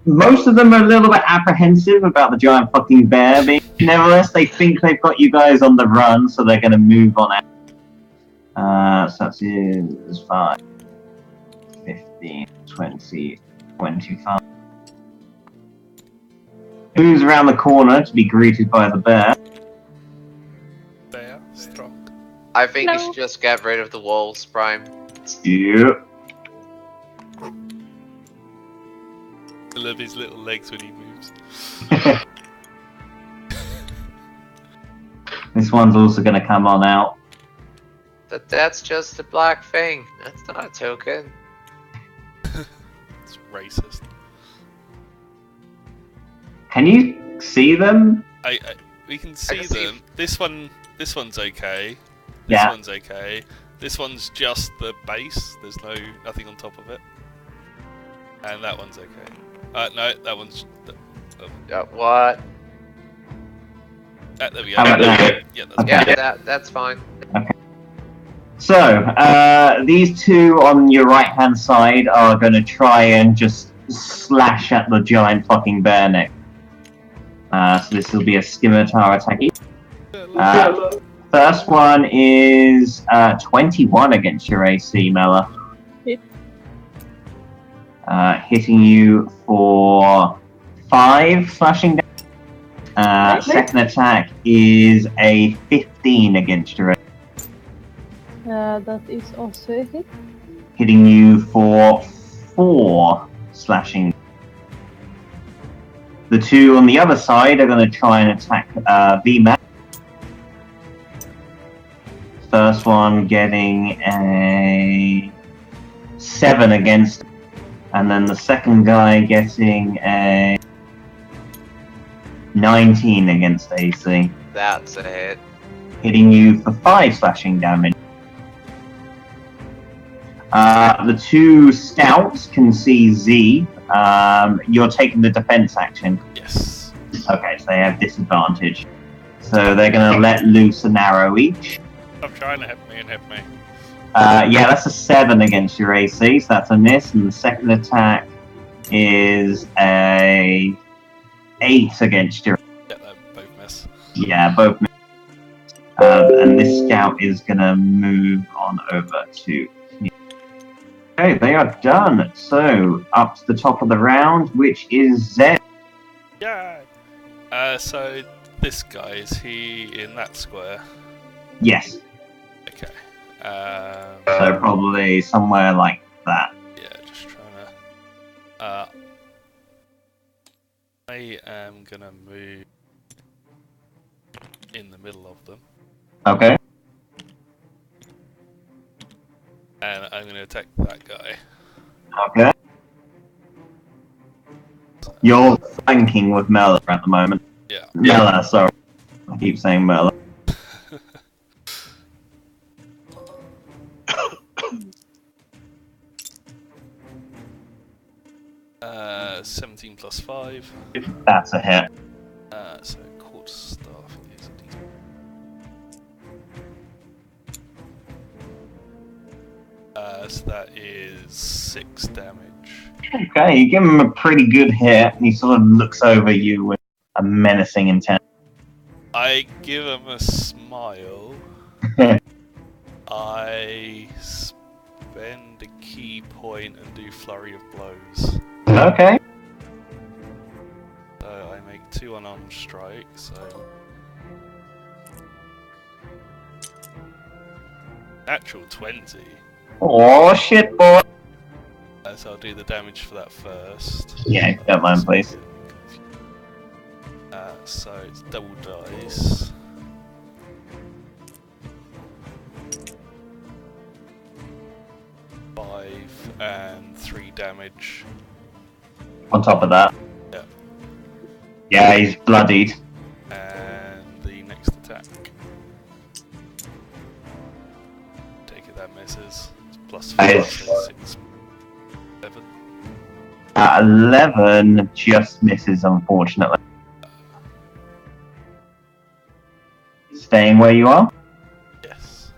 Most of them are a little bit apprehensive about the giant fucking bear, but nevertheless, they think they've got you guys on the run, so they're going to move on out. So that's 5, 15, 20, 25. Moves around the corner to be greeted by the bear. Bear, strong. I think you No. should just get rid of the wolves, Prime. Yep. I love his little legs when he moves. This one's also going to come on out. That's just a black thing. That's not a token. It's racist. Can you see them? We can see can see them. This one's okay. This Yeah. one's okay. This one's just the base. There's nothing on top of it. And that one's okay. No, that one's. What? There we go. How about that? Yeah, that's Okay. Yeah, that's fine. So, these two on your right-hand side are going to try and just slash at the giant fucking bear neck. So this will be a scimitar attack. First one is 21 against your AC, Mela. Hit. Hitting you for 5 slashing damage. Second attack is a 15 against your AC. That is also a hit. Hitting you for 4 slashing. The two on the other side are going to try and attack VMAX. First one getting a 7 against, and then the second guy getting a 19 against AC. That's a hit. Hitting you for 5 slashing damage. The two scouts can see Z. You're taking the defense action. Yes. Okay, so they have disadvantage. So they're going to let loose an arrow each. Stop trying to hit me and hit me. Yeah, that's a 7 against your AC, so that's a miss. And the second attack is a 8 against your... Yeah, they both miss. Yeah, both miss. And this scout is going to move on over to... Okay, they are done. So, up to the top of the round, which is Zed. Yeah. So this guy, is he in that square? Yes. Okay. So probably somewhere like that. Yeah, just trying to. I am gonna move in the middle of them, Okay. and I'm gonna attack that guy. Okay. You're flanking with Merla at the moment. Yeah. Merla, sorry. I keep saying Merla. 17 plus 5. That's a hit. So quarter staff is a so that is 6 damage. Okay, you give him a pretty good hit, and he sort of looks over you with a menacing intent. I give him a smile. I spend a key point and do flurry of blows. Okay. So I make 2 unarmed strikes. So natural 20. Oh shit, boy. So I'll do the damage for that first. Yeah, if you don't mind, please. So it's double dice. And 3 damage. On top of that. Yeah. Yeah, he's bloodied. And the next attack. Take it, that misses. It's plus 4, Nice. so 6, 7. 11 just misses, unfortunately. Staying where you are? Yes.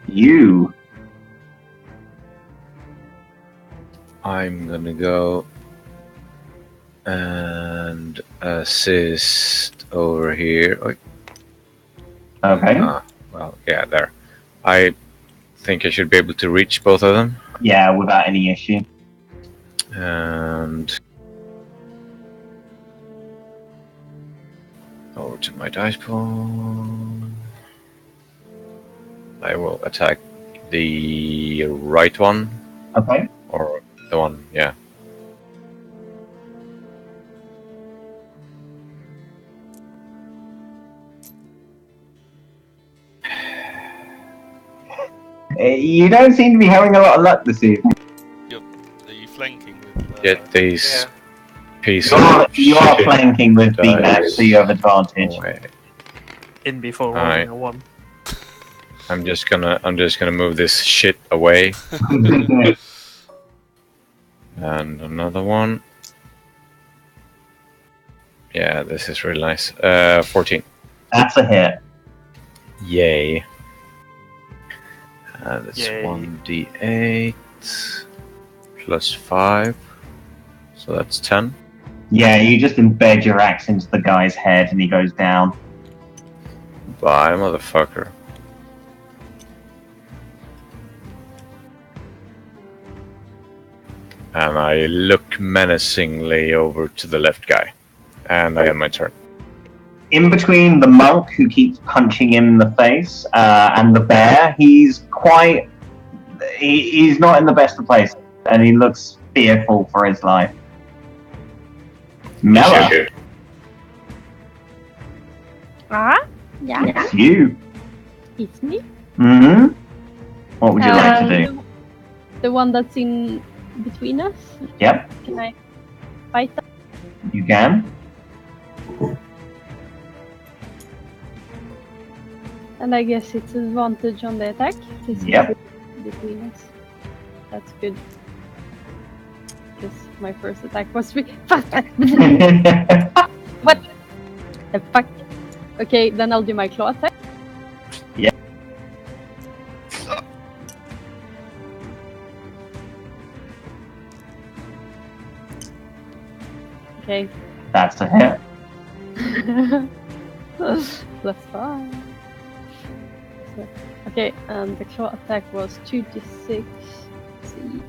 You. I'm gonna go and assist over here. Okay. Well, yeah, there. I think I should be able to reach both of them. Yeah, without any issue. And over to my dice pool. I will attack the right one, Okay. or the one, yeah. You don't seem to be having a lot of luck this evening. Are you flanking with get these pieces You are of shit flanking with dice VMAX, so you have advantage. away. In before Alright. rolling a 1. I'm just gonna move this shit away. And another one. Yeah, this is really nice. 14. That's a hit. Yay. That's Yay. 1d8 plus 5. So that's 10. Yeah, you just embed your axe into the guy's head and he goes down. Bye, motherfucker. And I look menacingly over to the left guy. And I have my turn. In between the monk who keeps punching him in the face and the bear, he's quite. He's not in the best of places, and he looks fearful for his life. Mella, Ah, yeah, it's you. it's me. Mm-hmm. What would you like to do? The one that's in between us. Yep, Can I fight that? you can. And I guess it's advantage on the attack. 'Cause Yep. it's between us. That's good. Because my first attack was what the fuck? Okay, then I'll do my claw attack. Yep. Okay. That's a hit. Plus 5. So, okay, and the claw attack was 2d6. Let's see.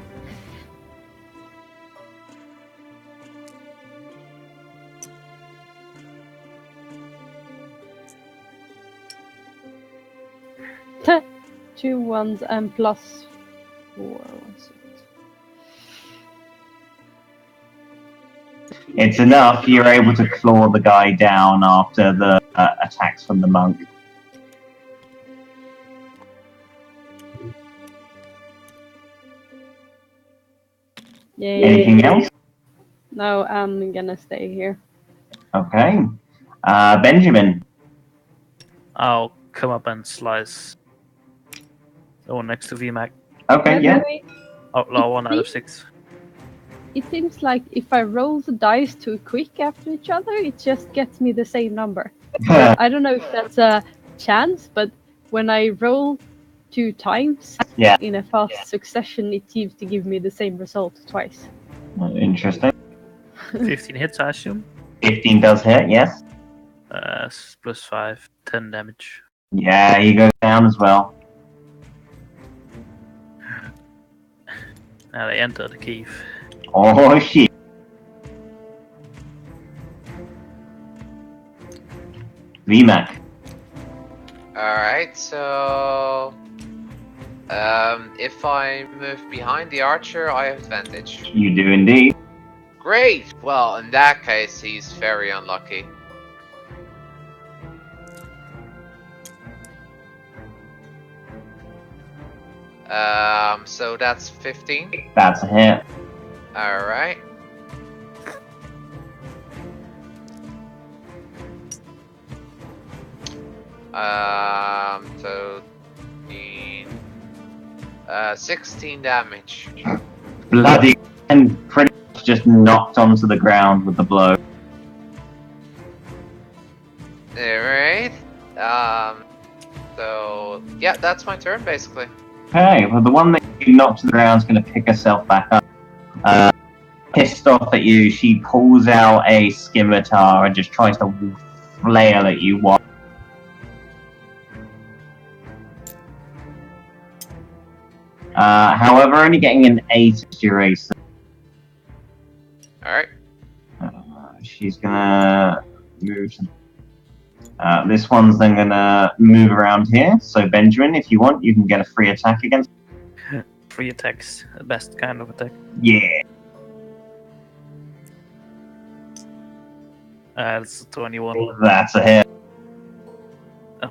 Two ones and plus 4. What's it? It's enough. You're able to claw the guy down after the attacks from the monk. Yay. Anything else? No, I'm gonna stay here. Okay. Benjamin. I'll come up and slice the one next to VMAC. Okay, By the yeah. way, Outlaw 1 out of 6. it seems like if I roll the dice too quick after each other, it just gets me the same number. I don't know if that's a chance, but when I roll 2 times Yeah. in a fast succession, it seems to give me the same result twice. Interesting. 15 hits, I assume. 15 does hit, yes. Plus 5, 10 damage. Yeah, he goes down as well. Now they enter the cave. Oh, shit. VMAC. Alright, so if I move behind the archer, I have advantage. You do indeed. Great! Well, in that case, he's very unlucky. So that's 15. That's a hit. Alright. So 16 damage. Bloody and pretty much just knocked onto the ground with the blow. Alright. So yeah, that's my turn basically. Okay, well the one that you knocked to the ground is going to pick herself back up. Pissed off at you, she pulls out a scimitar and just tries to flail at you. However, only getting an 8 is your AC. Alright. She's gonna move. This one's then gonna move around here. So Benjamin, if you want, you can get a free attack against. 3 attacks, the best kind of attack. Yeah. That's 21. That's a hit.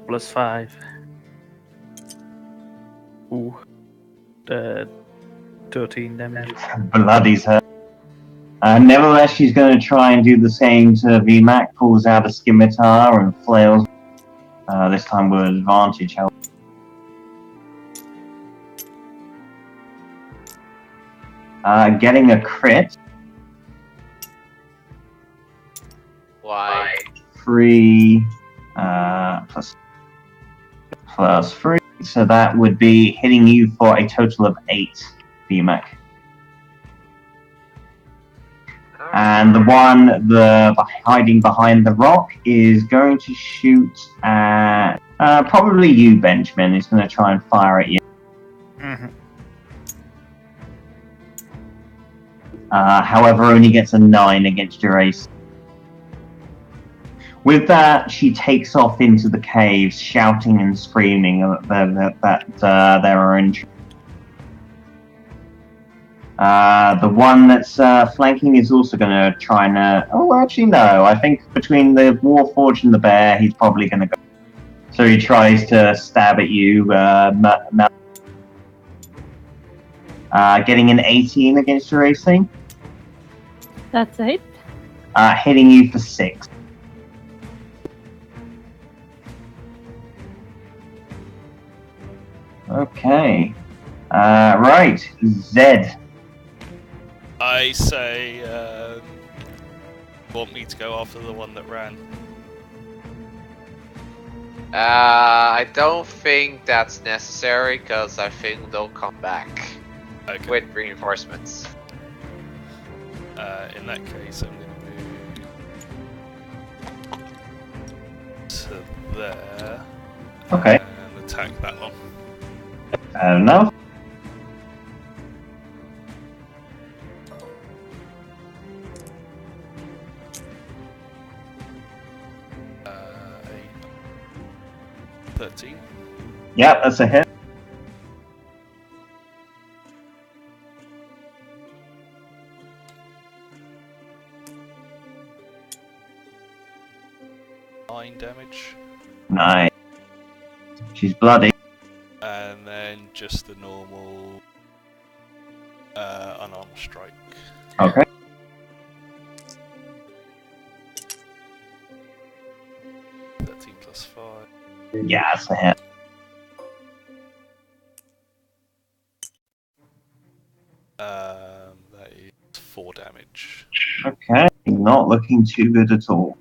Plus 5. Ooh. 13 damage. Bloody's hurt. Nevertheless, she's going to try and do the same to VMAC, pulls out a scimitar and flails. This time with advantage. Getting a crit. Why? 3 plus 3. So that would be hitting you for a total of 8, VMAC. And the one hiding behind the rock is going to shoot at probably you, Benjamin. He's going to try and fire at you. However, only gets a 9 against your ace. With that, she takes off into the caves, shouting and screaming that there are intruders. The one that's flanking is also going to try and... oh, actually, no. I think between the Warforged and the bear, he's probably going to go. So he tries to stab at you. Getting an 18 against your AC. That's a hit. Hitting you for 6. Okay. Right. Zed. I say, want me to go after the one that ran? I don't think that's necessary, because I think they'll come back with reinforcements. In that case, I'm going to move to there. Okay. And attack that one. Fair enough. Uh, 13. Yep, that's a hit. Damage, Nice. She's bloody. and then just the normal unarmed strike. Okay. +5. Yeah, that's a hit. That is 4 damage. Okay, not looking too good at all.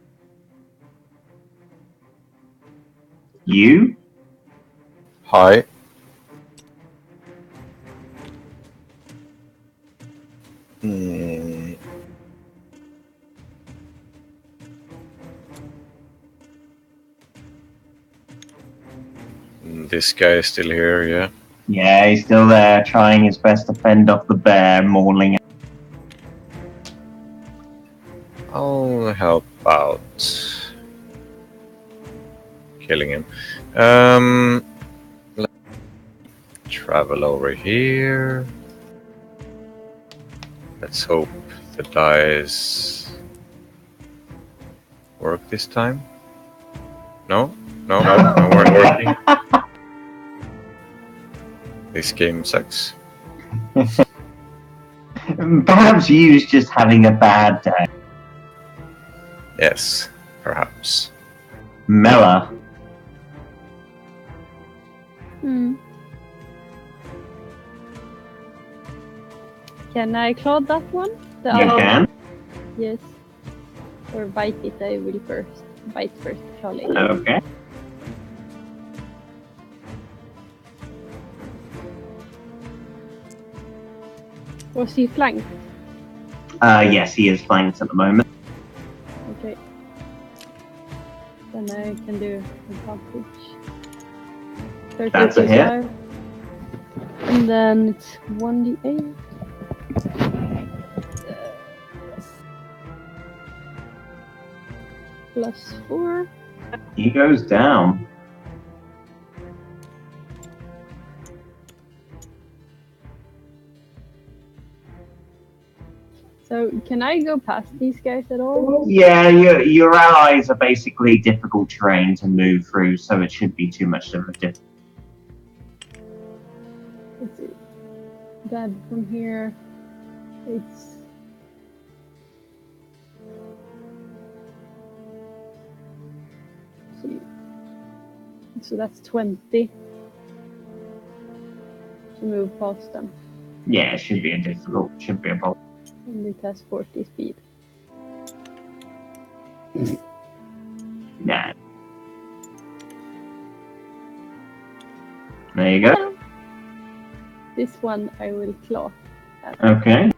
You? Hi. Hmm. This guy is still here, yeah? Yeah, he's still there, trying his best to fend off the bear mauling it. I'll help out. Killing him. Let's travel over here. Let's hope the dice work this time. No, weren't working. This game sucks. Perhaps you's just having a bad day. Yes, perhaps. Mela. Can I claw that one? The You other can? one? Yes. Or bite it, I will first. Bite first, claw later. Okay. Was he flanked? Yes, he is flanked at the moment. Okay. Then I can do advantage. 30 That's a hit. 35. And then it's 1d8. +4. He goes down. So can I go past these guys at all? Yeah, your allies are basically difficult terrain to move through, so it shouldn't be too much of a difference. Let's see. That from here, it's So that's 20 to move past them. Yeah, it should be a difficult. Should be a problem. And it has 40 speed. Yeah. There you go. This one I will claw at. Okay.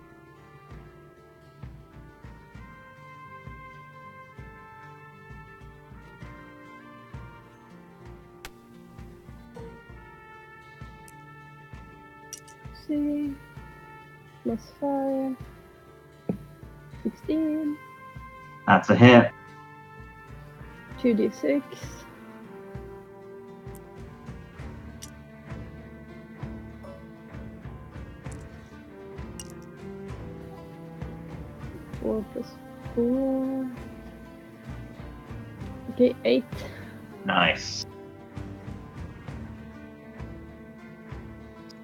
See. +5. 16. That's a hit. 2d6. Four plus 4. Okay, 8. Nice.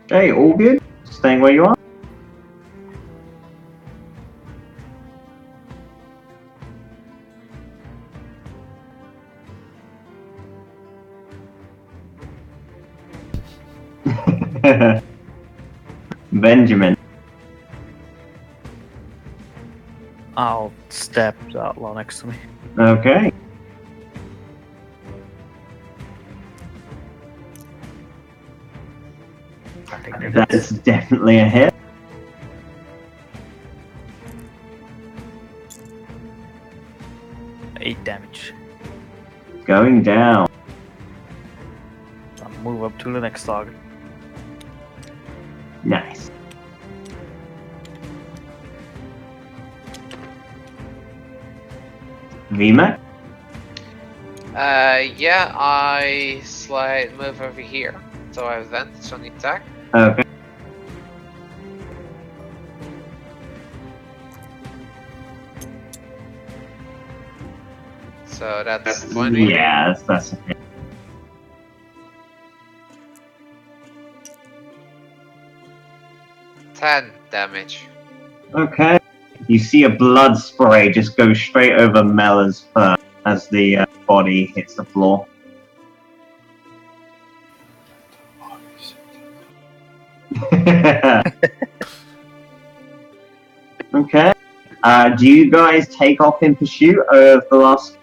Okay, all good. Staying where you are. Benjamin. I'll stab the outlaw next to me. Okay. I think That is definitely a hit. eight damage. Going down. I'll move up to the next target. Nice. VMAC? Yeah, I move over here, so I have advantage on the attack. Okay. So that's 20. Yeah, that's a hit. Ten damage. Okay. You see a blood spray just go straight over Mella's fur as the body hits the floor. Okay. Do you guys take off in pursuit of the last,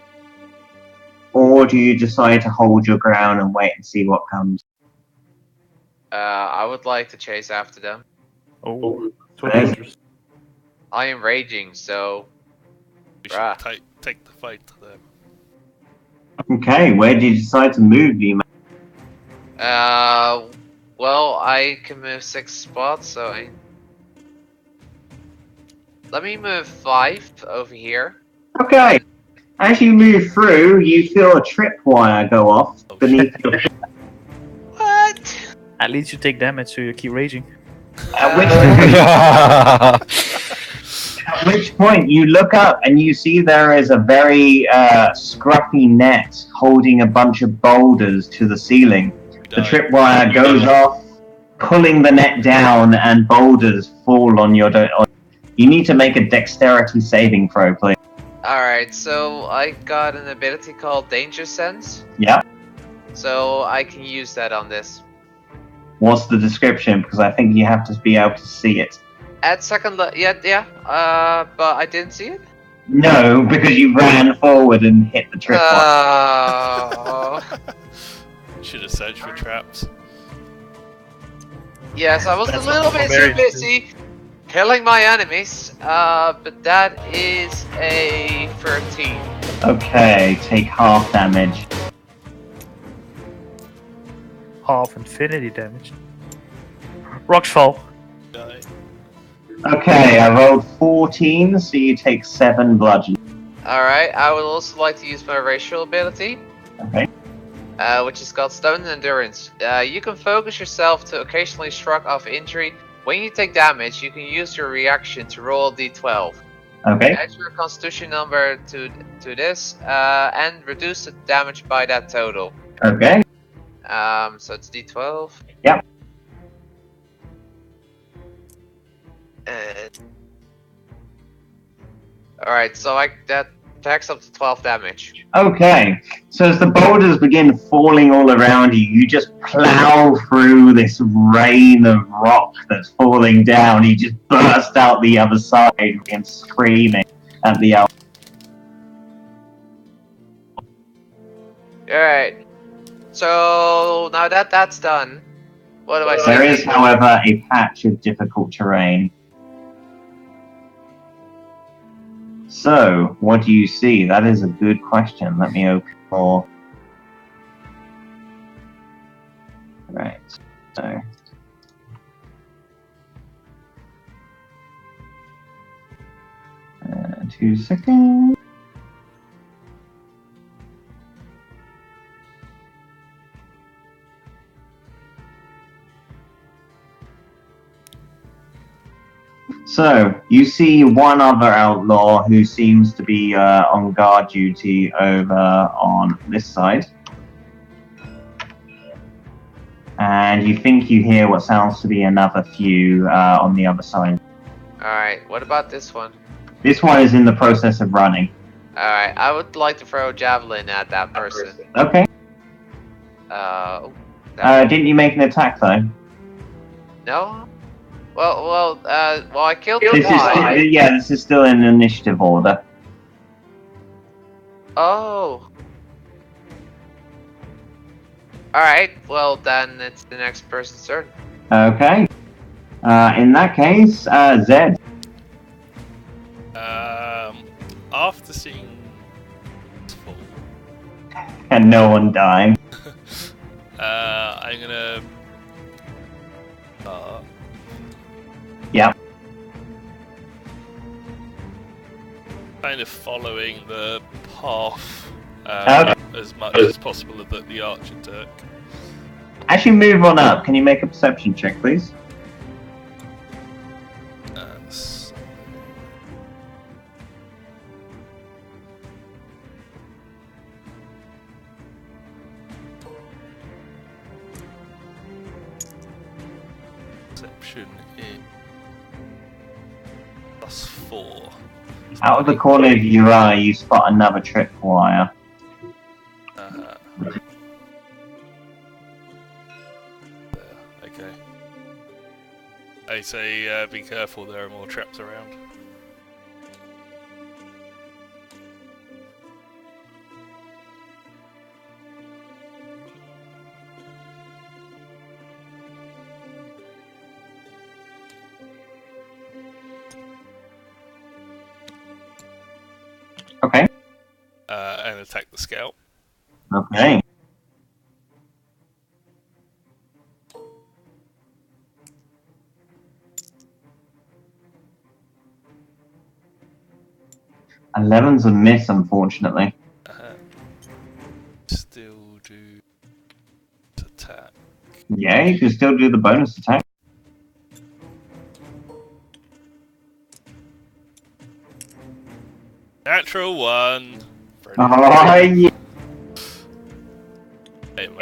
or do you decide to hold your ground and wait and see what comes? I would like to chase after them. Oh, so There's- dangerous. I am raging, so We should Bruh. take the fight to them. Okay, where do you decide to move, VMAC? well, I can move 6 spots, so let me move 5 over here. Okay. As you move through, you feel a tripwire go off beneath your What? At least you take damage, so you keep raging. At which point you look up and you see there is a very scruffy net holding a bunch of boulders to the ceiling. The tripwire goes off, pulling the net down, and boulders fall on your. You need to make a dexterity saving throw, please. Alright, so I got an ability called Danger Sense, Yep. so I can use that on this. What's the description? Because I think you have to be able to see it. At second but I didn't see it? No, because you ran forward and hit the tripwire. Oh. Should have searched for traps. Yes, I was That's a little bit too very busy killing my enemies, but that is a 13. Okay, take half damage. Half infinity damage. Rocks fall. Die. Okay, I rolled 14, so you take 7 bludgeon. Alright, I would also like to use my racial ability, Okay. which is called Stone Endurance. You can focus yourself to occasionally shrug off injury. When you take damage, you can use your reaction to roll a d12. Okay. Add your constitution number to this, and reduce the damage by that total. Okay. So it's d12. Yep. Alright, so that attacks up to 12 damage. Okay, so as the boulders begin falling all around you, you just plow through this rain of rock that's falling down. You just burst out the other side and screaming at the elf. Alright. So now that that's done, what do I There say? is, however, a patch of difficult terrain. So, what do you see? That is a good question. Let me open more. Right, so. 2 seconds. So, you see one other outlaw who seems to be on guard duty over on this side. And you think you hear what sounds to be another few on the other side. Alright, what about this one? This one is in the process of running. Alright, I would like to throw a javelin at that person. Okay. Didn't you make an attack though? No? Well, I killed This the guy. this is still in initiative order. Oh. Alright, well then it's the next person's turn. Okay. In that case, Zed. After seeing this fall, And no one dying. I'm gonna. Yeah. Kind of following the path Okay. as much as possible that the archer took. As you move on up, can you make a perception check, please? So- Perception is +4. Out of the corner of your eye, you spot another tripwire. There, okay. I say be careful, there are more traps around. Okay. And attack the scout. Okay. Eleven's a miss, unfortunately. Still do attack. Yeah, you can still do the bonus attack. Natural 1. Oh, yeah.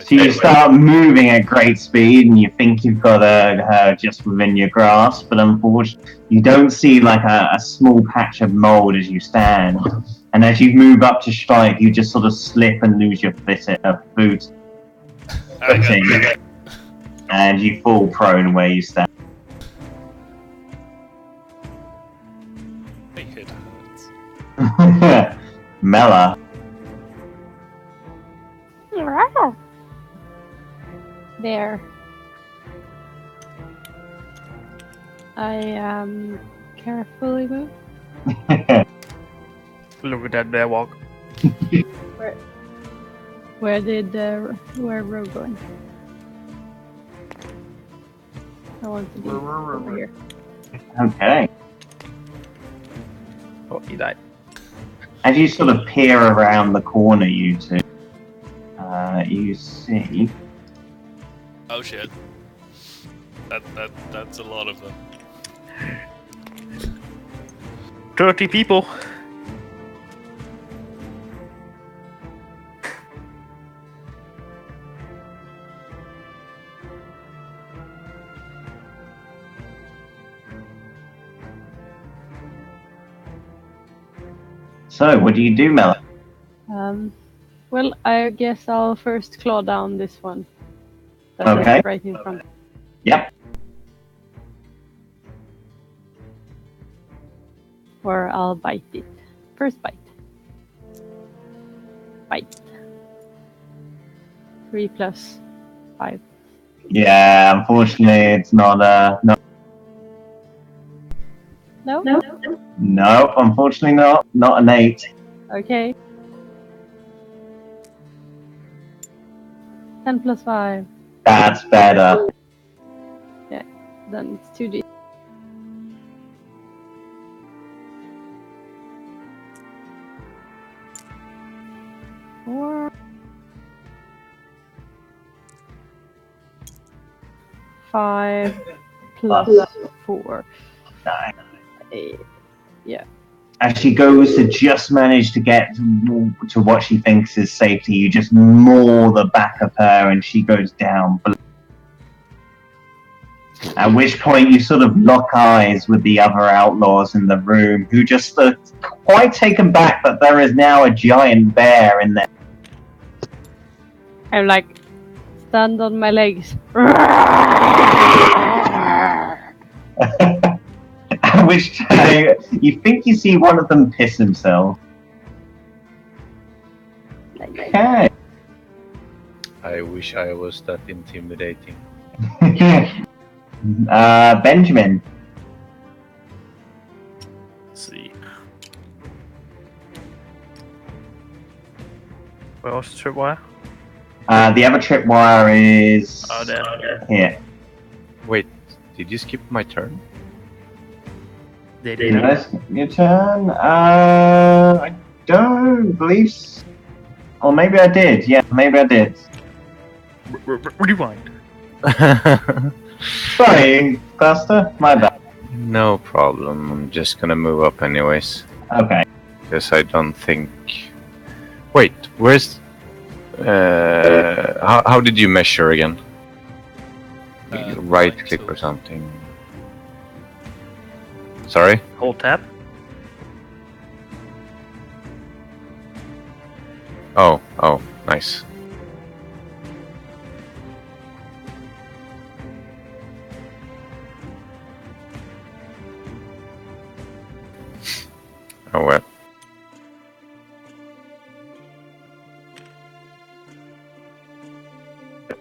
So you start moving at great speed, and you think you've got her just within your grasp, but unfortunately, you don't see like a small patch of mold as you stand. And as you move up to strike, you just sort of slip and lose your boot, Okay. and you fall prone where you stand. My head hurts. Mela. There. I carefully move. Look at that bear walk. Where Rogue going? I want to be over here. Okay. Oh, he died. As you sort of peer around the corner, you two, you see. Oh shit. That's a lot of them. 30 people. So, what do you do, Mel? Well, I guess I'll first claw down this one. That's Okay. right in front. Yep. Or I'll bite it. First bite. Bite. 3 plus 5. Yeah, unfortunately, it's not no. No? No, unfortunately not. Not an 8. Okay. 10 plus 5. That's better. Then it's 2d. Four. 5 plus 4. 9. 8. As she goes to just manage to get to what she thinks is safety, you just maul the back of her and she goes down. At which point you sort of lock eyes with the other outlaws in the room, who just are quite taken back that there is now a giant bear in there. I'm like, stand on my legs. At which time you think you see one of them piss himself. Okay. I wish I was that intimidating. Benjamin. Let's see. Where was the tripwire? The other tripwire is Oh, there. here. Wait, did you skip my turn? They Did did. I skip your turn? I don't believe so. Or maybe I did. Yeah, maybe I did. Rewind. Sorry, Cluster. My bad. No problem. I'm just gonna move up anyways. Okay. Because I don't think. Wait, where's. How did you measure again? Right click or something. Sorry? Hold tab. Oh, nice. Oh well.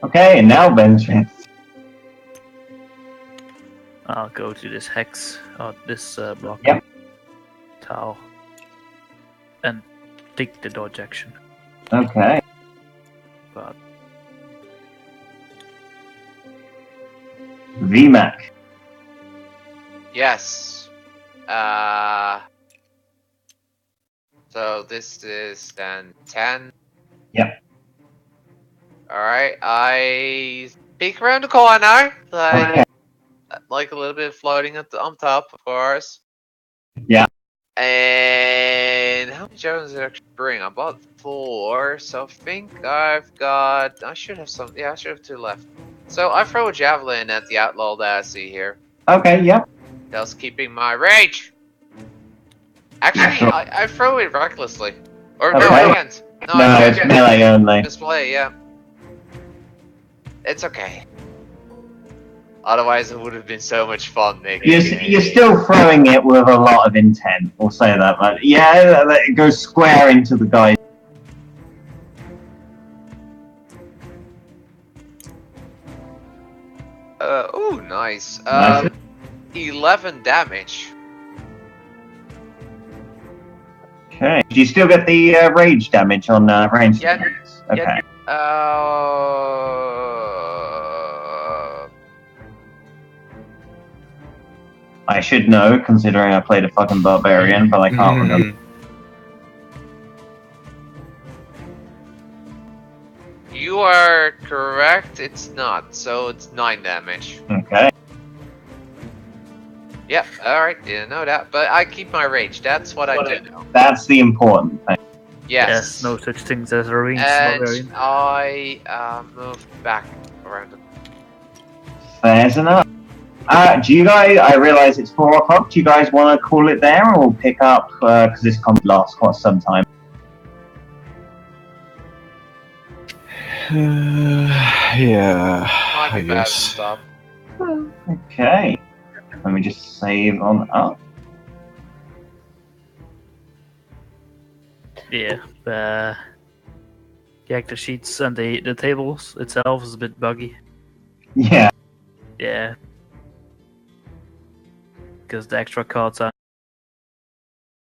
Okay, and now Benjamin. I'll go to this hex, this block. Yep. Tau. And take the dodge action. Okay. But VMAC. Yes. So this is then 10. Yep. Alright, I peek around the corner, Okay. like a little bit floating on top, of course. Yeah. And how many javelins did I actually bring? I bought 4, so I think I've got. I should have some. Yeah, I should have 2 left. So I throw a javelin at the outlaw that I see here. Okay, yep. Thus keeping my rage. Actually, Sure. I throw it recklessly. Or no, Okay. I can't. No, No, I it's can't. melee only. Display, yeah. It's okay. Otherwise, it would have been so much fun making You're still throwing it with a lot of intent, we'll say that, but yeah, it goes square into the guy. Oh, nice. Nice. 11 damage. Okay. Do you still get the rage damage on range? Yeah. attacks? Okay. I should know, considering I played a fucking barbarian, but I can't remember. You are correct, it's not, so it's 9 damage. Okay. Yep, alright, didn't know that, but I keep my rage, that's what I do know. That's the important thing. Yes. no such things as a ranged And barbarian. I move back around the. Fair enough. Do you guys? I realize it's 4 o'clock. Do you guys want to call it there, or pick up? Because this combat lasts quite some time. Yeah, Might I be bad to guess. stop. Okay. Let me just save on up. Yeah. The character sheets and the tables itself is a bit buggy. Yeah. Yeah. Because the extra cards are